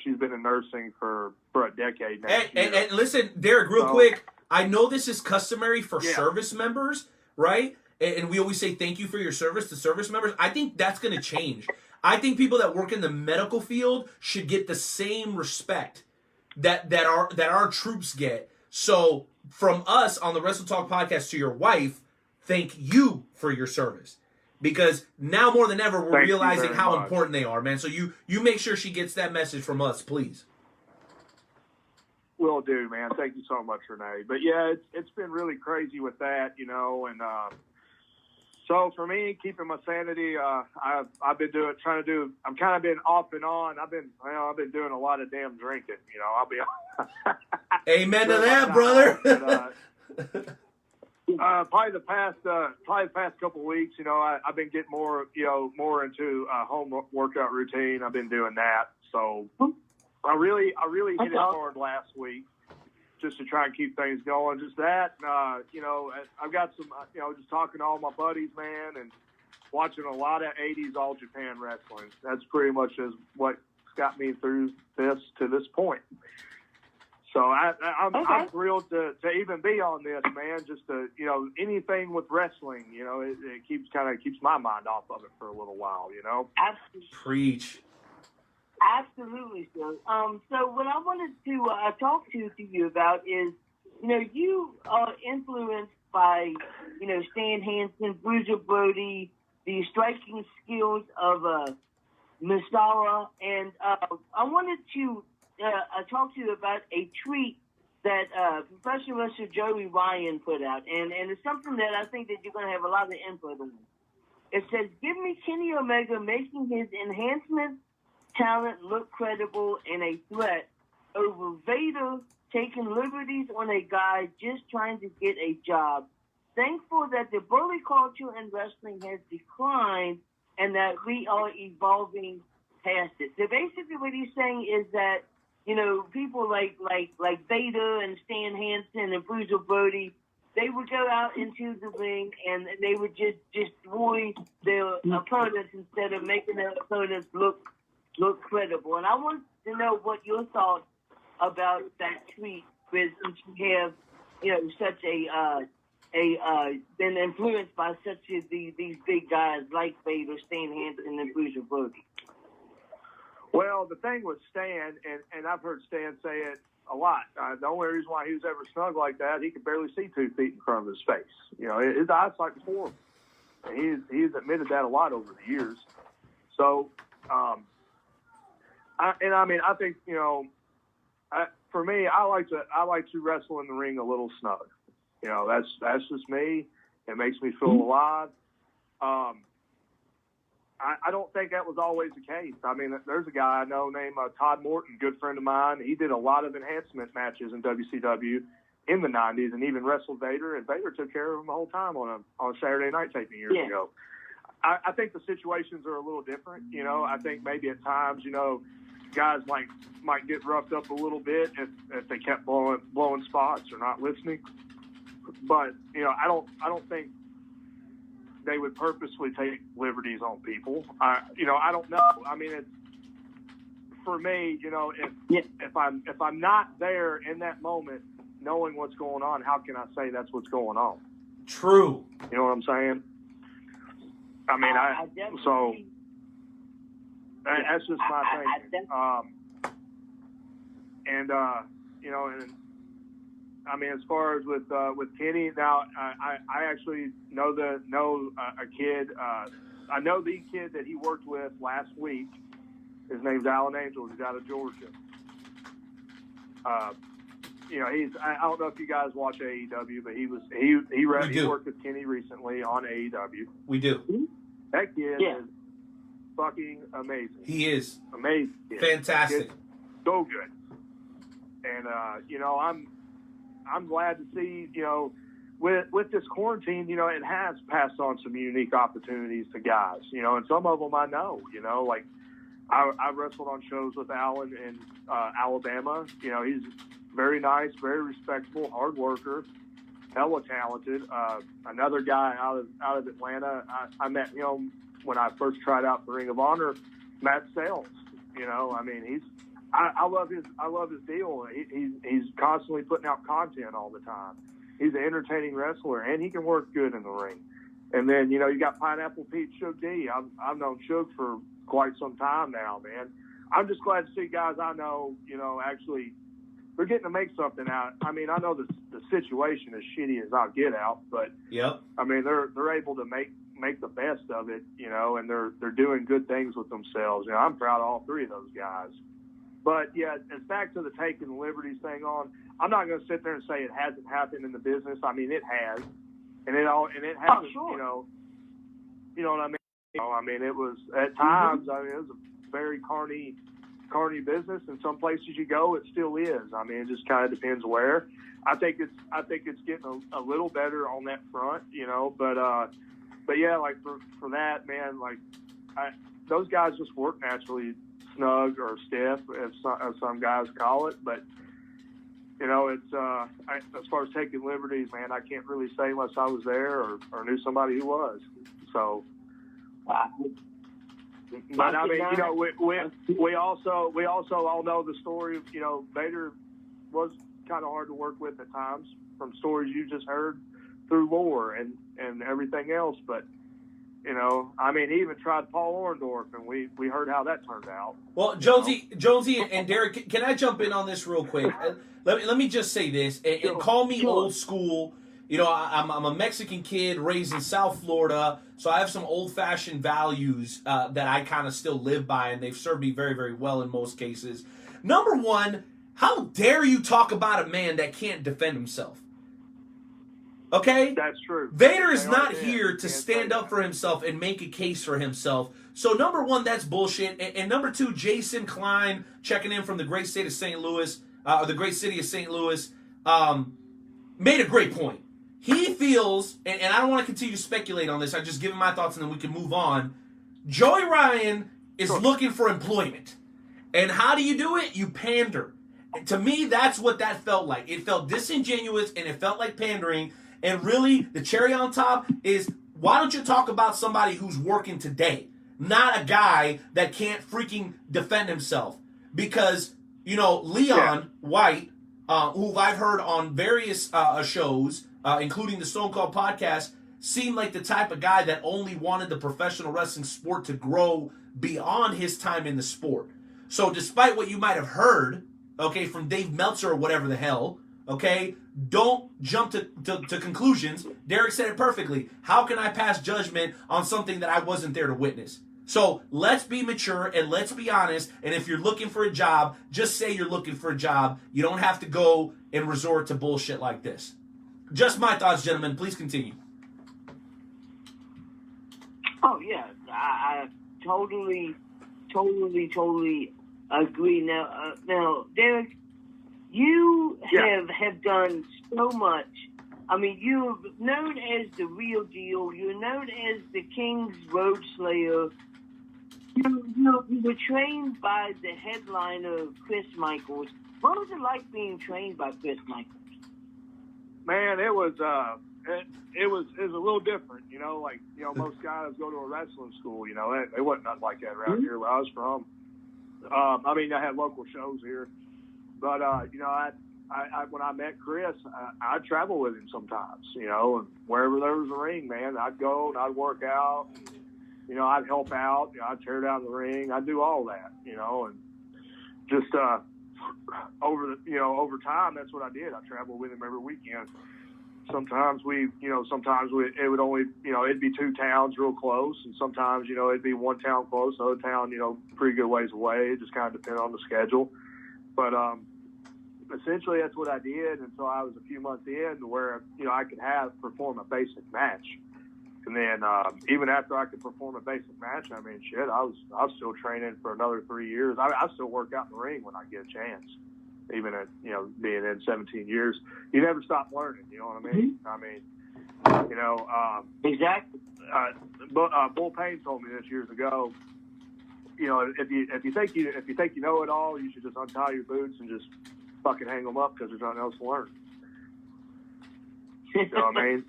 She's been in nursing for a decade now. And listen, Derek, real quick, I know this is customary for service members, right? And we always say thank you for your service to service members. I think that's going to change. I think people that work in the medical field should get the same respect that our troops get. So from us on the Wrestle Talk podcast to your wife, thank you for your service. Because now more than ever, we're realizing how important they are, man. So you make sure she gets that message from us, please. Will do, man. Thank you so much, Renee. But yeah, it's been really crazy with that, you know. And so for me, keeping my sanity, I've been I'm kind of been off and on. I've been doing a lot of damn drinking, you know. I'll be amen to that, brother. Probably the past couple of weeks, you know, I've been getting more into home workout routine. I've been doing that. So I really hit it hard last week just to try and keep things going. Just that, I've got some, just talking to all my buddies, man, and watching a lot of 80s All Japan wrestling. That's pretty much what's got me through to this point. So I'm thrilled to even be on this, man. Just to, anything with wrestling, it keeps my mind off of it for a little while, you know. Absolutely. Preach. Absolutely, sir. So what I wanted to talk to you about is, you are influenced by, Stan Hansen, Bruiser Brody, the striking skills of Misawa, and I wanted to talk to you about a tweet that professional wrestler Joey Ryan put out, and it's something that I think that you're going to have a lot of input on. It says, give me Kenny Omega making his enhancement talent look credible and a threat over Vader taking liberties on a guy just trying to get a job. Thankful that the bully culture in wrestling has declined and that we are evolving past it. So basically what he's saying is that, people like Vader and Stan Hansen and Bruiser Brody, they would go out into the ring and they would just destroy their opponents instead of making their opponents look credible. And I want to know what your thoughts about that tweet, since you have, such been influenced by these big guys like Vader, Stan Hansen, and Bruiser Brody. Well, the thing with Stan, and I've heard Stan say it a lot, the only reason why he was ever snug like that, he could barely see 2 feet in front of his face. His eyesight was horrible. And he's admitted that a lot over the years. So, I think, for me, I like to wrestle in the ring a little snug. That's just me. It makes me feel alive. I don't think that was always the case. I mean, there's a guy I know named Todd Morton, good friend of mine. He did a lot of enhancement matches in WCW in the 90s and even wrestled Vader, and Vader took care of him the whole time on a Saturday night taping years ago. I think the situations are a little different. I think maybe at times, guys might get roughed up a little bit if they kept blowing spots or not listening. But I don't think they would purposely take liberties on people. I don't know. I mean, it's for me. If I'm not there in that moment, knowing what's going on, how can I say that's what's going on? True. You know what I'm saying? I mean, so that's just my thing. You know, and I mean, as far as with Kenny, now I actually know a kid. I know the kid that he worked with last week. His name's Alan Angels. He's out of Georgia. You know, I don't know if you guys watch AEW, but he worked with Kenny recently on AEW. We do. That kid is fucking amazing. He is amazing. Kid. Fantastic. Kid, so good. And you know, I'm glad to see, you know, with this quarantine, you know, it has passed on some unique opportunities to guys, you know, and some of them I know, you know, like I wrestled on shows with Alan in Alabama. You know, he's very nice, very respectable, hard worker, hella talented. Another guy out of Atlanta, I met him when I first tried out for Ring of Honor, Matt Sales. You know, I mean, I love his deal. He's constantly putting out content all the time. He's an entertaining wrestler, and he can work good in the ring. And then, you know, you got Pineapple Pete, Suge D. I've known Suge for quite some time now, man. I'm just glad to see guys I know, you know, actually they're getting to make something out. I mean, I know the situation is shitty as I'll get out, but I mean, they're able to make the best of it, you know, and they're doing good things with themselves. You know, I'm proud of all three of those guys. But yeah, it's back to the taking liberties thing on. I'm not going to sit there and say it hasn't happened in the business. I mean, it has, and it hasn't. You know what I mean. You know, I mean, it was at times. I mean, it was a very carny business, and some places you go, it still is. I mean, it just kind of depends where. I think it's getting a little better on that front, you know. But yeah, like for that, man, like those guys just work naturally snug or stiff, as some guys call it. But you know, it's as far as taking liberties, man, I can't really say unless I was there or knew somebody who was. So. But I mean, you know, we also all know the story of, you know, Vader was kind of hard to work with at times from stories you just heard through lore and everything else. But you know, I mean, he even tried Paul Orndorff, and we heard how that turned out. Well, Jonesy and Derek, can I jump in on this real quick? Let me just say this, and call me old school. You know, I'm a Mexican kid raised in South Florida, so I have some old-fashioned values that I kind of still live by, and they've served me very, very well in most cases. Number one, how dare you talk about a man that can't defend himself? Okay? That's true. Vader is not here to stand up for himself and make a case for himself. So, number one, that's bullshit. And number two, Jason Klein, checking in from the great state of St. Louis, or the great city of St. Louis, made a great point. He feels, and I don't want to continue to speculate on this, I'm just giving my thoughts and then we can move on. Joey Ryan is looking for employment. And how do you do it? You pander. And to me, that's what that felt like. It felt disingenuous and it felt like pandering. And really, the cherry on top is, why don't you talk about somebody who's working today? Not a guy that can't freaking defend himself. Because, you know, Leon White, who I've heard on various shows, including the Stone Cold podcast, seemed like the type of guy that only wanted the professional wrestling sport to grow beyond his time in the sport. So despite what you might have heard, okay, from Dave Meltzer or whatever the hell, okay, don't jump to conclusions. Derek said it perfectly. How can I pass judgment on something that I wasn't there to witness? So let's be mature and let's be honest. And if you're looking for a job, just say you're looking for a job. You don't have to go and resort to bullshit like this. Just my thoughts, gentlemen. Please continue. Oh, yeah. I totally agree. Now, Derek, you have done so much. I mean, you're known as the real deal. You're known as the King's Road Slayer. You were trained by the headliner, Chris Michaels. What was it like being trained by Chris Michaels? Man, it was a little different, you know. Like, you know, most guys go to a wrestling school, you know. It wasn't nothing like that around here where I was from. I mean, I had local shows here, but you know, when I met Chris, I'd travel with him sometimes, you know, and wherever there was a ring, man, I'd go and I'd work out, and, you know, I'd help out, you know, I'd tear down the ring, I'd do all that, you know, and just over time, that's what I did. I traveled with him every weekend. Sometimes it would only, you know, it'd be 2 towns real close, and sometimes, you know, it'd be 1 town close, the other town, you know, pretty good ways away. It just kind of depended on the schedule. But essentially, that's what I did until I was a few months in, where, you know, I could perform a basic match. And then even after I could perform a basic match, I mean, shit, I was still training for another 3 years. I still work out in the ring when I get a chance, even at, you know, being in 17 years. You never stop learning, you know what I mean? I mean, you know, exactly. Bull Payne told me this years ago. You know, if you think you know it all, you should just untie your boots and just fucking hang them up, because there's nothing else to learn. You know what I mean?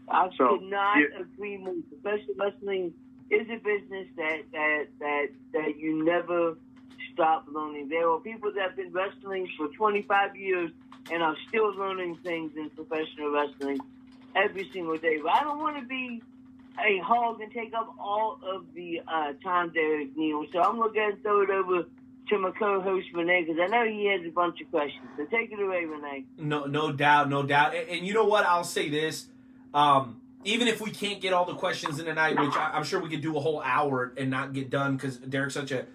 I could not agree more. Professional wrestling is a business that you never stop learning. There are people that have been wrestling for 25 years and are still learning things in professional wrestling every single day. But I don't want to be a hog and take up all of the time there, Neal. So I'm going to go ahead and throw it over to my co-host, Renee, because I know he has a bunch of questions. So take it away, Renee. No doubt. And you know what? I'll say this. Even if we can't get all the questions in tonight, which I'm sure we could do a whole hour and not get done, because Derek's such a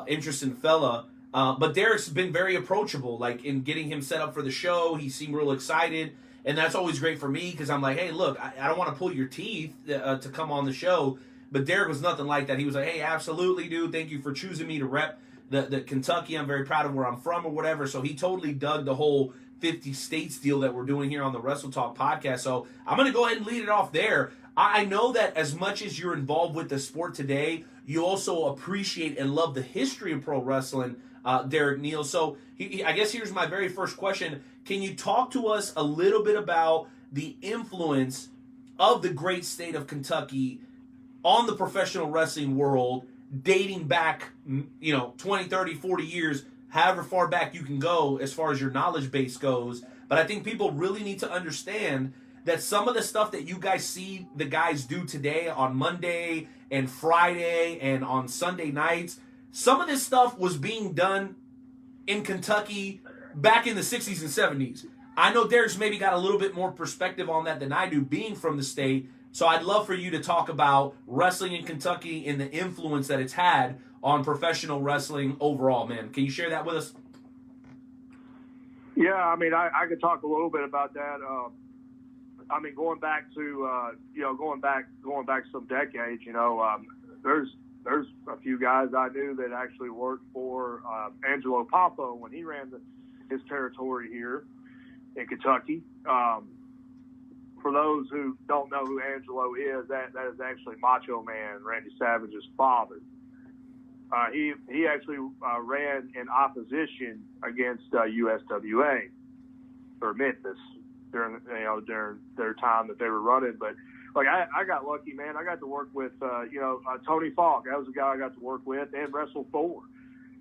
interesting fella. But Derek's been very approachable, like in getting him set up for the show. He seemed real excited, and that's always great for me, because I'm like, hey, look, I don't want to pull your teeth to come on the show. But Derek was nothing like that. He was like, hey, absolutely, dude. Thank you for choosing me to rep the Kentucky. I'm very proud of where I'm from or whatever. So he totally dug the whole 50 states deal that we're doing here on the Wrestle Talk podcast. So I'm going to go ahead and lead it off there. I know that as much as you're involved with the sport today, you also appreciate and love the history of pro wrestling, Derek Neal. So I guess here's my very first question. Can you talk to us a little bit about the influence of the great state of Kentucky on the professional wrestling world, dating back, 20, 30, 40 years, however far back you can go as far as your knowledge base goes. But I think people really need to understand that some of the stuff that you guys see the guys do today on Monday and Friday and on Sunday nights, some of this stuff was being done in Kentucky back in the 60s and 70s. I know Derek's maybe got a little bit more perspective on that than I do, being from the state. So I'd love for you to talk about wrestling in Kentucky and the influence that it's had on professional wrestling overall, man. Can you share that with us? Yeah, I mean, I could talk a little bit about that. I mean, going back some decades, there's a few guys I knew that actually worked for Angelo Poffo when he ran his territory here in Kentucky. For those who don't know who Angelo is, that is actually Macho Man, Randy Savage's father. He actually ran in opposition against USWA or Memphis during their time that they were running. But like I got lucky, man. I got to work with Tony Falk. That was the guy I got to work with, and Wrestle 4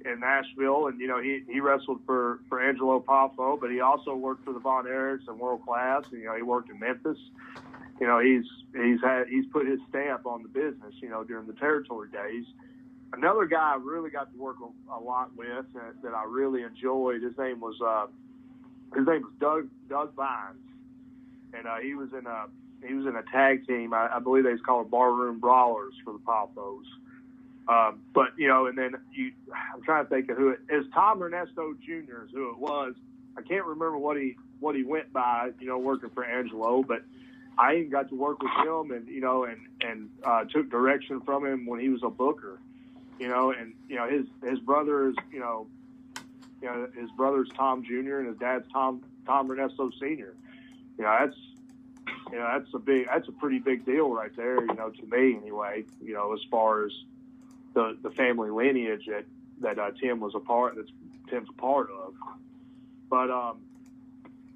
in Nashville. And he wrestled for Angelo Poffo, but he also worked for the Von Erichs and World Class. And, he worked in Memphis. He's put his stamp on the business. During the territory days. Another guy I really got to work a lot with that I really enjoyed. His name was Doug Vines, and he was in a tag team. I believe they was called Barroom Brawlers for the Poffos. But and then I'm trying to think of who it is. Tom Ernesto Jr. is who it was. I can't remember what he went by. Working for Angelo, but I even got to work with him and took direction from him when he was a booker. His brother is his brother's Tom Jr. and his dad's Tom Ernesto Sr. That's a pretty big deal right there. To me anyway. As far as the family lineage that Tim's a part of. But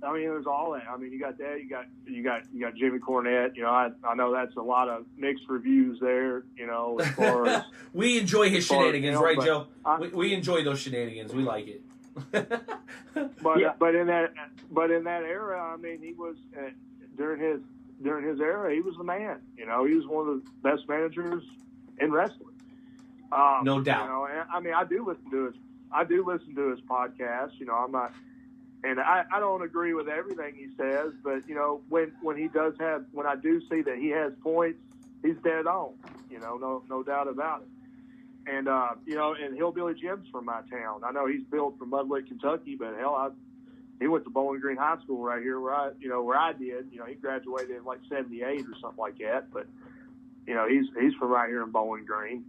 I mean, there's all that. I mean, you got that. You got Jimmy Cornette. I know that's a lot of mixed reviews there. As far as we enjoy his shenanigans, right, Joe? We enjoy those shenanigans. We like it. But in that era, I mean, he was during his era, he was the man. You know, he was one of the best managers in wrestling. No doubt. You know, and, I mean, I do listen to his podcast. You know, I'm not, and I don't agree with everything he says, but you know, when I do see that he has points, he's dead on. You know, no doubt about it. And you know, and Hillbilly Jim's from my town. I know he's built from Mud Lick, Kentucky, but hell, he went to Bowling Green High School right here where I did. You know, he graduated in like '78 or something like that. But you know, he's from right here in Bowling Green.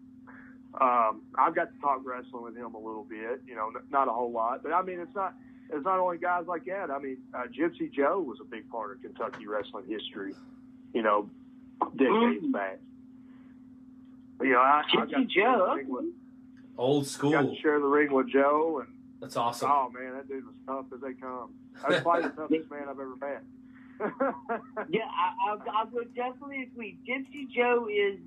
I've got to talk wrestling with him a little bit. You know, not a whole lot, but I mean, it's not only guys like that. I mean, Gypsy Joe was a big part of Kentucky wrestling history. You know, decades back. But, you know, I got to Joe. Old school. Got to share the ring with Joe, and that's awesome. Oh man, that dude was tough as they come. That's probably the toughest man I've ever met. Yeah, I would definitely agree. Gypsy Joe is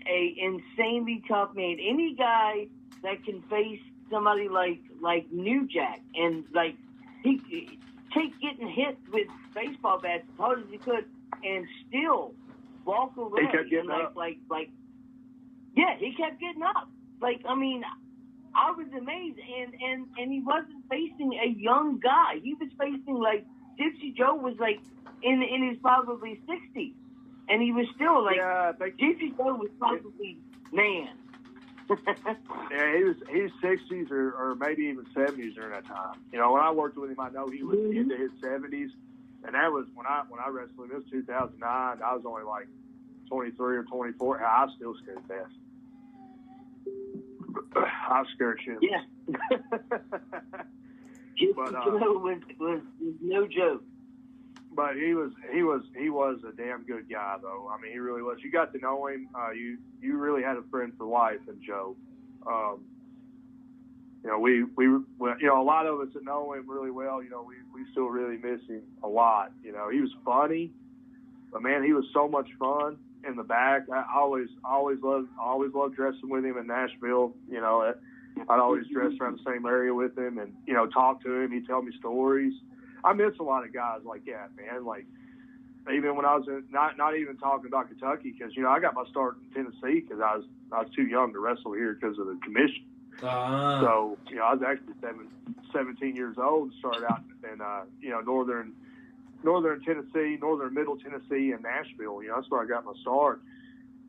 a insanely tough man. Any guy that can face somebody like New Jack and like he take getting hit with baseball bats as hard as he could and still walk away. He kept getting up. Yeah, he kept getting up. Like, I mean, I was amazed, and he wasn't facing a young guy. He was facing like Gypsy Joe was like in his probably 60s, and he was still like Gypsy Joe was probably man. Yeah, he's 60s or maybe even 70s during that time. You know, when I worked with him, I know he was into his 70s, and that was when I wrestled him. It was 2009. I was only like 23 or 24. I was still scared to death. I was scared shit. Yeah. But was no joke. But he was a damn good guy, though. I mean, he really was. You got to know him. You really had a friend for life in Joe. You know, we you know, a lot of us that know him really well. You know, we still really miss him a lot. You know, he was funny, but man, he was so much fun in the back. I always loved dressing with him in Nashville. You know, I'd always dress around the same area with him, and you know, talk to him. He'd tell me stories. I miss a lot of guys like that, man. Like even when I was not even talking about Kentucky, because you know I got my start in Tennessee because I was too young to wrestle here because of the commission. So you know I was actually 17 years old and started out in you know northern Tennessee, northern middle Tennessee, and Nashville. You know that's where I got my start.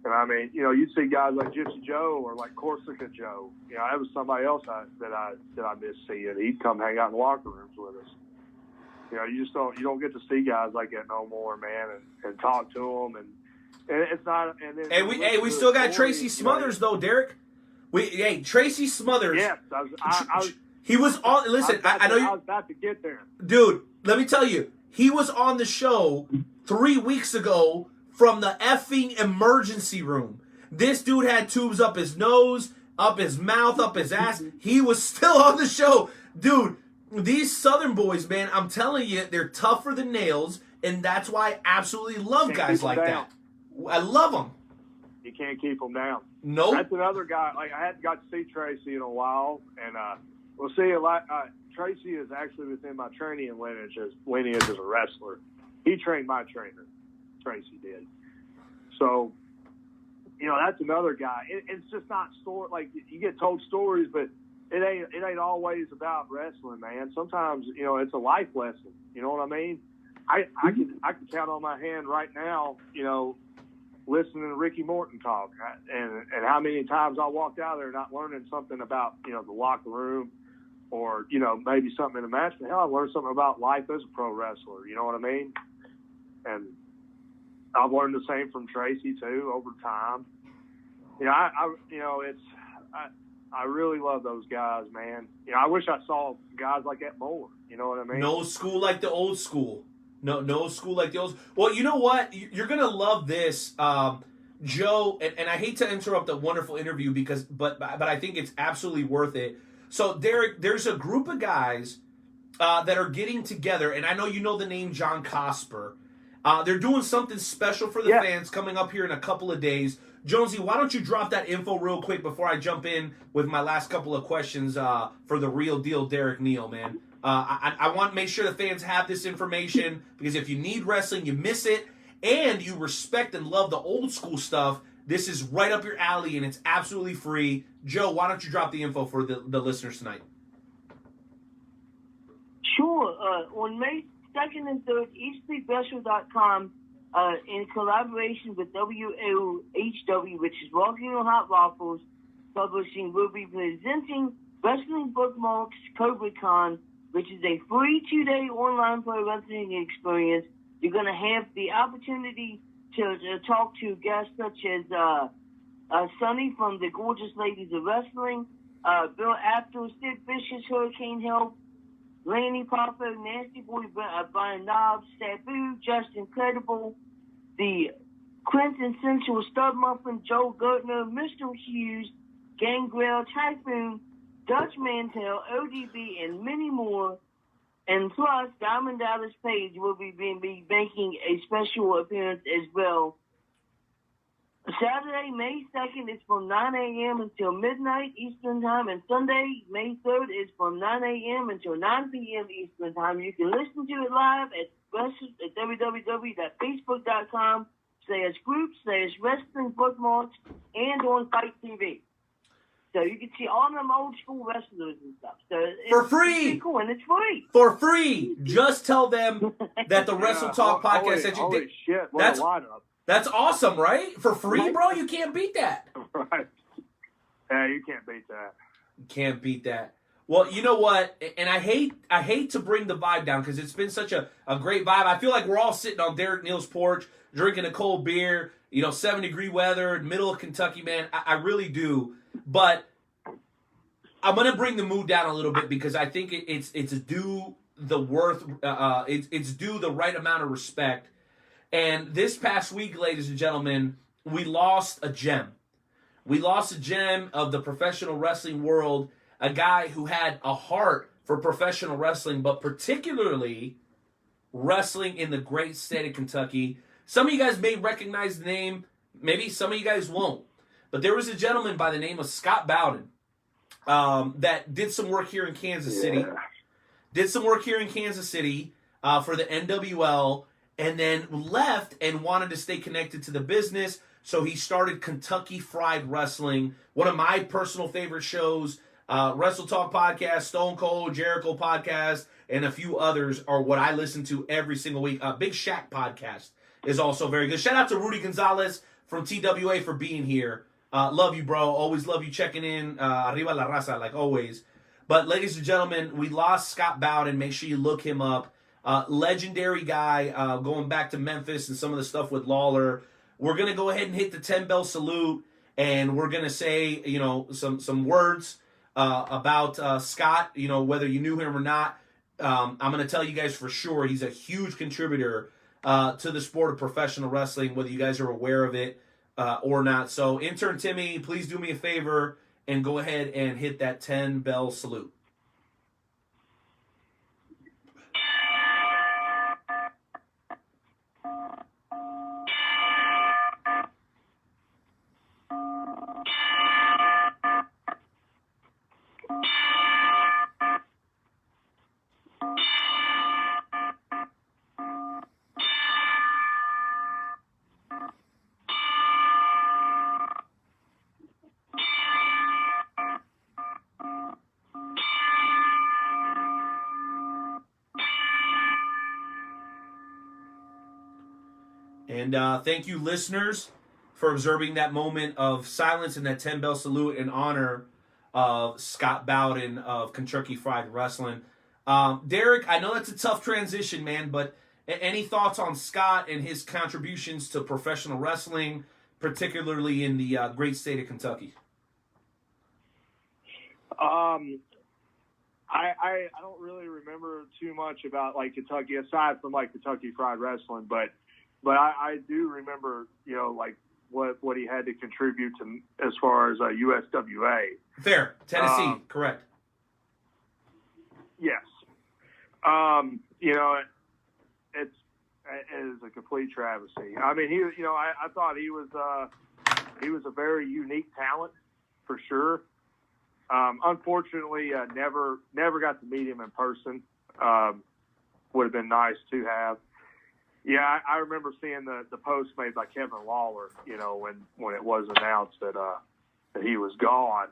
And I mean, you know, you'd see guys like Gypsy Joe or like Corsica Joe. You know, that was somebody else that I miss seeing. He'd come hang out in the locker rooms with us. You know, you don't get to see guys like that no more, man, and talk to them, and it's not. And then we still got Tracy Smothers though, Derek. Tracy Smothers. Yes, he was on. Listen, I know I was about to get there, dude. Let me tell you, he was on the show 3 weeks ago from the effing emergency room. This dude had tubes up his nose, up his mouth, up his ass. He was still on the show, dude. These Southern boys, man, I'm telling you, they're tougher than nails, and that's why I absolutely love guys like that. I love them. You can't keep them down. Nope. That's another guy. Like I hadn't got to see Tracy in a while, and we'll see. Tracy is actually within my training lineage as a wrestler. He trained my trainer. Tracy did. So, you know, that's another guy. It's just not like you get told stories, but it ain't always about wrestling, man. Sometimes, you know, it's a life lesson. You know what I mean? I can count on my hand right now, you know, listening to Ricky Morton talk, and how many times I walked out there not learning something about, you know, the locker room, or you know, maybe something in a match. But hell, I learned something about life as a pro wrestler. You know what I mean? And I've learned the same from Tracy too over time. You know, I really love those guys, man. You know, I wish I saw guys like that more. You know what I mean? No school like the old school. No school like the old. Well, you know what? You're gonna love this, Joe. And I hate to interrupt a wonderful interview but I think it's absolutely worth it. So Derek, there's a group of guys that are getting together, and I know you know the name John Cosper. They're doing something special for the fans coming up here in a couple of days. Jonesy, why don't you drop that info real quick before I jump in with my last couple of questions for the real deal Derek Neal, man. I want to make sure the fans have this information because if you need wrestling, you miss it, and you respect and love the old school stuff, this is right up your alley, and it's absolutely free. Joe, why don't you drop the info for the listeners tonight? Sure. On May 2nd and 3rd, eaststreetwrestle.com, in collaboration with WHW, which is Walking on Hot Waffles Publishing, will be presenting Wrestling Bookmarks Cobra Con, which is a free 2-day online pro wrestling experience. You're going to have the opportunity to talk to guests such as Sonny from the Gorgeous Ladies of Wrestling, Bill Apter, Sid Vicious, Hurricane Help, Lanny Poffo, Nasty Boy, Brian Knobs, Sabu, Just Incredible, the Quintessential Stud Muffin, Joe Gertner, Mr. Hughes, Gangrel, Typhoon, Dutch Mantel, ODB, and many more. And plus, Diamond Dallas Page will be making a special appearance as well. Saturday, May 2nd is from 9 a.m. until midnight Eastern Time, and Sunday, May 3rd is from 9 a.m. until 9 p.m. Eastern Time. You can listen to it live at www.facebook.com/group/wrestling bookmarks and on Fight TV. So you can see all them old school wrestlers and stuff. So for free. It's cool, and it's free. For free. Just tell them that the Wrestle Talk podcast that you did. Shit, what a lineup. That's awesome, right? For free, bro? You can't beat that. Right. Yeah, you can't beat that. You can't beat that. Well, you know what? And I hate to bring the vibe down because it's been such a great vibe. I feel like we're all sitting on Derek Neal's porch, drinking a cold beer, 7-degree weather, middle of Kentucky, man. I really do. But I'm gonna bring the mood down a little bit because I think it's due the worth. It's due the right amount of respect. And this past week, ladies and gentlemen, we lost a gem. We lost a gem of the professional wrestling world. A guy who had a heart for professional wrestling, but particularly wrestling in the great state of Kentucky. Some of you guys may recognize the name. Maybe some of you guys won't. But there was a gentleman by the name of Scott Bowden that did some work here in Kansas City. Did some work here in Kansas City for the NWL, and then left and wanted to stay connected to the business. So he started Kentucky Fried Wrestling, one of my personal favorite shows. Wrestle Talk Podcast, Stone Cold, Jericho Podcast, and a few others are what I listen to every single week. Big Shaq Podcast is also very good. Shout out to Rudy Gonzalez from TWA for being here. Love you, bro. Always love you checking in. Arriba la raza, like always. But ladies and gentlemen, we lost Scott Bowden. Make sure you look him up. Legendary guy, going back to Memphis and some of the stuff with Lawler. We're going to go ahead and hit the 10-bell salute, and we're going to say, some words about Scott, whether you knew him or not. I'm going to tell you guys for sure he's a huge contributor to the sport of professional wrestling, whether you guys are aware of it or not. So, intern Timmy, please do me a favor and go ahead and hit that 10-bell salute. And thank you, listeners, for observing that moment of silence and that 10-bell salute in honor of Scott Bowden of Kentucky Fried Wrestling. Derek, I know that's a tough transition, man, but any thoughts on Scott and his contributions to professional wrestling, particularly in the great state of Kentucky? I don't really remember too much about Kentucky aside from Kentucky Fried Wrestling, but I do remember what he had to contribute to as far as USWA. Fair, Tennessee, correct. Yes. It's is a complete travesty. I mean, I thought he was a very unique talent for sure. Unfortunately, never got to meet him in person. Would have been nice to have. Yeah, I remember seeing the post made by Kevin Lawler, when it was announced that he was gone.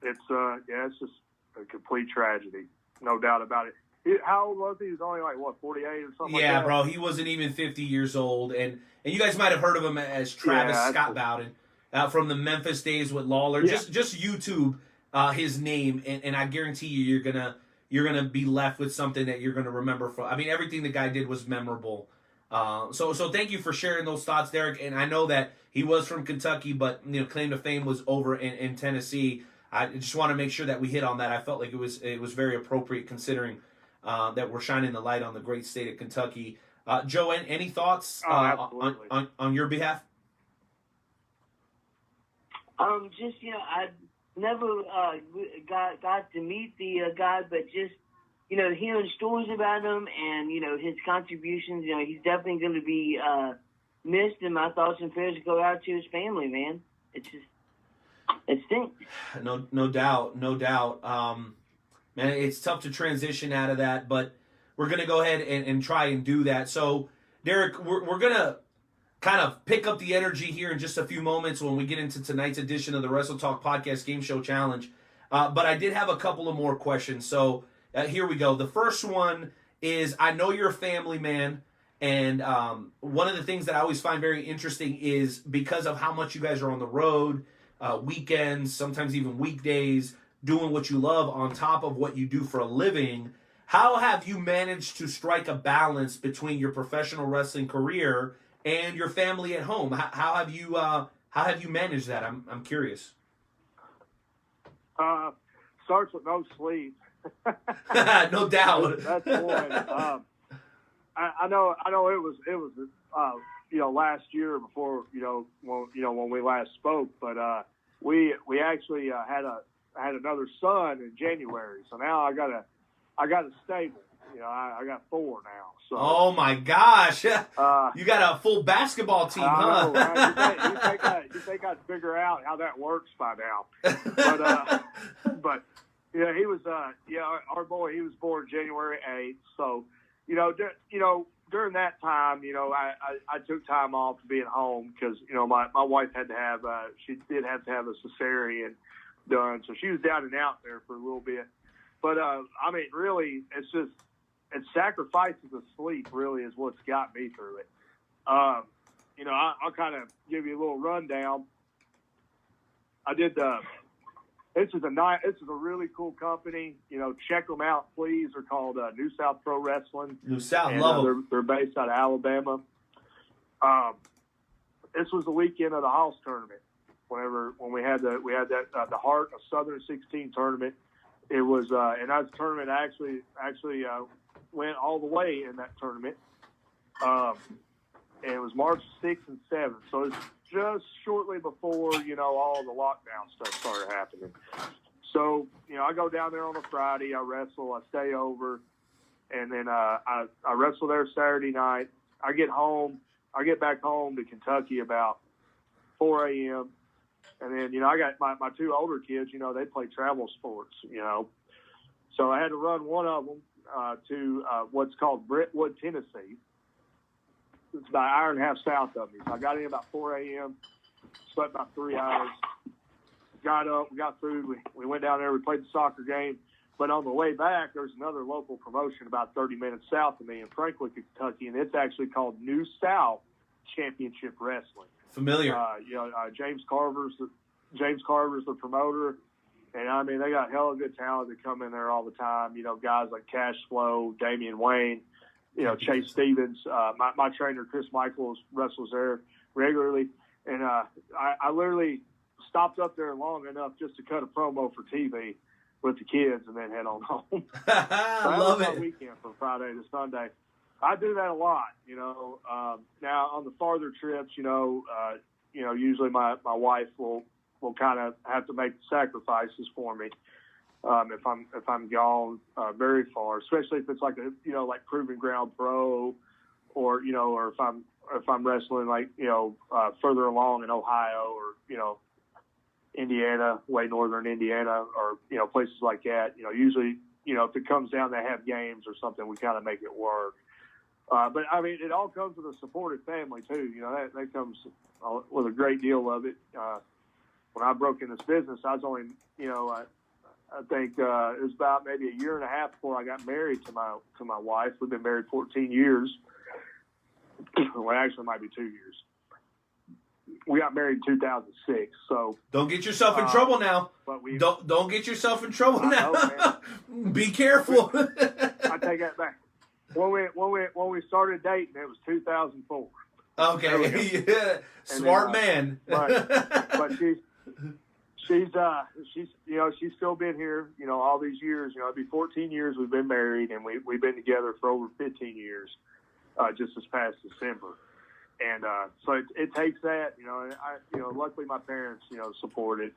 It's just a complete tragedy, no doubt about it. How old was he? He was only 48 or something like that? Yeah, bro, he wasn't even 50 years old. And you guys might have heard of him as Travis Scott Bowden from the Memphis days with Lawler. Yeah. Just YouTube his name, and I guarantee you're gonna be left with something that you're gonna remember from. I mean, everything the guy did was memorable. So thank you for sharing those thoughts, Derek. And I know that he was from Kentucky, but claim to fame was over in Tennessee. I just want to make sure that we hit on that. I felt like it was very appropriate considering that we're shining the light on the great state of Kentucky. Joe, any thoughts on your behalf? I never got to meet the guy, but just hearing stories about him and his contributions, he's definitely going to be missed. And my thoughts and prayers go out to his family, man. It stinks. No doubt. Man, it's tough to transition out of that, but we're going to go ahead and try and do that. So, Derek, we're going to kind of pick up the energy here in just a few moments when we get into tonight's edition of the Wrestle Talk Podcast Game Show Challenge. But I did have a couple of more questions. So, here we go. The first one is, I know you're a family man, and one of the things that I always find very interesting is because of how much you guys are on the road, weekends, sometimes even weekdays, doing what you love on top of what you do for a living. How have you managed to strike a balance between your professional wrestling career and your family at home? How have you managed that? I'm curious. Starts with no sleep. No doubt. That's one. I know it was last year before when we last spoke, but we actually had another son in January, so now I got a stable. I got 4 now. So. Oh my gosh! You got a full basketball team, huh? Know, right? You think I'd figure out how that works by now? But yeah, he was our boy. He was born January 8th, so during that time, I took time off to be at home because my wife had to have she did have to have a cesarean done, so she was down and out there for a little bit. But I mean, really, it's sacrifices of sleep really is what's got me through it. I'll kind of give you a little rundown. I did this is a really cool company. Check them out, please. They're called New South Pro Wrestling. New South, love them. They're based out of Alabama. This was the weekend of the House tournament. When we had that the Heart of Southern 16 tournament. It was and that tournament actually went all the way in that tournament. And it was March 6th and 7th. So it's just shortly before, all the lockdown stuff started happening. So, I go down there on a Friday, I wrestle, I stay over, and then I wrestle there Saturday night. I get back home to Kentucky about 4 a.m. And then, I got my 2 older kids, they play travel sports, So I had to run one of them to what's called Brentwood, Tennessee. It's about an hour and a half south of me. So I got in about 4 a.m., slept about 3 hours, got up, we got food, we went down there, we played the soccer game. But on the way back, there's another local promotion about 30 minutes south of me in Franklin, Kentucky, and it's actually called New South Championship Wrestling. Familiar. James Carver's the promoter. And, I mean, they got hella good talent that come in there all the time. Guys like Cash Flow, Damian Wayne, Chase Stevens. My trainer, Chris Michaels, wrestles there regularly. And I literally stopped up there long enough just to cut a promo for TV with the kids and then head on home. I love it. My weekend from Friday to Sunday. I do that a lot, Now, on the farther trips, usually my wife will kind of have to make sacrifices for me. if I'm gone very far, especially if it's like like Proving Ground Pro, or or if I'm wrestling like further along in Ohio, or Indiana, way northern Indiana, or places like that. Usually if it comes down, they have games or something, we kind of make it work. But I mean, it all comes with a supportive family too. That comes with a great deal of it. When I broke in this business, I was only, I think it was about maybe a year and a half before I got married to my wife. We've been married 14 years. Well, actually, it might be 2 years. We got married in 2006. So don't get yourself in trouble now. But don't get yourself in trouble now. Know, Be careful. I take that back. When we started dating, it was 2004. Okay, yeah, smart man. But she's still been here. All these years. It'd be 14 years we've been married, and we've been together for over 15 years. Just this past December, and so it takes that. And luckily my parents support it.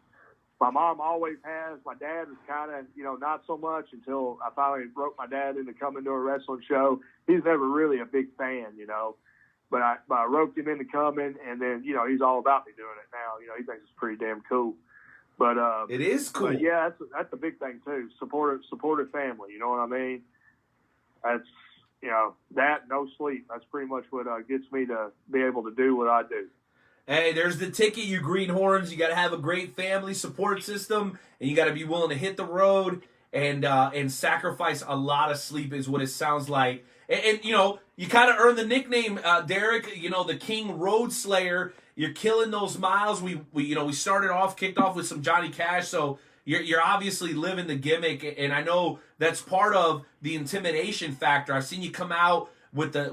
My mom always has. My dad was kind of, not so much until I finally roped my dad into coming to a wrestling show. He's never really a big fan, but I roped him into coming, and then, he's all about me doing it now. He thinks it's pretty damn cool. But it is cool. But yeah, that's a big thing too. Supportive family. You know what I mean? That's that, no sleep. That's pretty much what gets me to be able to do what I do. Hey, there's the ticket, you greenhorns. You got to have a great family support system, and you got to be willing to hit the road and sacrifice a lot of sleep, is what it sounds like. And you kind of earned the nickname, Derek. The King Road Slayer. You're killing those miles. We kicked off with some Johnny Cash, so you're obviously living the gimmick, and I know that's part of the intimidation factor. I've seen you come out with the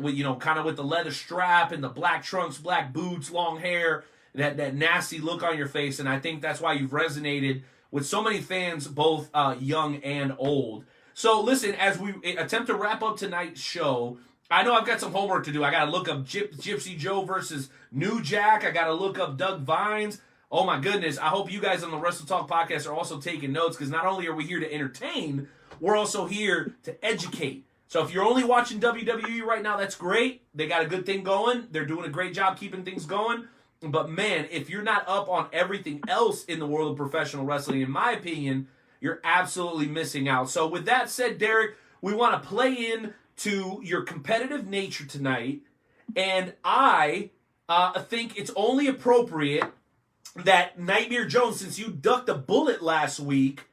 leather strap and the black trunks, black boots, long hair, that nasty look on your face, and I think that's why you've resonated with so many fans, both young and old. So listen, as we attempt to wrap up tonight's show, I know I've got some homework to do. I got to look up Gypsy Joe versus New Jack. I got to look up Doug Vines. Oh my goodness, I hope you guys on the Wrestle Talk podcast are also taking notes, because not only are we here to entertain, we're also here to educate. So if you're only watching WWE right now, that's great. They got a good thing going. They're doing a great job keeping things going. But man, if you're not up on everything else in the world of professional wrestling, in my opinion, you're absolutely missing out. So with that said, Derek, we want to play in to your competitive nature tonight. And I think it's only appropriate that Nightmare Jones, since you ducked a bullet last week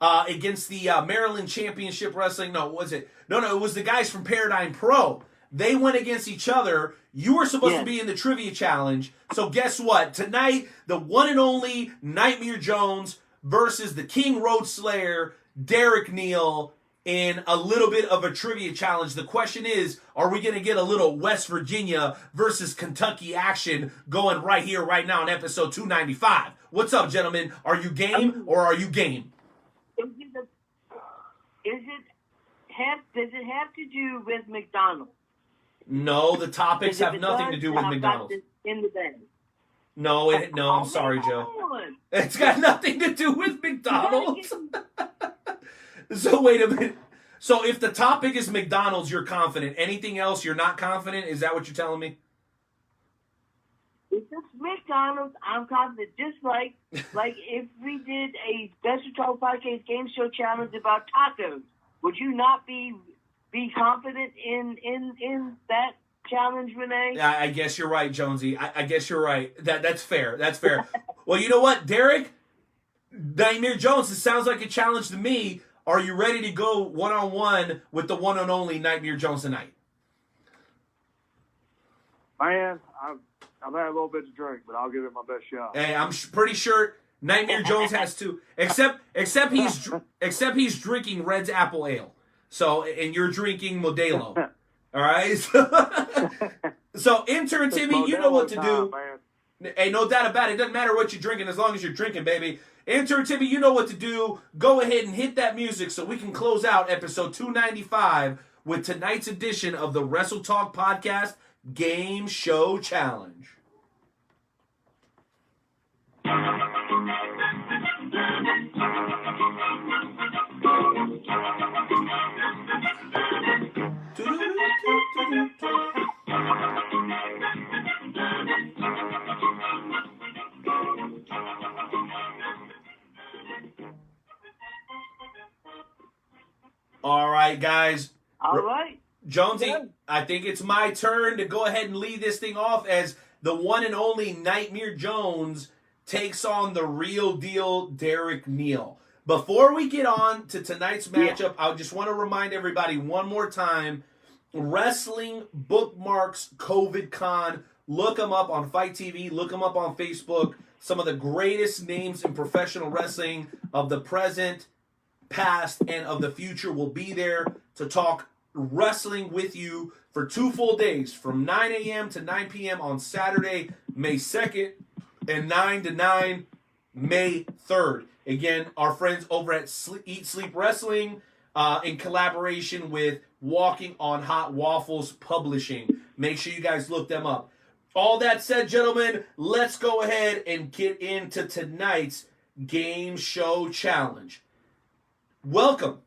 against the Maryland Championship Wrestling. No, was it? No, it was the guys from Paradigm Pro. They went against each other. You were supposed to be in the trivia challenge. So guess what? Tonight, the one and only Nightmare Jones versus the King Road Slayer, Derek Neal, in a little bit of a trivia challenge. The question is, are we going to get a little West Virginia versus Kentucky action going right here, right now in episode 295? What's up, gentlemen? Are you game or are you game? Does it have to do with McDonald's? No, the topics have nothing to do with McDonald's. In the bag. No, I'm sorry, Joe. It's got nothing to do with McDonald's. So wait a minute. So if the topic is McDonald's, you're confident. Anything else, you're not confident? Is that what you're telling me? If it's McDonald's, I'm confident. Just like if we did a Special Talk Podcast game show challenge about tacos, would you not be confident in that challenge, Renee? I guess you're right, Jonesy. I guess you're right. That's fair. That's fair. Well, you know what, Derek? Nightmare Jones, it sounds like a challenge to me. Are you ready to go one-on-one with the one and only Nightmare Jones tonight? Man, I've had a little bit to drink, but I'll give it my best shot. Hey, I'm pretty sure Nightmare Jones has to, except he's drinking Red's Apple Ale. So, and you're drinking Modelo. All right? So intern Timmy, you know what to do. Man. Hey, no doubt about it. It doesn't matter what you're drinking as long as you're drinking, baby. Intern Timmy, you know what to do. Go ahead and hit that music so we can close out episode 295 with tonight's edition of the Wrestle Talk Podcast Game Show Challenge. All right, guys. All right. Jonesy, Yeah. I think it's my turn to go ahead and lead this thing off as the one and only Nightmare Jones takes on the real deal Derek Neal. Before we get on to tonight's matchup, I just want to remind everybody one more time, Wrestling Bookmarks COVID Con. Look them up on Fight TV. Look them up on Facebook. Some of the greatest names in professional wrestling of the present, past, and of the future will be there to talk wrestling with you for 2 full days from 9 a.m. to 9 p.m. on Saturday, May 2nd, and 9 to 9, May 3rd. Again, our friends over at Eat Sleep Wrestling in collaboration with Walking on Hot Waffles Publishing. Make sure you guys look them up. All that said, gentlemen, let's go ahead and get into tonight's Game Show Challenge. Welcome,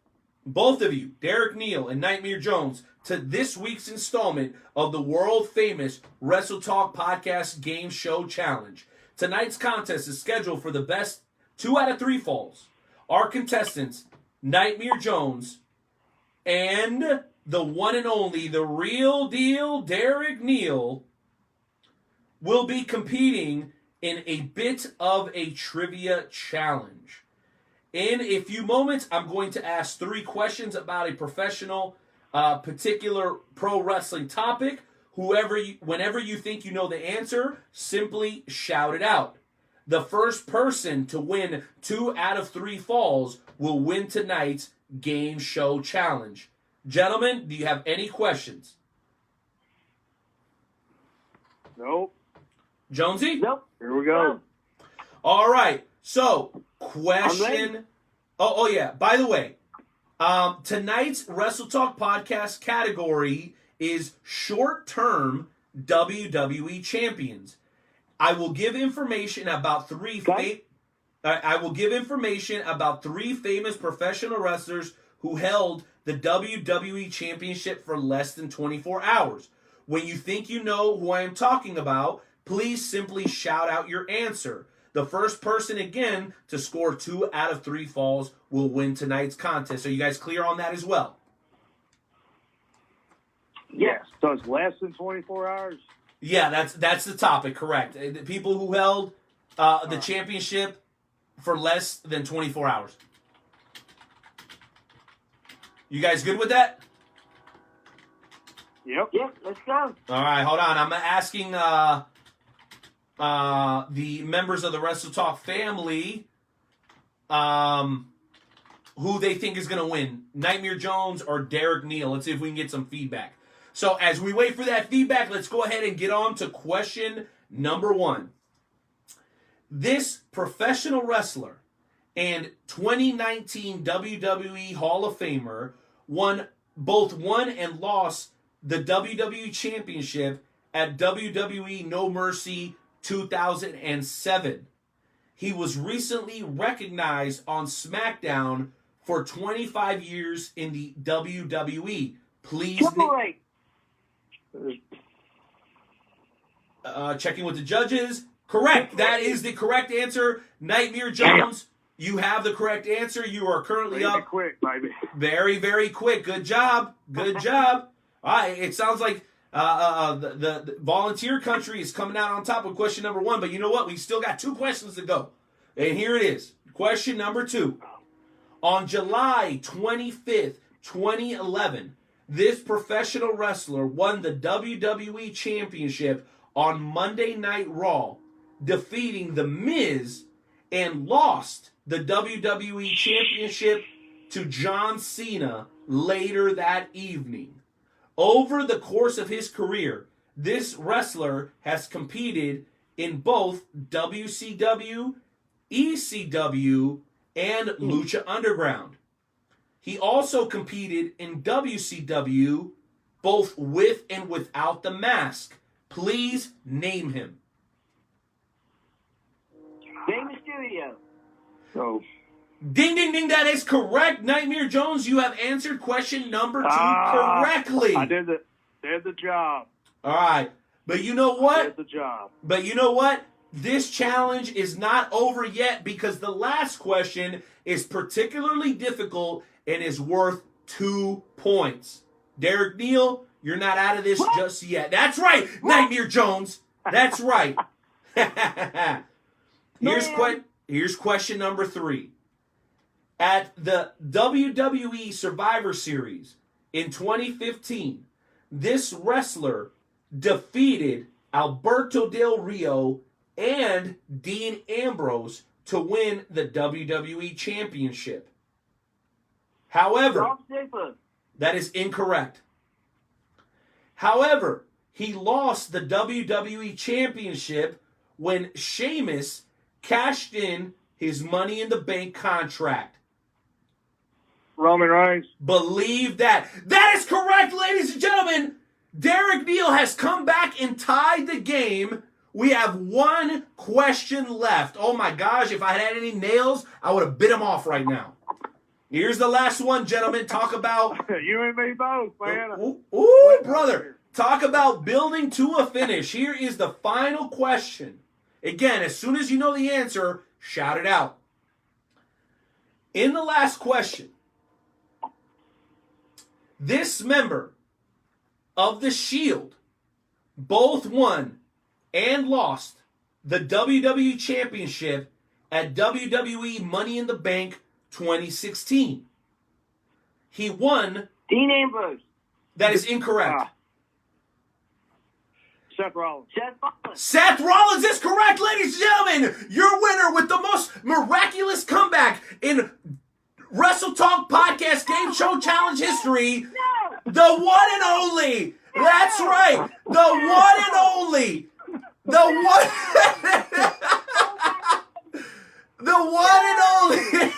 both of you, Derek Neal and Nightmare Jones, to this week's installment of the world-famous Wrestle Talk Podcast Game Show Challenge. Tonight's contest is scheduled for the best 2 out of 3 falls. Our contestants, Nightmare Jones and the one and only, the real deal, Derek Neal, will be competing in a bit of a trivia challenge. In a few moments, I'm going to ask 3 questions about a professional, particular pro wrestling topic. Whenever you think you know the answer, simply shout it out. The first person to win 2 out of 3 falls will win tonight's Game Show Challenge. Gentlemen, do you have any questions? Nope. Jonesy? Nope. Here we go. All right. So, question. Oh yeah. By the way, tonight's Wrestle Talk podcast category is short-term WWE champions. I will give information about 3 famous professional wrestlers who held the WWE Championship for less than 24 hours. When you think you know who I am talking about, please simply shout out your answer. The first person, again, to score 2 out of 3 falls will win tonight's contest. Are you guys clear on that as well? Yes. So it's less than 24 hours? Yeah, that's the topic, correct. The people who held the championship for less than 24 hours. You guys good with that? Yep. Yep, let's go. All right, hold on. I'm asking the members of the Wrestle Talk family who they think is going to win, Nightmare Jones or Derek Neal. Let's see if we can get some feedback. So as we wait for that feedback, let's go ahead and get on to question number 1. This professional wrestler and 2019 WWE Hall of Famer both won and lost the WWE Championship at WWE No Mercy 2007. He was recently recognized on SmackDown for 25 years in the WWE. Please. Checking with the judges. Correct. That is the correct answer. Nightmare Jones, you have the correct answer. You are currently up. Quick, baby. Very, very quick. Good job. Good job. All right. It sounds like the volunteer country is coming out on top with question number 1. But you know what? We still got 2 questions to go. And here it is. Question number 2. On July 25th, 2011, this professional wrestler won the WWE Championship on Monday Night Raw, defeating The Miz, and lost the WWE Championship to John Cena later that evening. Over the course of his career, this wrestler has competed in both WCW, ECW, and Lucha Underground. He also competed in WCW, both with and without the mask. Please name him. Rey Mysterio. So. Ding, ding, ding. That is correct. Nightmare Jones, you have answered question number 2 correctly. I did the job. All right. But you know what? I did the job. But you know what? This challenge is not over yet because the last question is particularly difficult and is worth 2 points. Derek Neal, you're not out of this just yet. That's right, Nightmare Jones. That's right. Here's question number 3. At the WWE Survivor Series in 2015, this wrestler defeated Alberto Del Rio and Dean Ambrose to win the WWE Championship. However, that is incorrect. However, he lost the WWE Championship when Sheamus cashed in his Money in the Bank contract. Roman Reigns. Believe that. That is correct, ladies and gentlemen. Derek Neal has come back and tied the game. We have 1 question left. Oh my gosh, if I had any nails, I would have bit them off right now. Here's the last one, gentlemen. Talk about... You and me both, man. Ooh, brother. Talk about building to a finish. Here is the final question. Again, as soon as you know the answer, shout it out. In the last question, this member of the Shield both won and lost the WWE Championship at WWE Money in the Bank 2016. He won... Dean Ambrose. That is incorrect. Seth Rollins. Seth Rollins is correct, ladies and gentlemen. Your winner with the most miraculous comeback in Wrestle Talk Podcast Game Show Challenge history. The one and only. That's right. The one and only. The one. The one and only.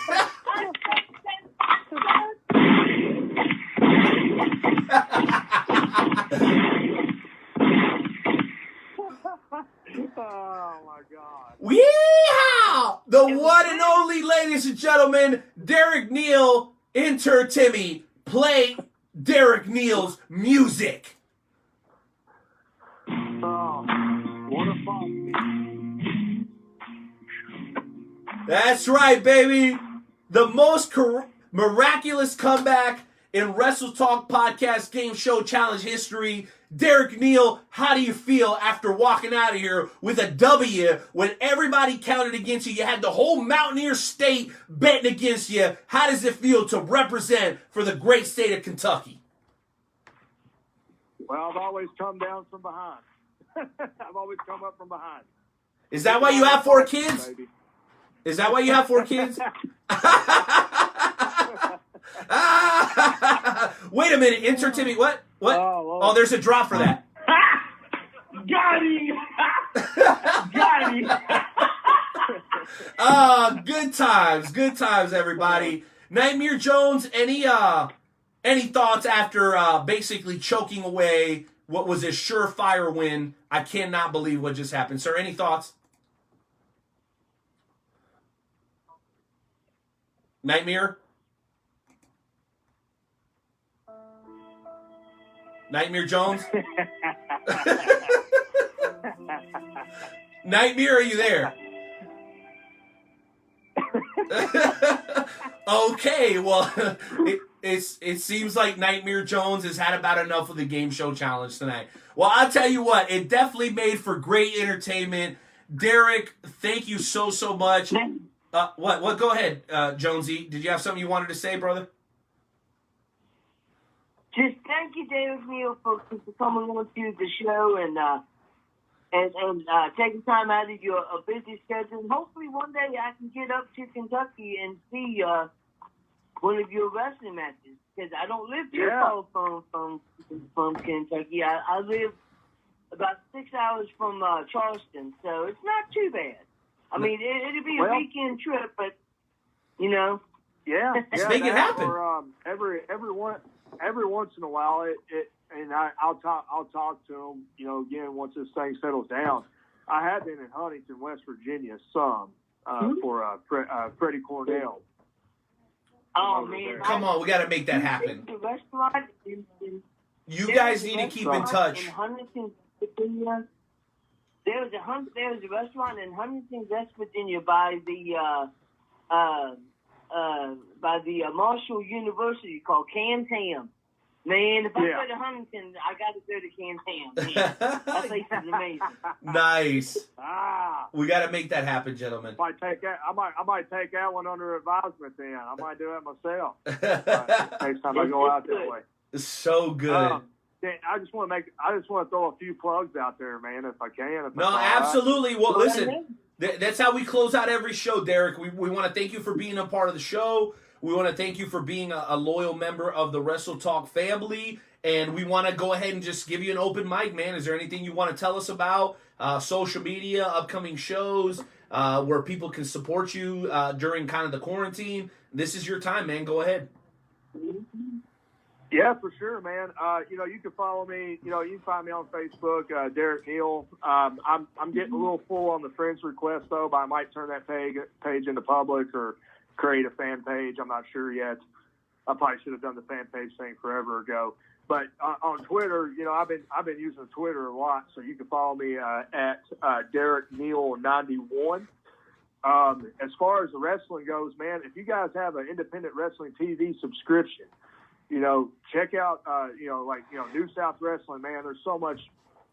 Oh my God. Weehaw! The one and only, ladies and gentlemen, Derek Neal. Enter Timmy. Play Derek Neal's music. Oh, what a fun. That's right, baby. The most miraculous comeback in Wrestle Talk Podcast Game Show Challenge history. Derek Neal, how do you feel after walking out of here with a W when everybody counted against you? You had the whole Mountaineer State betting against you. How does it feel to represent for the great state of Kentucky? Well, I've always come down from behind. I've always come up from behind. Is that why you have 4 kids? Is that why you have 4 kids? Wait a minute, enter Timmy. What? Oh, there's a drop for that. Got him! Got him! Good times, everybody. Nightmare Jones, any thoughts after basically choking away what was a surefire win? I cannot believe what just happened. Sir, any thoughts? Nightmare? Nightmare Jones? Nightmare, are you there? Okay, well, it seems like Nightmare Jones has had about enough of the game show challenge tonight. Well, I'll tell you what, it definitely made for great entertainment. Derek, thank you so much. What? Go ahead, Jonesy. Did you have something you wanted to say, brother? Just thank you, Derek Neal, for coming on to the show and taking time out of your busy schedule. And hopefully one day I can get up to Kentucky and see one of your wrestling matches, because I don't live too far from Kentucky. I live about 6 hours from Charleston, so it's not too bad. I mean, it'll be a weekend trip, but you know. Yeah, let's make it happen. Or, every once in a while, I'll talk to him. You know, again once this thing settles down. I have been in Huntington, West Virginia, for Freddie Cornell. Oh man! Come on, we got to make that happen. The restaurant you guys need to keep in touch. In Huntington, Virginia. There was a restaurant in Huntington, West Virginia, by the Marshall University called Can Tam. Man, if I Yeah. go to Huntington, I got to go to Can Tam. Man. That place is amazing. Nice. Ah, We got to make that happen, gentlemen. I might take that one under advisement then. I might do it myself next time I go out that way. So good. Yeah, I just want to throw a few plugs out there, man, if I can. If No, that's all absolutely. right. Well, listen, that's how we close out every show, Derek. We want to thank you for being a part of the show. We want to thank you for being a loyal member of the Wrestle Talk family. And we want to go ahead and just give you an open mic, man. Is there anything you want to tell us about? Social media, upcoming shows, where people can support you during kind of the quarantine. This is your time, man. Go ahead. Yeah, for sure, man. You can follow me. You can find me on Facebook, Derek Neal. I'm getting a little full on the friends request though, but I might turn that page into public or create a fan page. I'm not sure yet. I probably should have done the fan page thing forever ago. But on Twitter, I've been using Twitter a lot, so you can follow me at Derek Neal 91. As far as the wrestling goes, man, if you guys have an independent wrestling TV subscription, check out, New South Wrestling, man. There's so much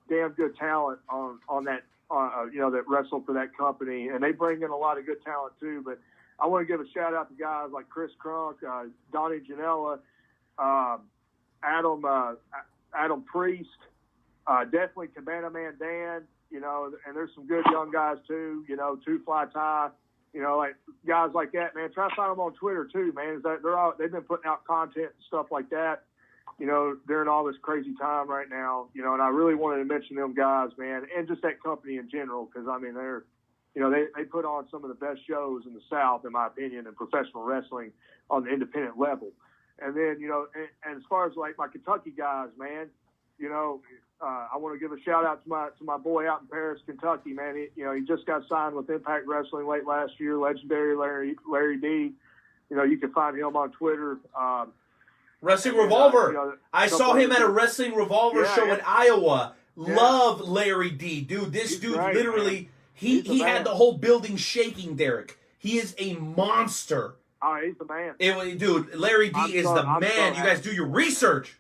damn good talent on that, that wrestle for that company. And they bring in a lot of good talent too. But I want to give a shout out to guys like Chris Crunk, Donnie Janela, Adam Priest, definitely Cabana Man Dan, and there's some good young guys too, Two Fly Tie. Like guys like that, man. Try to find them on Twitter too, man. They've been putting out content and stuff like that, during all this crazy time right now. And I really wanted to mention them guys, man, and just that company in general, because I mean they're, they put on some of the best shows in the South, in my opinion, in professional wrestling on the independent level. And then, and as far as like my Kentucky guys, man, I want to give a shout out to my boy out in Paris, Kentucky, man. He just got signed with Impact Wrestling late last year. Legendary Larry D. You can find him on Twitter. Wrestling Revolver. I saw him at a Wrestling Revolver show in Iowa. Love Larry D. Dude, this dude great, literally, man. he had the whole building shaking, Derek. He is a monster. Oh, he's the man. Dude, Larry D is the man. You guys do your research.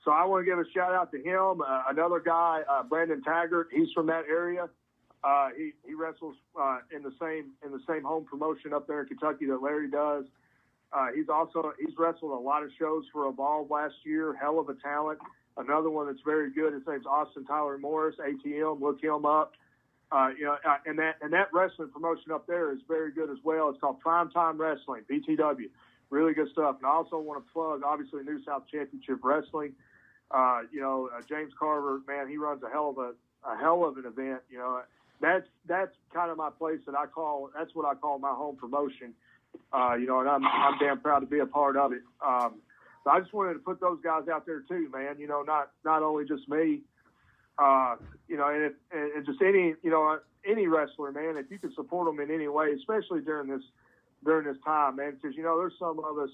So I want to give a shout out to him. Another guy, Brandon Taggart. He's from that area. He wrestles in the same home promotion up there in Kentucky that Larry does. He's wrestled a lot of shows for Evolve last year. Hell of a talent. Another one that's very good. His name's Austin Tyler Morris, ATM. Look him up. And that wrestling promotion up there is very good as well. It's called Primetime Wrestling, BTW. Really good stuff. And I also want to plug, obviously, New South Championship Wrestling. James Carver, man, he runs a hell of an event. That's kind of my place that's what I call my home promotion. And I'm damn proud to be a part of it. So I just wanted to put those guys out there too, man. Not only just me. And just any wrestler, man, if you can support them in any way, especially during this time, man, because there's some of us.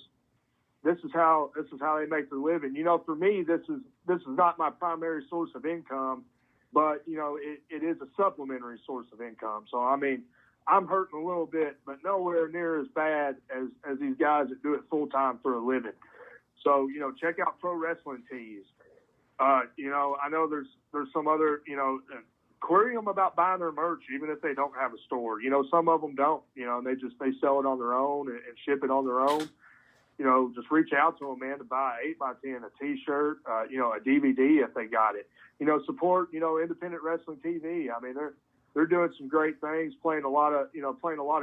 This is how they make their living. For me, this is not my primary source of income, but it is a supplementary source of income. So I mean, I'm hurting a little bit, but nowhere near as bad as these guys that do it full time for a living. So check out Pro Wrestling Tees. I know there's some other, query them about buying their merch, even if they don't have a store. Some of them don't, and they sell it on their own and ship it on their own. Just reach out to them, man, to buy 8x10, a T-shirt, a DVD if they got it. Support, independent wrestling TV. I mean, they're doing some great things, playing a lot of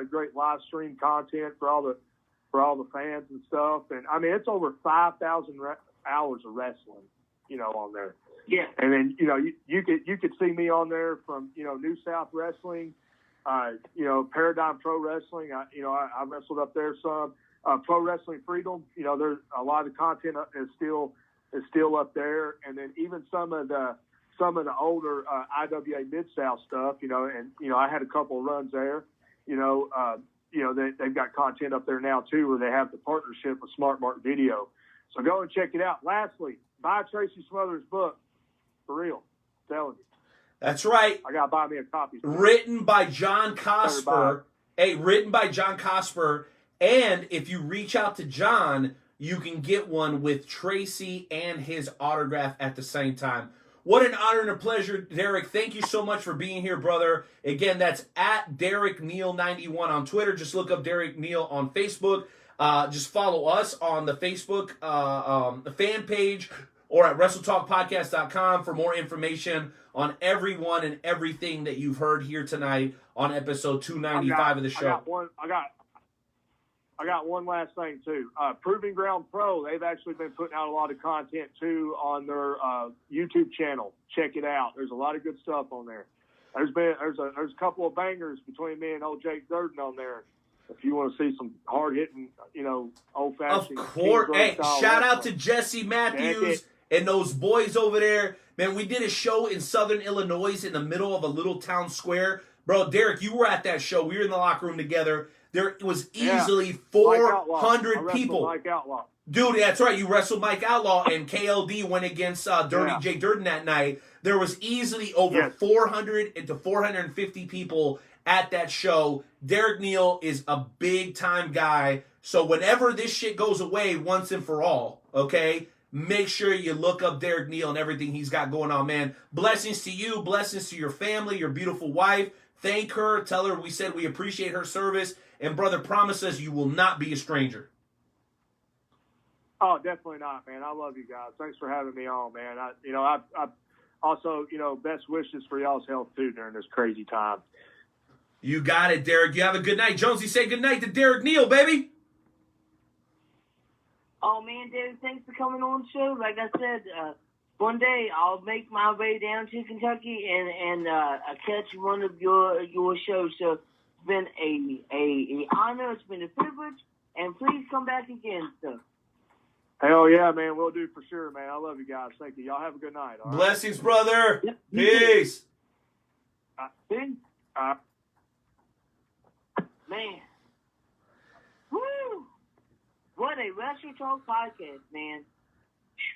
great live stream content for all the fans and stuff. And I mean, it's over 5,000 hours of wrestling, on there. Yeah. And then, you could see me on there from, New South Wrestling, Paradigm Pro Wrestling. I wrestled up there some. Pro Wrestling Freedom, there's a lot of content is still up there, and then even some of the older IWA Mid-South stuff, and I had a couple of runs there, they've got content up there now too, where they have the partnership with Smart Mark Video. So go and check it out. Lastly, buy Tracy Smothers' book, for real, I'm telling you. That's right. I gotta buy me a copy. Written by John Cosper. Hey, written by John Cosper. And if you reach out to John, you can get one with Tracy and his autograph at the same time. What an honor and a pleasure, Derek. Thank you so much for being here, brother. Again, that's at Derek Neal 91 on Twitter. Just look up Derek Neal on Facebook. Just follow us on the Facebook the fan page or at WrestleTalkPodcast.com for more information on everyone and everything that you've heard here tonight on episode 295 of the show. I got one last thing too. Proving Ground Pro, they've actually been putting out a lot of content too on their YouTube channel. Check it out. There's a lot of good stuff on there. There's a couple of bangers between me and old Jake Durden on there. If you want to see some hard hitting, old fashioned. Of course. Hey, shout out to Jesse Matthews and those boys over there. Man, we did a show in Southern Illinois in the middle of a little town square. Bro, Derek, you were at that show. We were in the locker room together. There was easily 400 people. Mike Outlaw. Dude, that's right. You wrestled Mike Outlaw, and KLD went against Dirty Jake Durden that night. There was easily over 400 to 450 people at that show. Derek Neal is a big-time guy. So whenever this shit goes away once and for all, okay, make sure you look up Derek Neal and everything he's got going on, man. Blessings to you. Blessings to your family, your beautiful wife. Thank her. Tell her we said we appreciate her service. And, brother, promise us you will not be a stranger. Oh, definitely not, man. I love you guys. Thanks for having me on, man. I also, best wishes for y'all's health, too, during this crazy time. You got it, Derek. You have a good night. Jonesy, say good night to Derek Neal, baby. Oh, man, Derek, thanks for coming on the show. Like I said, one day I'll make my way down to Kentucky and catch one of your shows. So it's been a honor. It's been a privilege. And please come back again, sir. Hell yeah, man. We'll do for sure, man. I love you guys. Thank you. Y'all have a good night. All right? Blessings, brother. Yep. Peace. Peace. Man. Woo! What a Wrestle Talk podcast, man.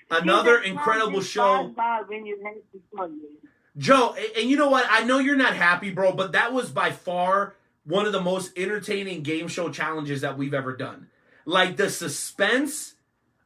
Another incredible show. When you're having fun, man. Joe, and you know what? I know you're not happy, bro, but that was by far one of the most entertaining game show challenges that we've ever done. Like, the suspense,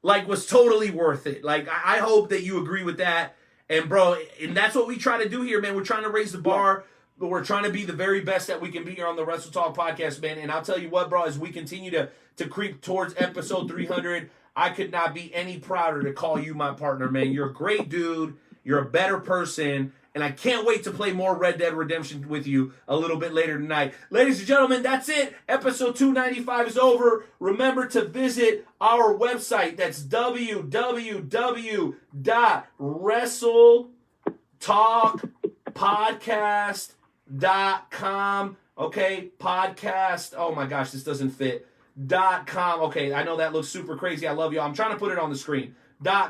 was totally worth it. Like, I hope that you agree with that. And, bro, and that's what we try to do here, man. We're trying to raise the bar. But we're trying to be the very best that we can be here on the Wrestle Talk podcast, man. And I'll tell you what, bro, as we continue to creep towards episode 300, I could not be any prouder to call you my partner, man. You're a great dude. You're a better person. And I can't wait to play more Red Dead Redemption with you a little bit later tonight. Ladies and gentlemen, that's it. Episode 295 is over. Remember to visit our website. That's www.WrestleTalkPodcast.com. Okay, podcast. Oh my gosh, this doesn't fit. .com. Okay, I know that looks super crazy. I love you. I'm trying to put it on the screen.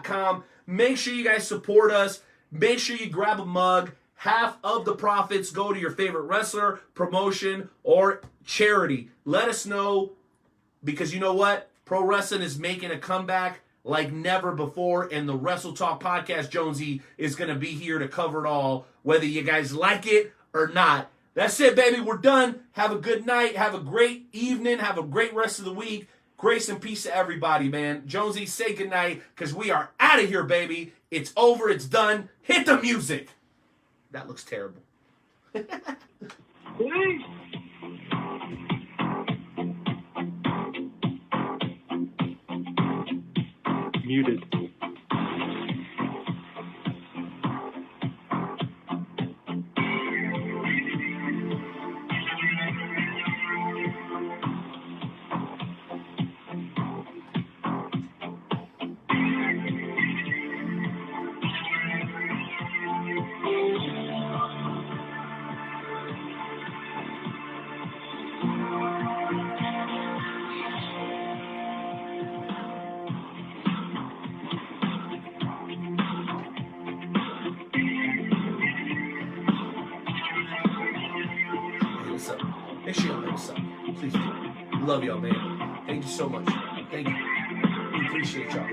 .com. Make sure you guys support us. Make sure you grab a mug. Half of the profits go to your favorite wrestler, promotion, or charity. Let us know, because you know what? Pro wrestling is making a comeback like never before, and the Wrestle Talk podcast, Jonesy, is going to be here to cover it all, whether you guys like it or not. That's it, baby. We're done. Have a good night. Have a great evening. Have a great rest of the week. Grace and peace to everybody, man. Jonesy, say goodnight, because we are out of here, baby. It's over. It's done. Hit the music. That looks terrible. Muted. Make sure y'all know what's up. Please do. Love y'all, man. Thank you so much. Thank you. We appreciate y'all.